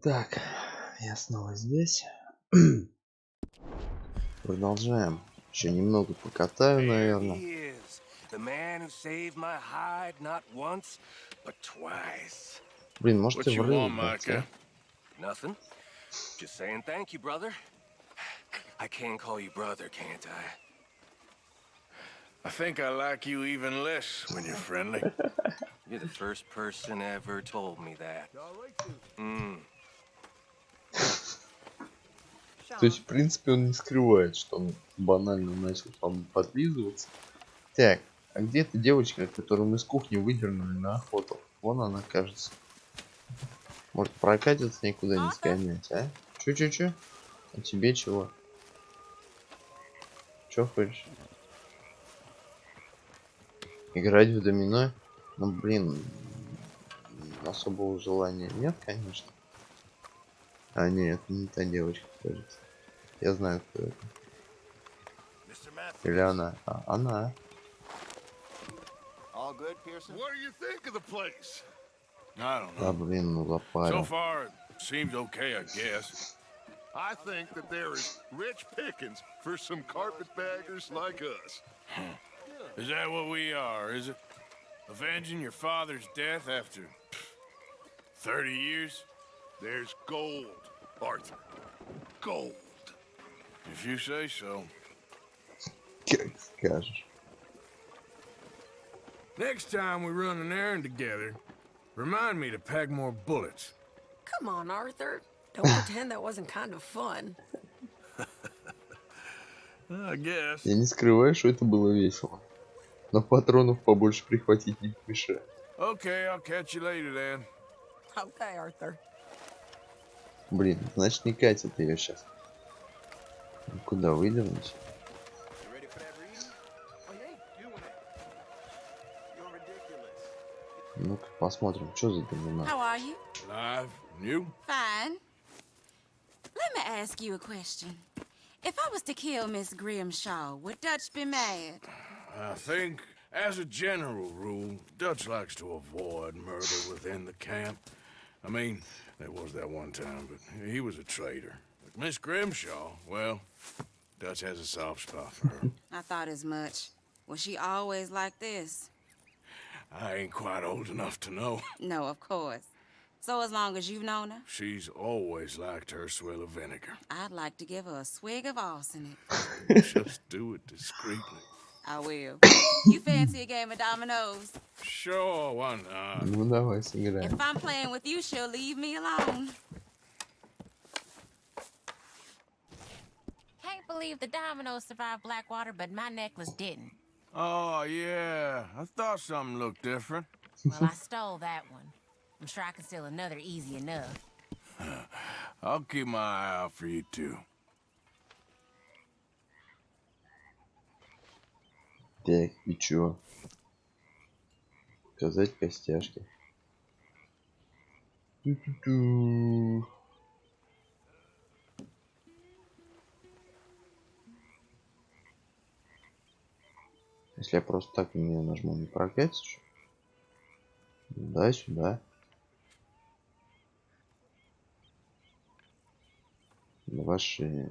Так, я снова здесь. Продолжаем. Еще немного покатаю, наверное. The man who saved my hide not once, but twice. Блин, можете врывать, а? Nothing. Just saying thank you, brother. I can call you brother, can't I? I think I like you even less when you're friendly. You're the first person ever told me that. То есть, в принципе, он не скрывает, что он банально начал подлизываться. Так, а где эта девочка, которую мы с кухни выдернули на охоту? Вон она, кажется. Может, прокатиться никуда не сгонять, а? Чё? А тебе чего? Чё хочешь? Играть в домино? Ну, блин, особого желания нет, конечно. А, нет, не та девочка, кажется. Я знаю, кто это. Или она? А, она. All good, Pearson? What do you think of the place? I don't Да, know. блин, ну So запарил. far, it seems okay, I guess. I think that there is rich pickings for some carpetbaggers like us. Is that what we are, is it? Avenging your father's death after 30 years? There's gold, Arthur. Gold. If you say so. Как скажешь. Next time we run an errand together, remind me to pack more bullets. Come on, Arthur. Don't pretend that wasn't kind of fun. I guess. Я не скрываю, что это было весело. Но патронов побольше прихватить не мешает. Okay, I'll catch you later then. Okay, Arthur. Блин, значит не катит ее сейчас. Куда выдернуть? Ну-ка посмотрим, что за домина. How are you? Alive, and you? Fine. Let me ask you a question. If I was to kill Miss Grimshaw, would Dutch be mad? I think, as a general rule, Dutch likes to avoid murder within the camp. I mean, there was that one time, but he was a traitor. But Miss Grimshaw, well, Dutch has a soft spot for her. I thought as much. Was she always like this? I ain't quite old enough to know. No, of course. So as long as you've known her? She's always liked her swill of vinegar. I'd like to give her a swig of arsenic. Just do it discreetly. I will. You fancy a game of dominoes? Sure, why not? Ну давай сыграем. If I'm playing with you, she'll leave me alone. Can't believe the dominoes survived Blackwater, but my necklace didn't. Oh, yeah. I thought something looked different. Well, I stole that one. I'm sure I can steal another easy enough. I'll keep my eye out for you, too. Так, и чё? Показать костяшки. Ту-ту-ту. Если я просто так на нее нажму, не прокатится? Что? Да, сюда. Ваши...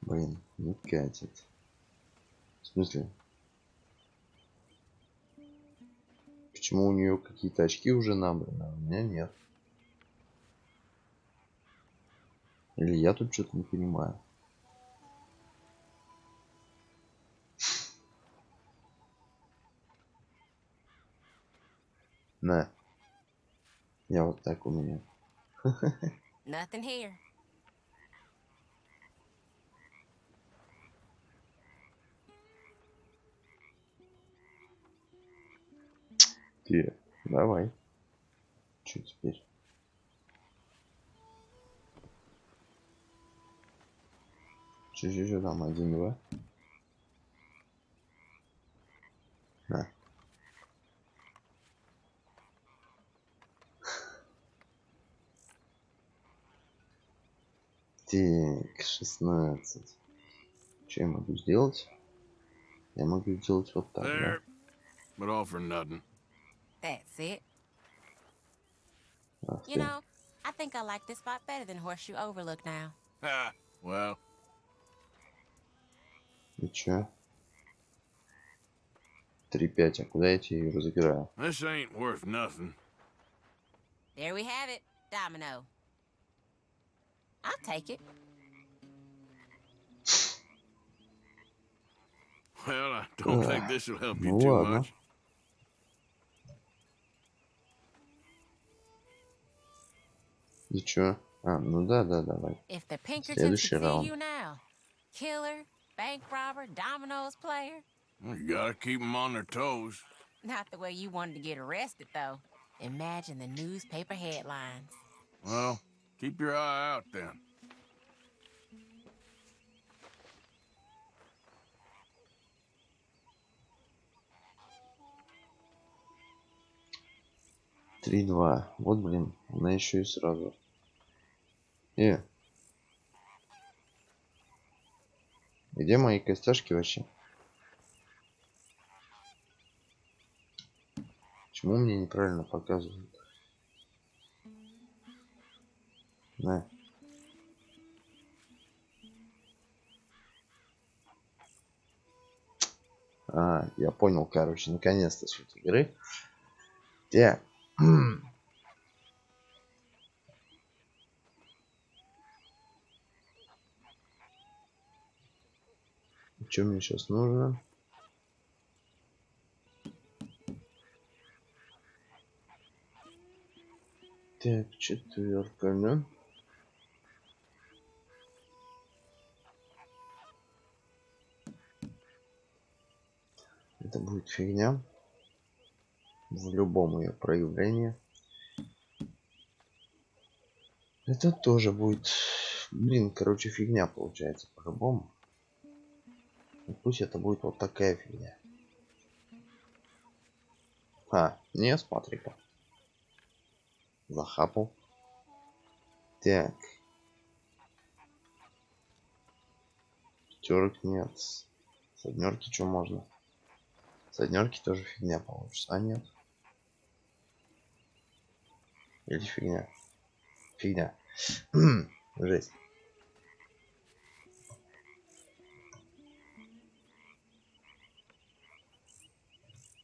Блин, не катит. В смысле? Почему у нее какие-то очки уже набраны, а у меня нет? Или я тут что-то не понимаю? На. Я вот так у меня. Nothing here. Ты, давай. Что теперь? Что там? 1-2. На. Так, 16. Что я могу сделать? Я могу сделать вот так, да? But all for nothing. That's it. Ах You ты. know, I think I like this spot better than Horseshoe Overlook now. Ah, well. И чё? 3-5, а куда я тебе ее разыграю? This ain't worth nothing. There we have it. Domino. I'll take it. Well, I don't think this will help you Ну too ладно. much. И чё? А, ну да, давай. If the Pinkertons Следующий could see раунд. you now. Killer, bank robber, dominoes player. Well, you gotta keep them on their toes. Not the way you wanted to get arrested, though. Imagine the newspaper headlines. Well, keep your eye out then. Три, два. Вот, блин, она еще и сразу. Где мои костяшки вообще? Почему мне неправильно показывают? На. А, я понял, короче, наконец-то суть игры. Так. Что мне сейчас нужно? Так, 4, да? Это будет фигня. В любом ее проявлении. Это тоже будет... Блин, короче, фигня получается по-любому. Пусть это будет вот такая фигня. А, не, смотри-ка. Захапал. Так. Пятерок нет. С однерки что можно? С однерки тоже фигня получится. А нет. Или фигня? Фигня. Жесть.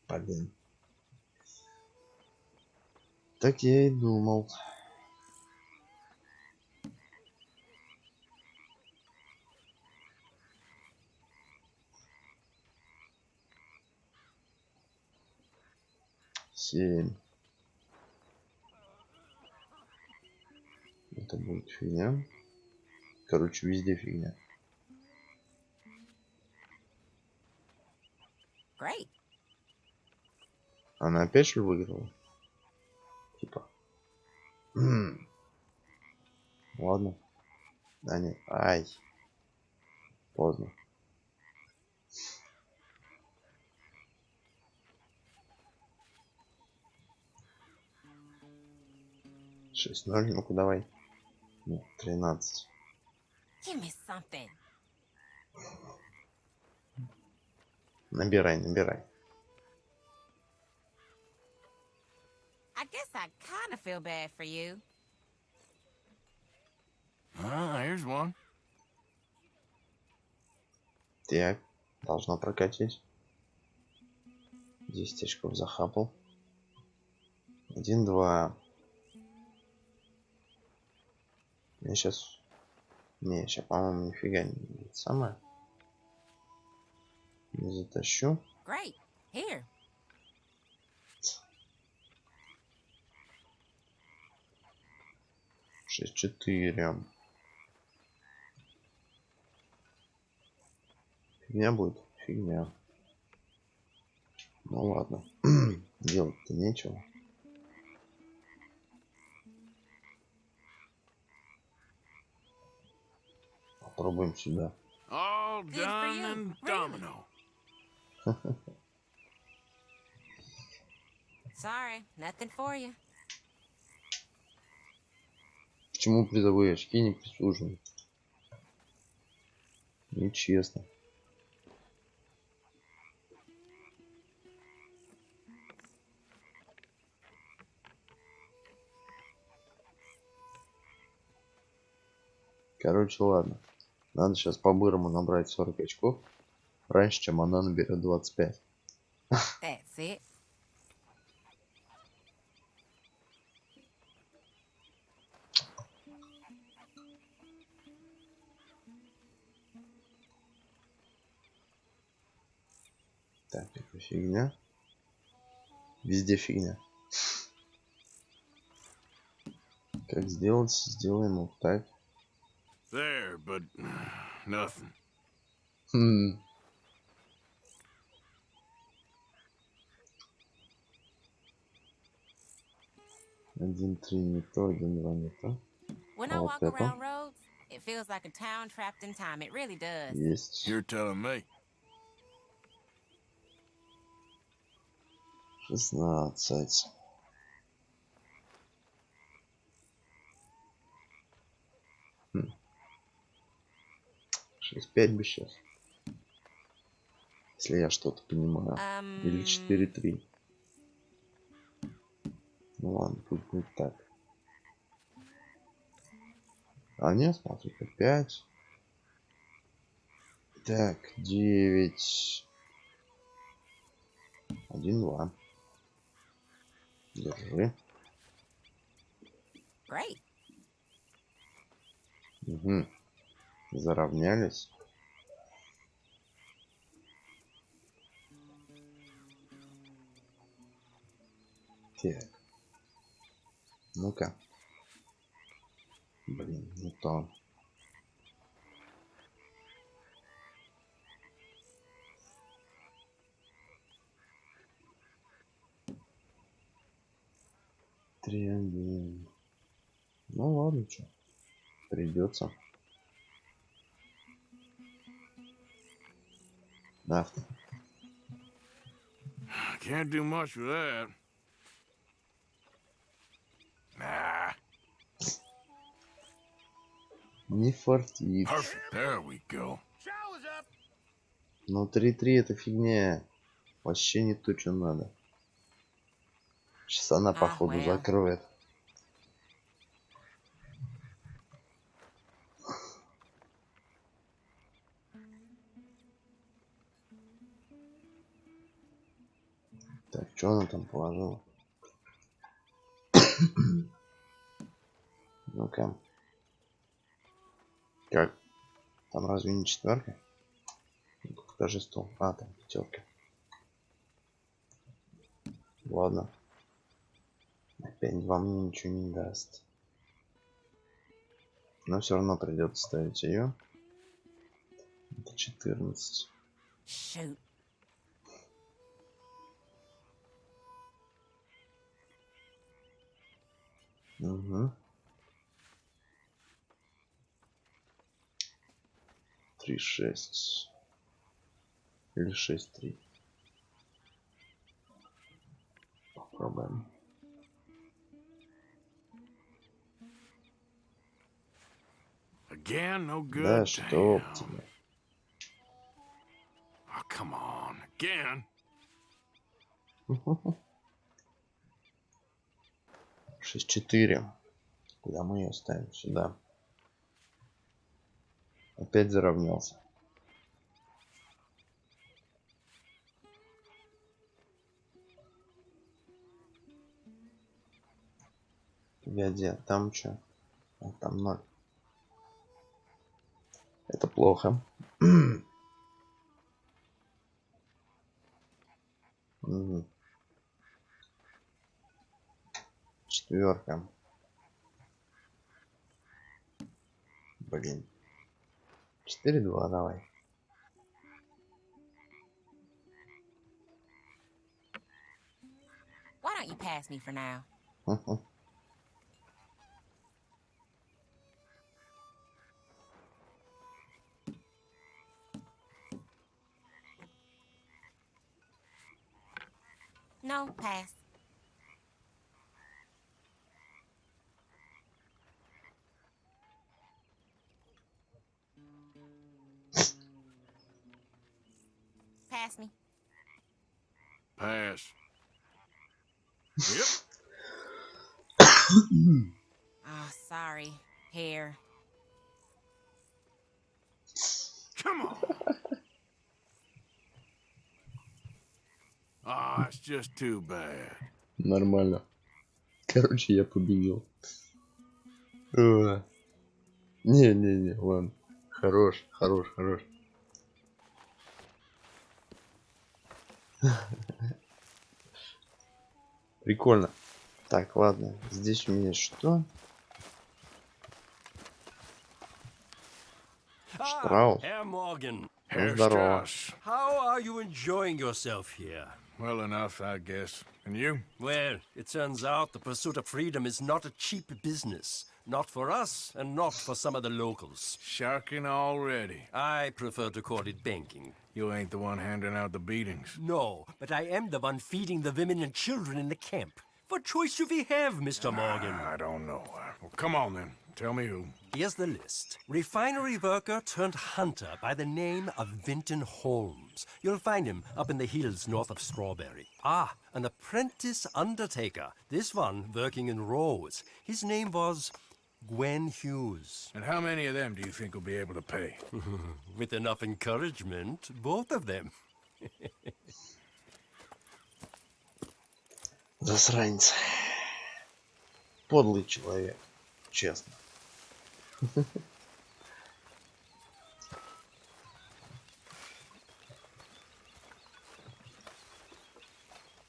Блин. Так я и думал. Семь. Это будет фигня. Короче, везде фигня. Great. Она опять что ли выиграла? Типа. Ладно. Да нет. Ай. Поздно. 6-0. Ну-ка давай. Нет, 13. Give me something. Набирай, набирай. I guess I kind of feel bad for you. Ah, here's one. Так. Должно прокатить. 10 очков захапал. 1-2. Я сейчас... Не, сейчас, по-моему, нифига не будет. Самое. Не затащу. Great. Here. Шесть, 4. Фигня будет? Фигня. Ну ладно. Делать-то нечего. Попробуем сюда. All done and domino. Sorry, nothing for you. Почему призовые очки не присужены? Нечестно. Короче, ладно. Надо сейчас по-бырому набрать 40 очков. Раньше, чем она наберет 25. That's it. Так, это фигня. Везде фигня. Как сделать? Сделаем вот так. There, but nothing. Хм. Один, три не то, один, два не то. When А I вот walk это around roads, it feels like a town trapped in time. It really does. есть. You're telling me. 16. Хм. 6-5 бы сейчас. Если я что-то понимаю. Или 4-3. Ну ладно, пусть будет так. А нет, смотри-ка, 5. Так, 9. 1, 2. Держи. Great. Угу. Заравнялись. Так. Ну-ка. Блин, не то. Три, один. Ну ладно, что. Придется. Да. Can't do much with that. Nah. Не фартит. Perfect. There we go. Но 3-3 это фигня. Вообще не то, что надо. Сейчас она, походу, закроет. Так, что она там положила? Ну-ка. Как? Там разве не четверка? Покажи стол. А, там пятерка. Ладно. Опять вам мне ничего не даст. Но все равно придется ставить ее. Это 14. Shoot. Угу. 3-6. Или 6-3. Попробуем. Again, no good. Да что Damn. тебе. Oh, come on. Again. 6-4. Куда мы ее ставим? Сюда. Опять заровнялся. Погоди, а там что? А там 0. Это плохо. Угу. 4. Блин. 4-2, давай. Why don't you pass me for now? No, pass. Pass me. Pass. Yep. Oh, sorry. Here. Come on. Oh, it's just too bad. Нормально. Короче, я победил. Не-не-не, ладно. Хорош, хорош, хорош. Прикольно. Так, ладно. Здесь у меня что? Штраус. Herr Morgan. Ну, здорово. How are you enjoying yourself here? Well enough, I guess. And you? Well, it turns out the pursuit of freedom is not a cheap business. Not for us, and not for some of the locals. Sharking already. I prefer to call it banking. You ain't the one handing out the beatings. No, but I am the one feeding the women and children in the camp. What choice do we have, Mr. Morgan? I don't know. Well, come on then. Tell me who. Here's the list. Refinery worker turned hunter by the name of Vinton Holmes. You'll find him up in the hills north of Strawberry. Ah, an apprentice undertaker. This one working in Rose. His name was Gwen Hughes. And how many of them do you think will be able to pay? With enough encouragement, both of them. Засранец. Подлый человек. Честно.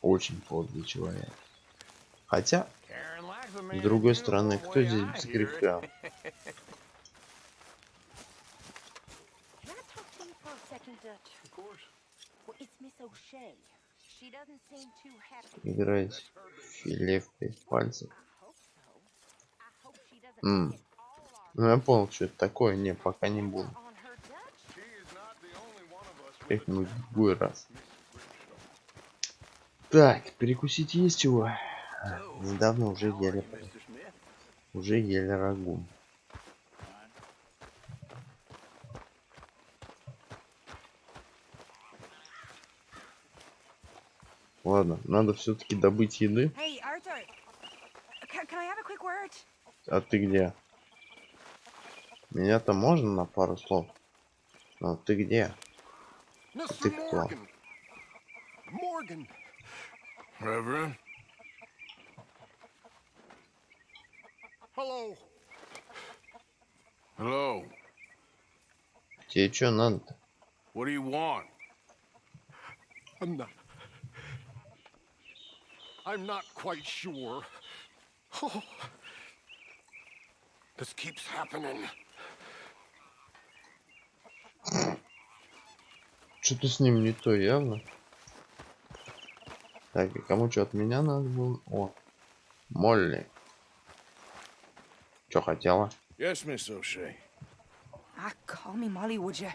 Очень подлый человек. Хотя, с другой стороны, кто здесь без греха? Играть филе в 5 пальцев. Ну я понял, что это такое. Не, пока не буду. Как-нибудь в другой раз. Так, перекусить есть чего? Недавно уже ели. Уже ели рагу. Ладно, надо все-таки добыть еды. Hey, Arthur. Can I have a quick word? А ты где? Меня-то можно на пару слов? Но ты где? А ты кто? Morgan. Reverend. Hello. Hello. Тебе что надо-то? What do you want? I'm not quite sure. Oh, this keeps happening. Что-то с ним не то явно. Так, и кому что от меня надо было? О, Молли. Что хотела? Yes, Miss O'Shea. Call me Molly, would you?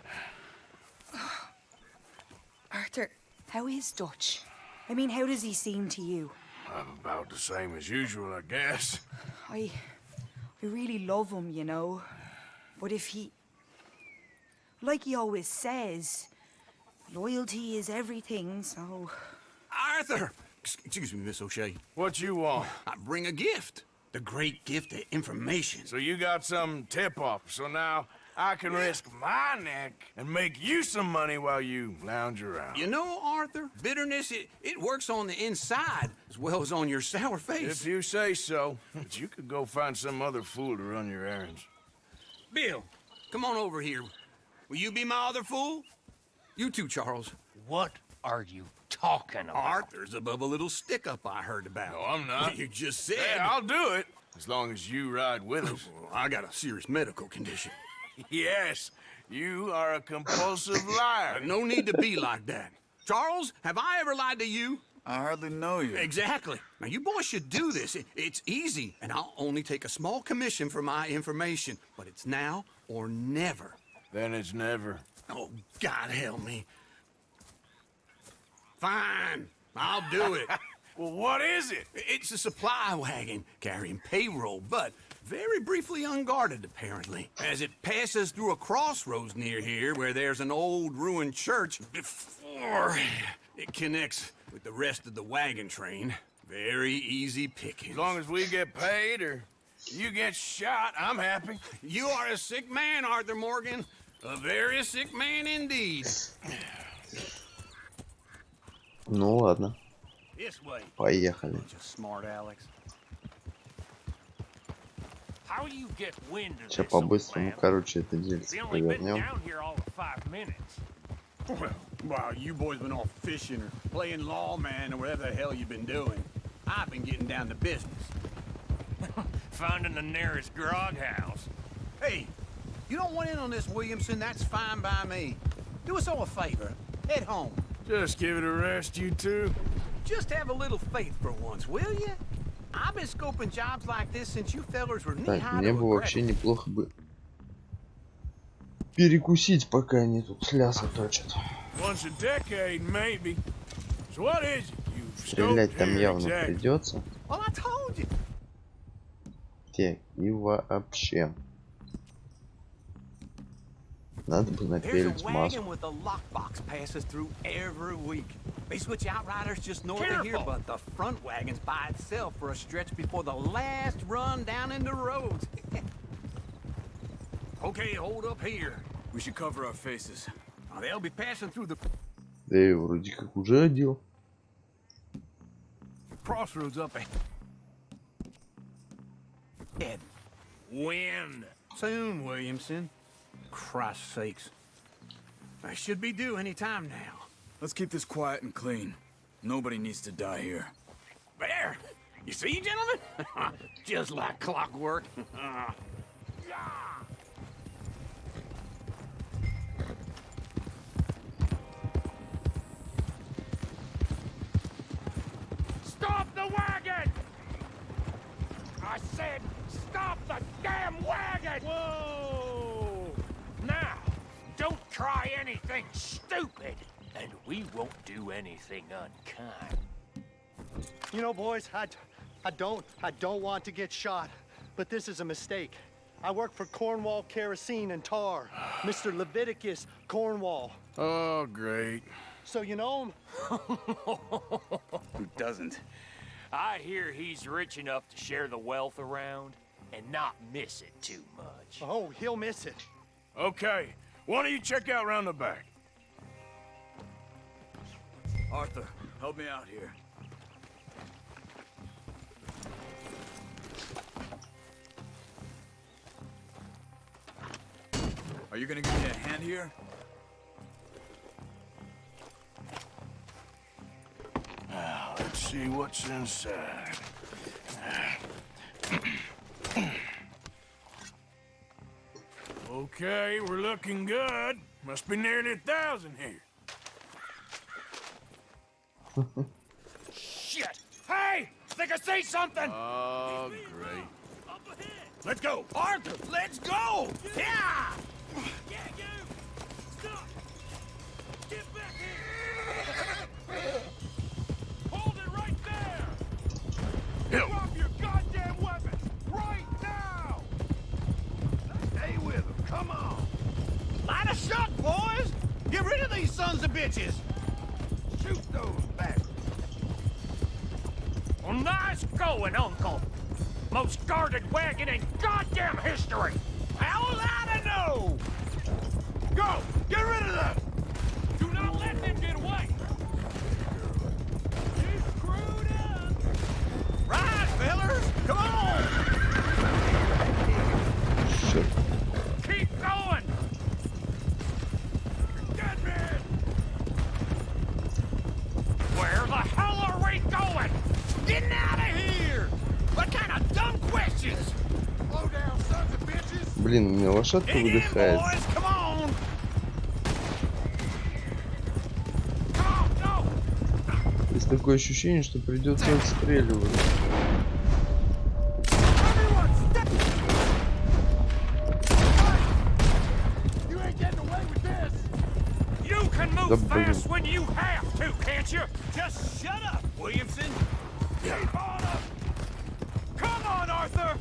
Arthur, how is Dutch? I mean, how does he seem to you? About the same as usual, I guess. I really love him, you know. But if he... Like he always says, loyalty is everything, so... Arthur! Excuse me, Miss O'Shea. What you want? I bring a gift. The great gift of information. So you got some tip-off, so now I can risk my neck and make you some money while you lounge around. You know, Arthur, bitterness, it works on the inside as well as on your sour face. If you say so. But you could go find some other fool to run your errands. Bill, come on over here. Will you be my other fool? You too, Charles. What are you talking about? Arthur's above a little stick-up I heard about. No, I'm not. You just said... Hey, I'll do it, as long as you ride with us. I got a serious medical condition. Yes, you are a compulsive liar. No need to be like that. Charles, have I ever lied to you? I hardly know you. Exactly. Now, you boys should do this. It's easy, and I'll only take a small commission for my information. But it's now or never. Then it's never. Oh, God help me. Fine, I'll do it. Well, what is it? It's a supply wagon carrying payroll, but very briefly unguarded, apparently. As it passes through a crossroads near here where there's an old ruined church before it connects with the rest of the wagon train. Very easy pickings. As long as we get paid or you get shot, I'm happy. You are a sick man, Arthur Morgan. A very sick man indeed. Ну ладно. This way. Поехали. Smart Alex. How you get wind of Сейчас this, по-быстрому, old lamb? короче, это дельце We only been провернем. down here all of 5 minutes. Well, while you boys been off fishing or playing lawman or whatever the hell you've been doing, I've been getting down to business. Finding the nearest grog house. Hey, you don't want in on this, Williamson, that's fine by me. Do us all a favor. Head home. Just give it a rest, you two. Just have a little faith for once, will you? I've been scoping jobs like this since you fellers were Так, knee-high мне to бы a вообще crack. неплохо бы перекусить, пока они тут с ляса точат. Once a decade, maybe. So what is it you've Стрелять scoped там here явно exactly? придется. Well, I told you. Так, и вообще. Надо бы There's a напилить маску. wagon with a lockbox passes through every week. They switch outriders just north of here, but the front wagon's by itself for a stretch before the last run down into roads. Okay, hold up here. We should cover our faces. They'll be passing through the Да я вроде как уже одел. crossroads up ahead. When? Soon, Williamson. Christ's sakes. I should be due any time now. Let's keep this quiet and clean. Nobody needs to die here. There! You see, gentlemen? Just like clockwork. Stop the wagon! I said, stop the damn wagon! Whoa! Now, don't try anything stupid, and we won't do anything unkind. You know, boys, I don't want to get shot, but this is a mistake. I work for Cornwall Kerosene and Tar, Mr. Leviticus Cornwall. Oh, great. So you know him? Who doesn't? I hear he's rich enough to share the wealth around and not miss it too much. Oh, he'll miss it. Okay, why don't you check out round the back? Arthur, help me out here. Are you gonna give me a hand here? Now, let's see what's inside. Okay, we're looking good. Must be nearly 1,000 here. Shit! Hey! Think I see something! Oh, great. Let's go! Arthur, let's go! Yeah! Yeah, you! Stop! Get back here! Hold it right there! Drop your goddamn weapons! Right now! Stay with him. Come on. Light a shot, boys! Get rid of these sons of bitches! Shoot those bastards. Well, nice going, Uncle! Most guarded wagon in goddamn history! How was I to know? Go! Get rid of them! Do not let them get away! You screwed up! Right, fellers! Come on! Shit. Keep going! Dead man! Where the hell are we going? Getting out of here! What kind of dumb questions? Slow down, sons of bitches. Блин, у меня лошадка Dig in, выдыхает. boys! Come on! Есть такое ощущение, что придется отстреливать. You ain't getting away with this! You can Да move блин. fast when you have to, can't you? Just shut up, Williamson! Keep on up! Come on, Arthur!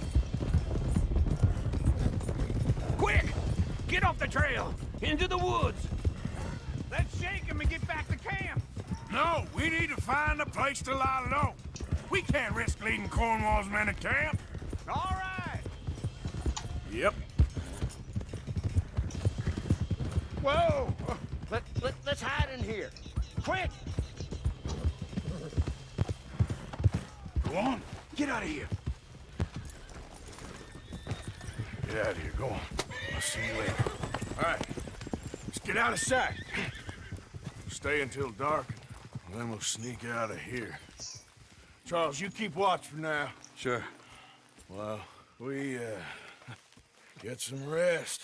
Quick! Get off the trail! Into the woods! Let's shake him and get back to camp! No, we need to find a place to lie low. We can't risk leading Cornwall's men to camp. All right! Yep. Whoa! Let's hide in here. Quick! Go on. Get out of here. Get out of here. Go on. I'll see you later. All right. Let's get out of sight. Stay until dark, and then we'll sneak out of here. Charles, you keep watch for now. Sure. Well, we, get some rest.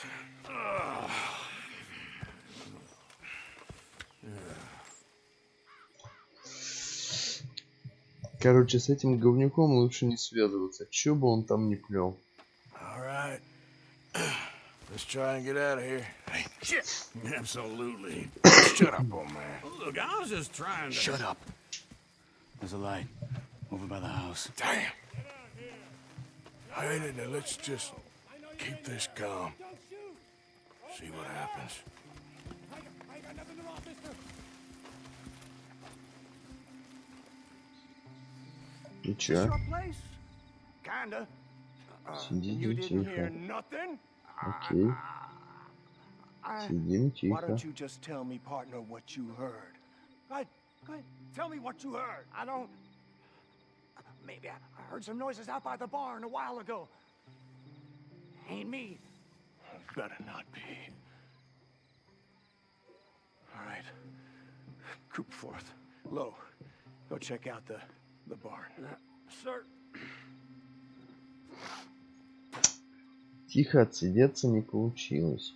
Короче, с этим говнюком лучше не связываться, чё бы он там не плел. All right. Let's try and get out of here. Hey, shit! Absolutely. Shut up, old man. Look, I was just trying to... Shut up. There's a light over by the house. Damn. Hey, let's just keep this calm. See what happens. И This чё? your place? Kinda. Сидим You didn't hear тихо. nothing? Окей. Сидим Why тихо. don't you just tell me, partner, what you heard? Go ahead. Tell me what you heard. I don't... Maybe I heard some noises out by the barn a while ago. Ain't me. Better not be. All right. Coop forth. Low. Go check out the barn. Sir. Тихо отсидеться не получилось.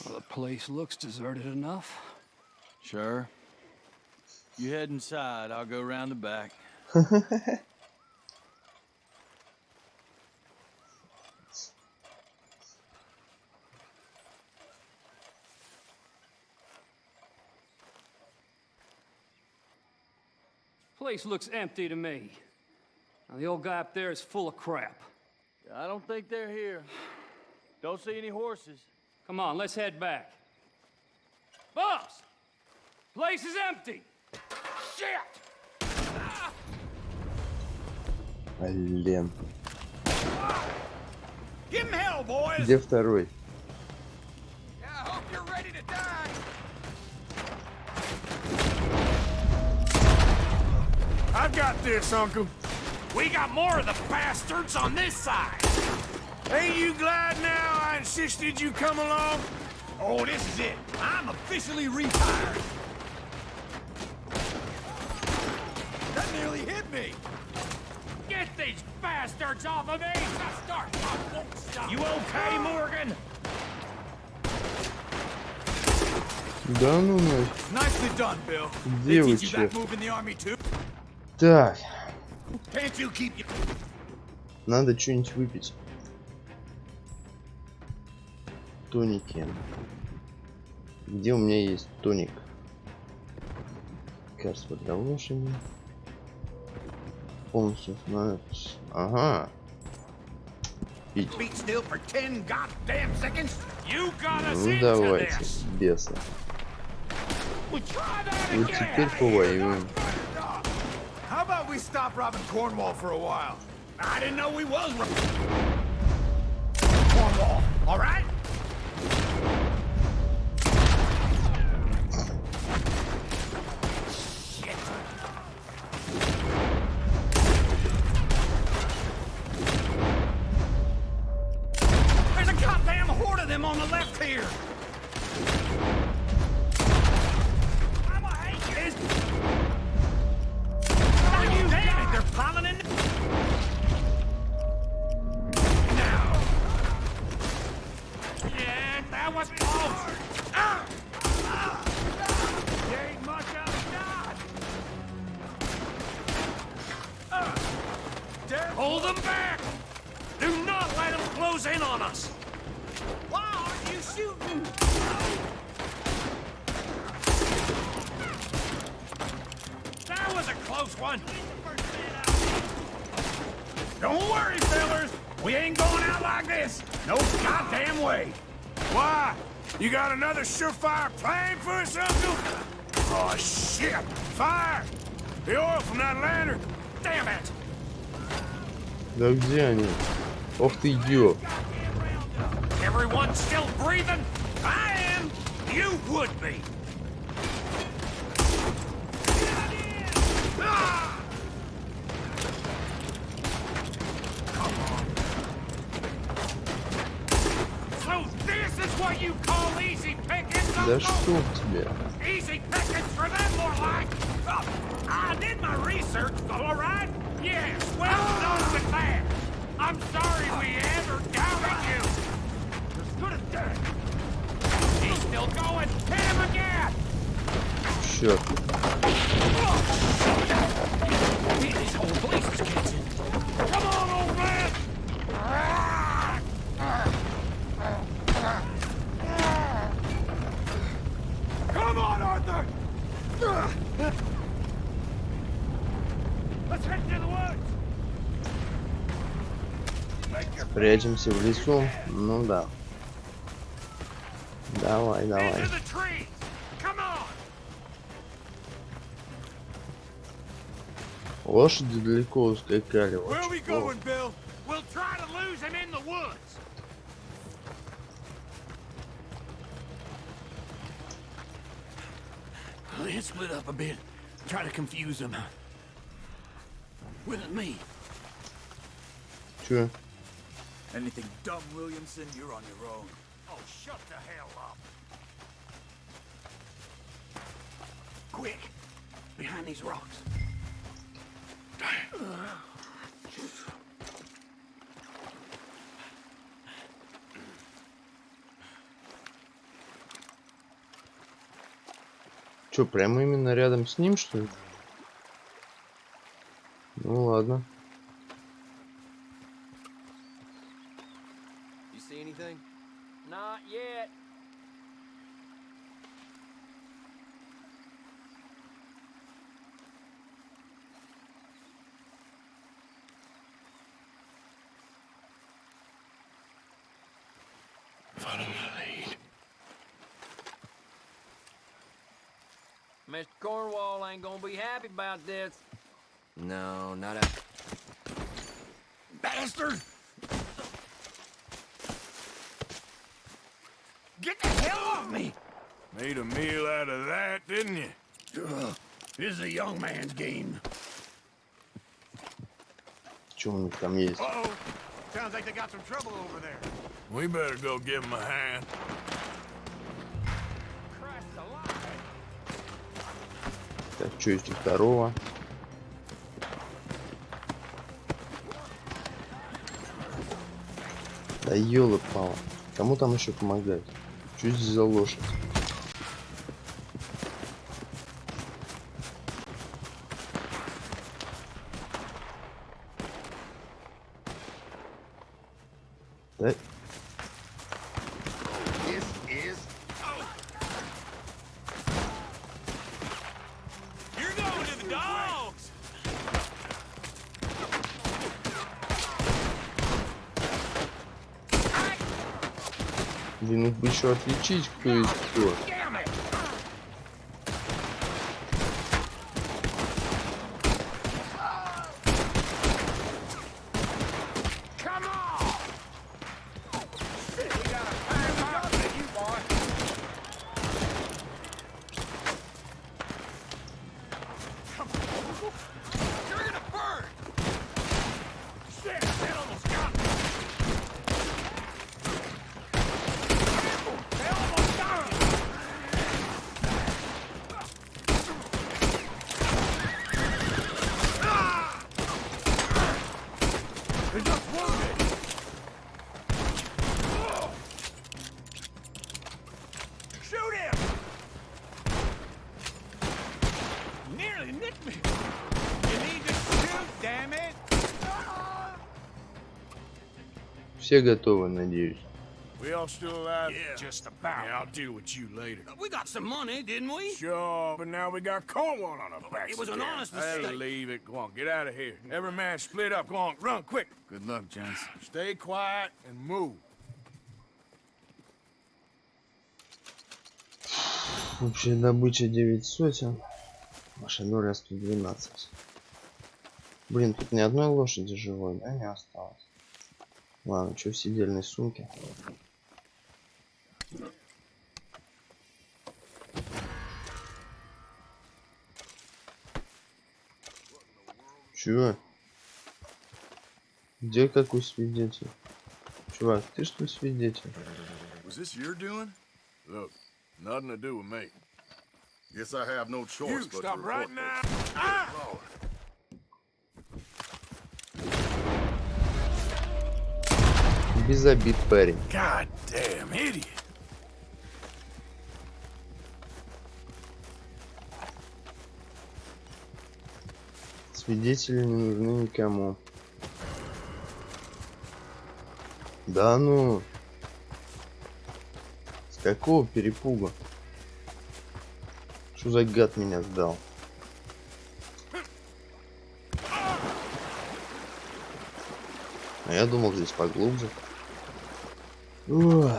Well, the place looks deserted enough. Sure. You head inside, I'll go around the back. Place looks empty to me. Now, the old guy up there is full of crap. I don't think they're here. Don't see any horses. Come on, let's head back. Boss! Place is empty! Shit! Блин. Give him hell, boys! Где второй? Yeah, I hope you're ready to die. I've got this, Uncle. We got more of the bastards on this side. Ain't you glad now I insisted you come along? Oh, this is it. I'm officially retired. That nearly hit me. Get these bastards off of me! I won't stop. You okay, Morgan? Да ну нафиг. Nicely done, Bill. They teach you Девочки. that move in the army too? Так, Can't you keep your... надо что-нибудь выпить. Тоники. Где у меня есть тоник? Лекарство для лошади. Полностью остановится. Ага. Пить. Beat still for 10 goddamn seconds? You got us Ну into давайте, this. бесы. We try that Вот again. теперь повоюем. How about we stop robbing Cornwall for a while? I didn't know we was Cornwall, all right? Shit. There's a goddamn horde of them on the left here. I'm a hate this. Oh, you damn it, they're piling in. Now. Yeah, that was close. Ah! There ain't much outside. Hold them back! Do not let them close in on us! Why aren't you shooting? That was a close one! Don't worry, fellas. We ain't going out like this. No goddamn way. Why? You got another surefire plan for us, Uncle? Oh, shit. Fire! The oil from that lantern. Damn it! Да где они? Ох ты идиот. Everyone still breathing? I am. You would be. Ah! Come on. So this is what you call easy pickings, Да Uncle? что тебе? Easy pickings for them, more like. Oh, I did my research, all right? Yes, well done with that. I'm sorry we ever doubted you. As good as dead. He's still going. Hit him again. Черт. This whole place is catching. Come on, old man. Come on, Arthur. Let's head to the woods. Прячемся в лесу. Ну да. Давай, давай. Into the trees. Come on. Лошади далеко ускакали. Where are we going, Bill? We'll try to lose him in the woods. Let's split up a bit. Try to confuse them. With me. Чё? Anything dumb, Williamson, you're on your own. Oh, shut the hell up. Quick! Behind these rocks. Чё, прямо именно рядом с ним, что ли? Ну ладно. You see anything? Not yet. Follow my lead. Mr. Cornwall ain't gonna be happy about this. No, not a... Bastard! Get the hell off me! Made a meal out of that, didn't you? This is a young man's game. Чё у них там есть? Uh-oh. Sounds like they got some trouble over there. We better go give him a hand. Так, что есть у второго? Да ёлы-палы. Кому там еще помогать? Что здесь за лошадь? Да. This is... You're going to the dogs. Блин, их бы еще отличить, кто есть кто. Все готовы, надеюсь. We all still alive? Yeah. Just about. Yeah, I'll deal with you later. We got some money, didn't we? Sure, but now we got Cornwall on our backs. It was an again. honest I'll mistake. leave it. Go on, get out of here. Every man split up. Go on, run, quick. Good luck, gents. Stay quiet and move. Общая добыча 9 сотен. Ваша доля 112. Блин, тут ни одной лошади живой, да, не осталось. Ладно, что в сидельной сумке? Чё? Где какой свидетель? Чувак, ты что ли свидетель? Was this your doing? Look, nothing to do with me. Guess I have no choice but Stop to right report now. this. Ah! Без обид, парень. God damn idiot. Свидетели не нужны никому. Да ну. С какого перепуга? Что за гад меня сдал? А я думал, здесь поглубже. Ух.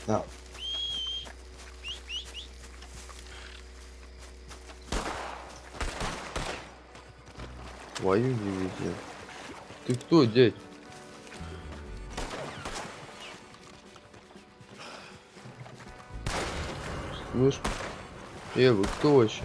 Да. Твою дивизию. Ты кто, дядь? Слышь? Вы кто вообще?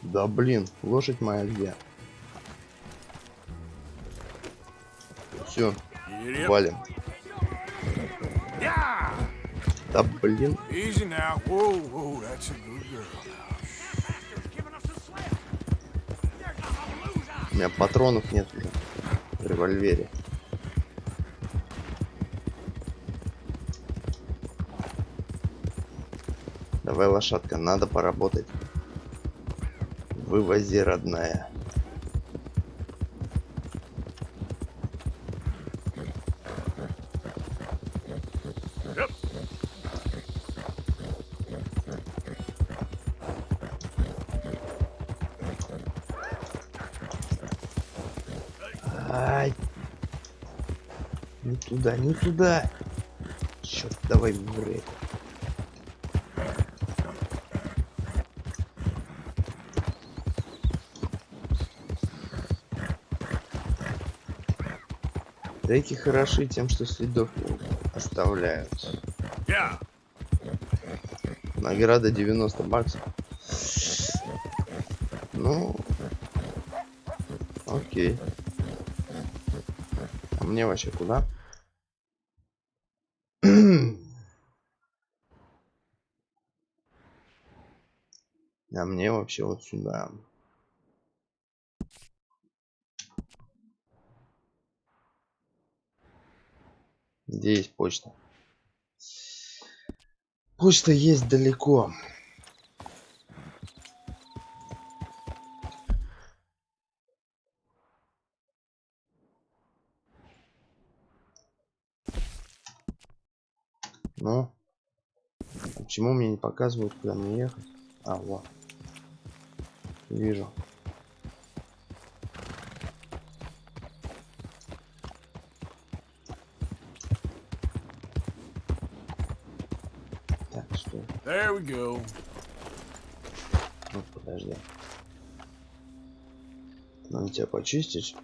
Да блин, лошадь моя где? Все, валим. Да блин. Easy now. Whoa, whoa, that's a good girl. У меня патронов нет уже в револьвере. Давай, лошадка, надо поработать. Вывози, родная. Ай. Не туда, не туда. Черт, давай в рейд. Реки хороши тем, что следов не оставляют. Награда 90 баксов. Ну, окей. А мне вообще куда? А мне вообще вот сюда. Где есть почта? Почта есть далеко. Ну, а почему мне не показывают, куда мне ехать? А, вот. Вижу. Так, что? There we go. Ну, подожди. Надо тебя почистить.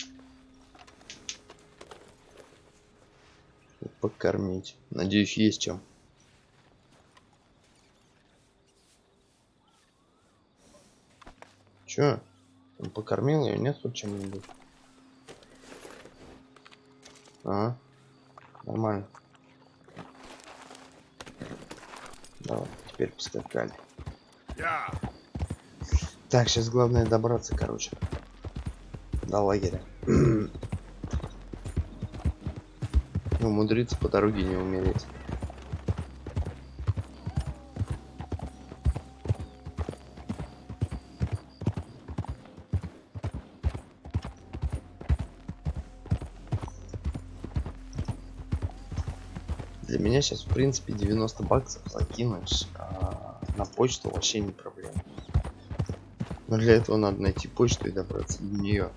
Покормить. Надеюсь, есть чем. Чё? Он покормил ее? Нет хоть чем-нибудь? Ага. Нормально. Давай, теперь поскакали. Так, сейчас главное добраться, короче. До лагеря. Умудриться по дороге не умереть. Для меня сейчас, в принципе, 90 баксов закинуть на почту вообще не проблема. Но для этого надо найти почту и добраться до нее.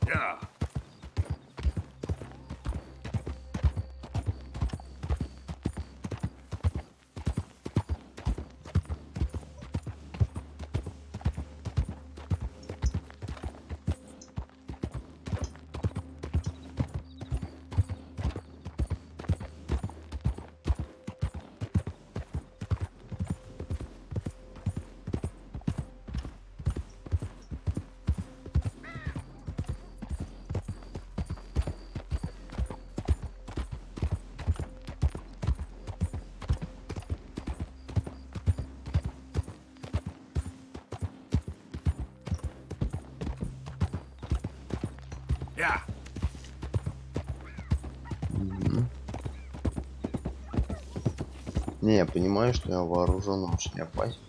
Yeah. Yeah. Не, я понимаю, что я вооруженным очень опасен.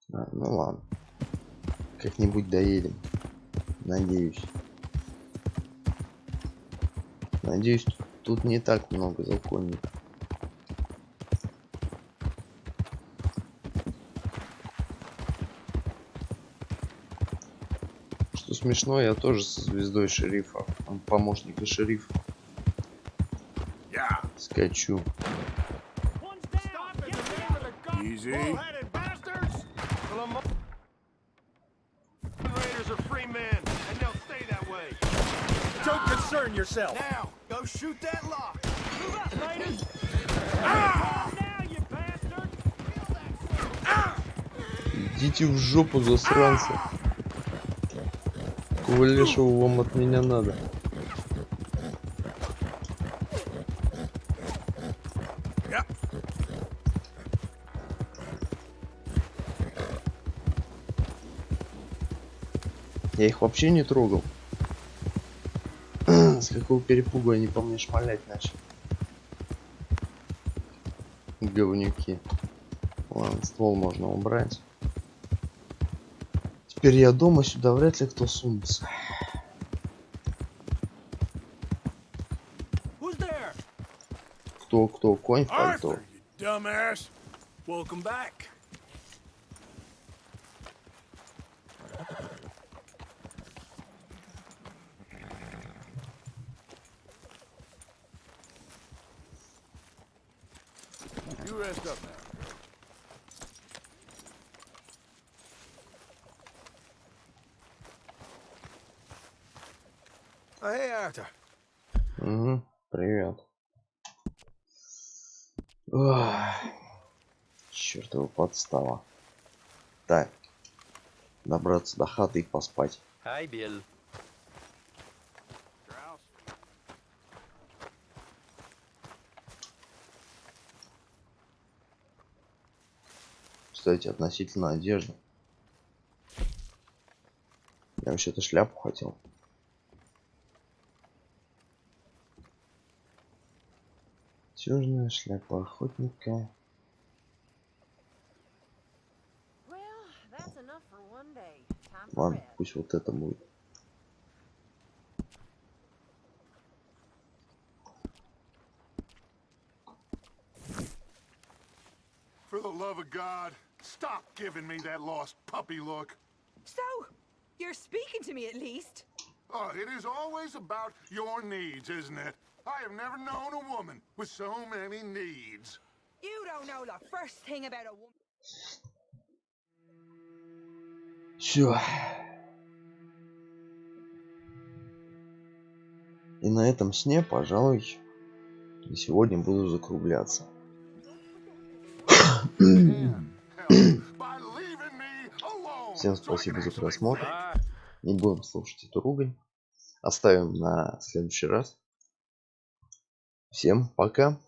Ну ладно. Как-нибудь доедем. Надеюсь. Надеюсь, тут не так много законников. Что смешно, я тоже со звездой шерифа. Он помощник шерифа. Скачу. Easy. Don't concern yourself. Now, go shoot that lock. Move up, ladies. Идите в жопу, засранцы. Какого лешего вам от меня надо? Я их вообще не трогал. С какого перепугу они по мне шмалять начали. Говнюки. Ладно, ствол можно убрать. Теперь я дома, сюда вряд ли кто сунется. Кто, конь в пальто? Dumbass. Welcome back. You rest up now. Oh, hey, Arthur. Угу, привет. Чёртова подстава. Так. Добраться до хаты и поспать. Hi, Bill. Кстати, относительно одежды. Я вообще-то шляпу хотел. Тёжная шляпа охотника. Ладно, пусть вот это будет. For the love of God, stop giving me that lost puppy look. So, you're speaking to me at least? Oh, it is always about your needs, isn't it? I have never known a woman with so many needs. You don't know the first thing about a woman. Всё. И на этом сне, пожалуй, на сегодня буду закругляться. Всем спасибо за просмотр. Не будем слушать эту ругань. оставим на следующий раз. Всем пока.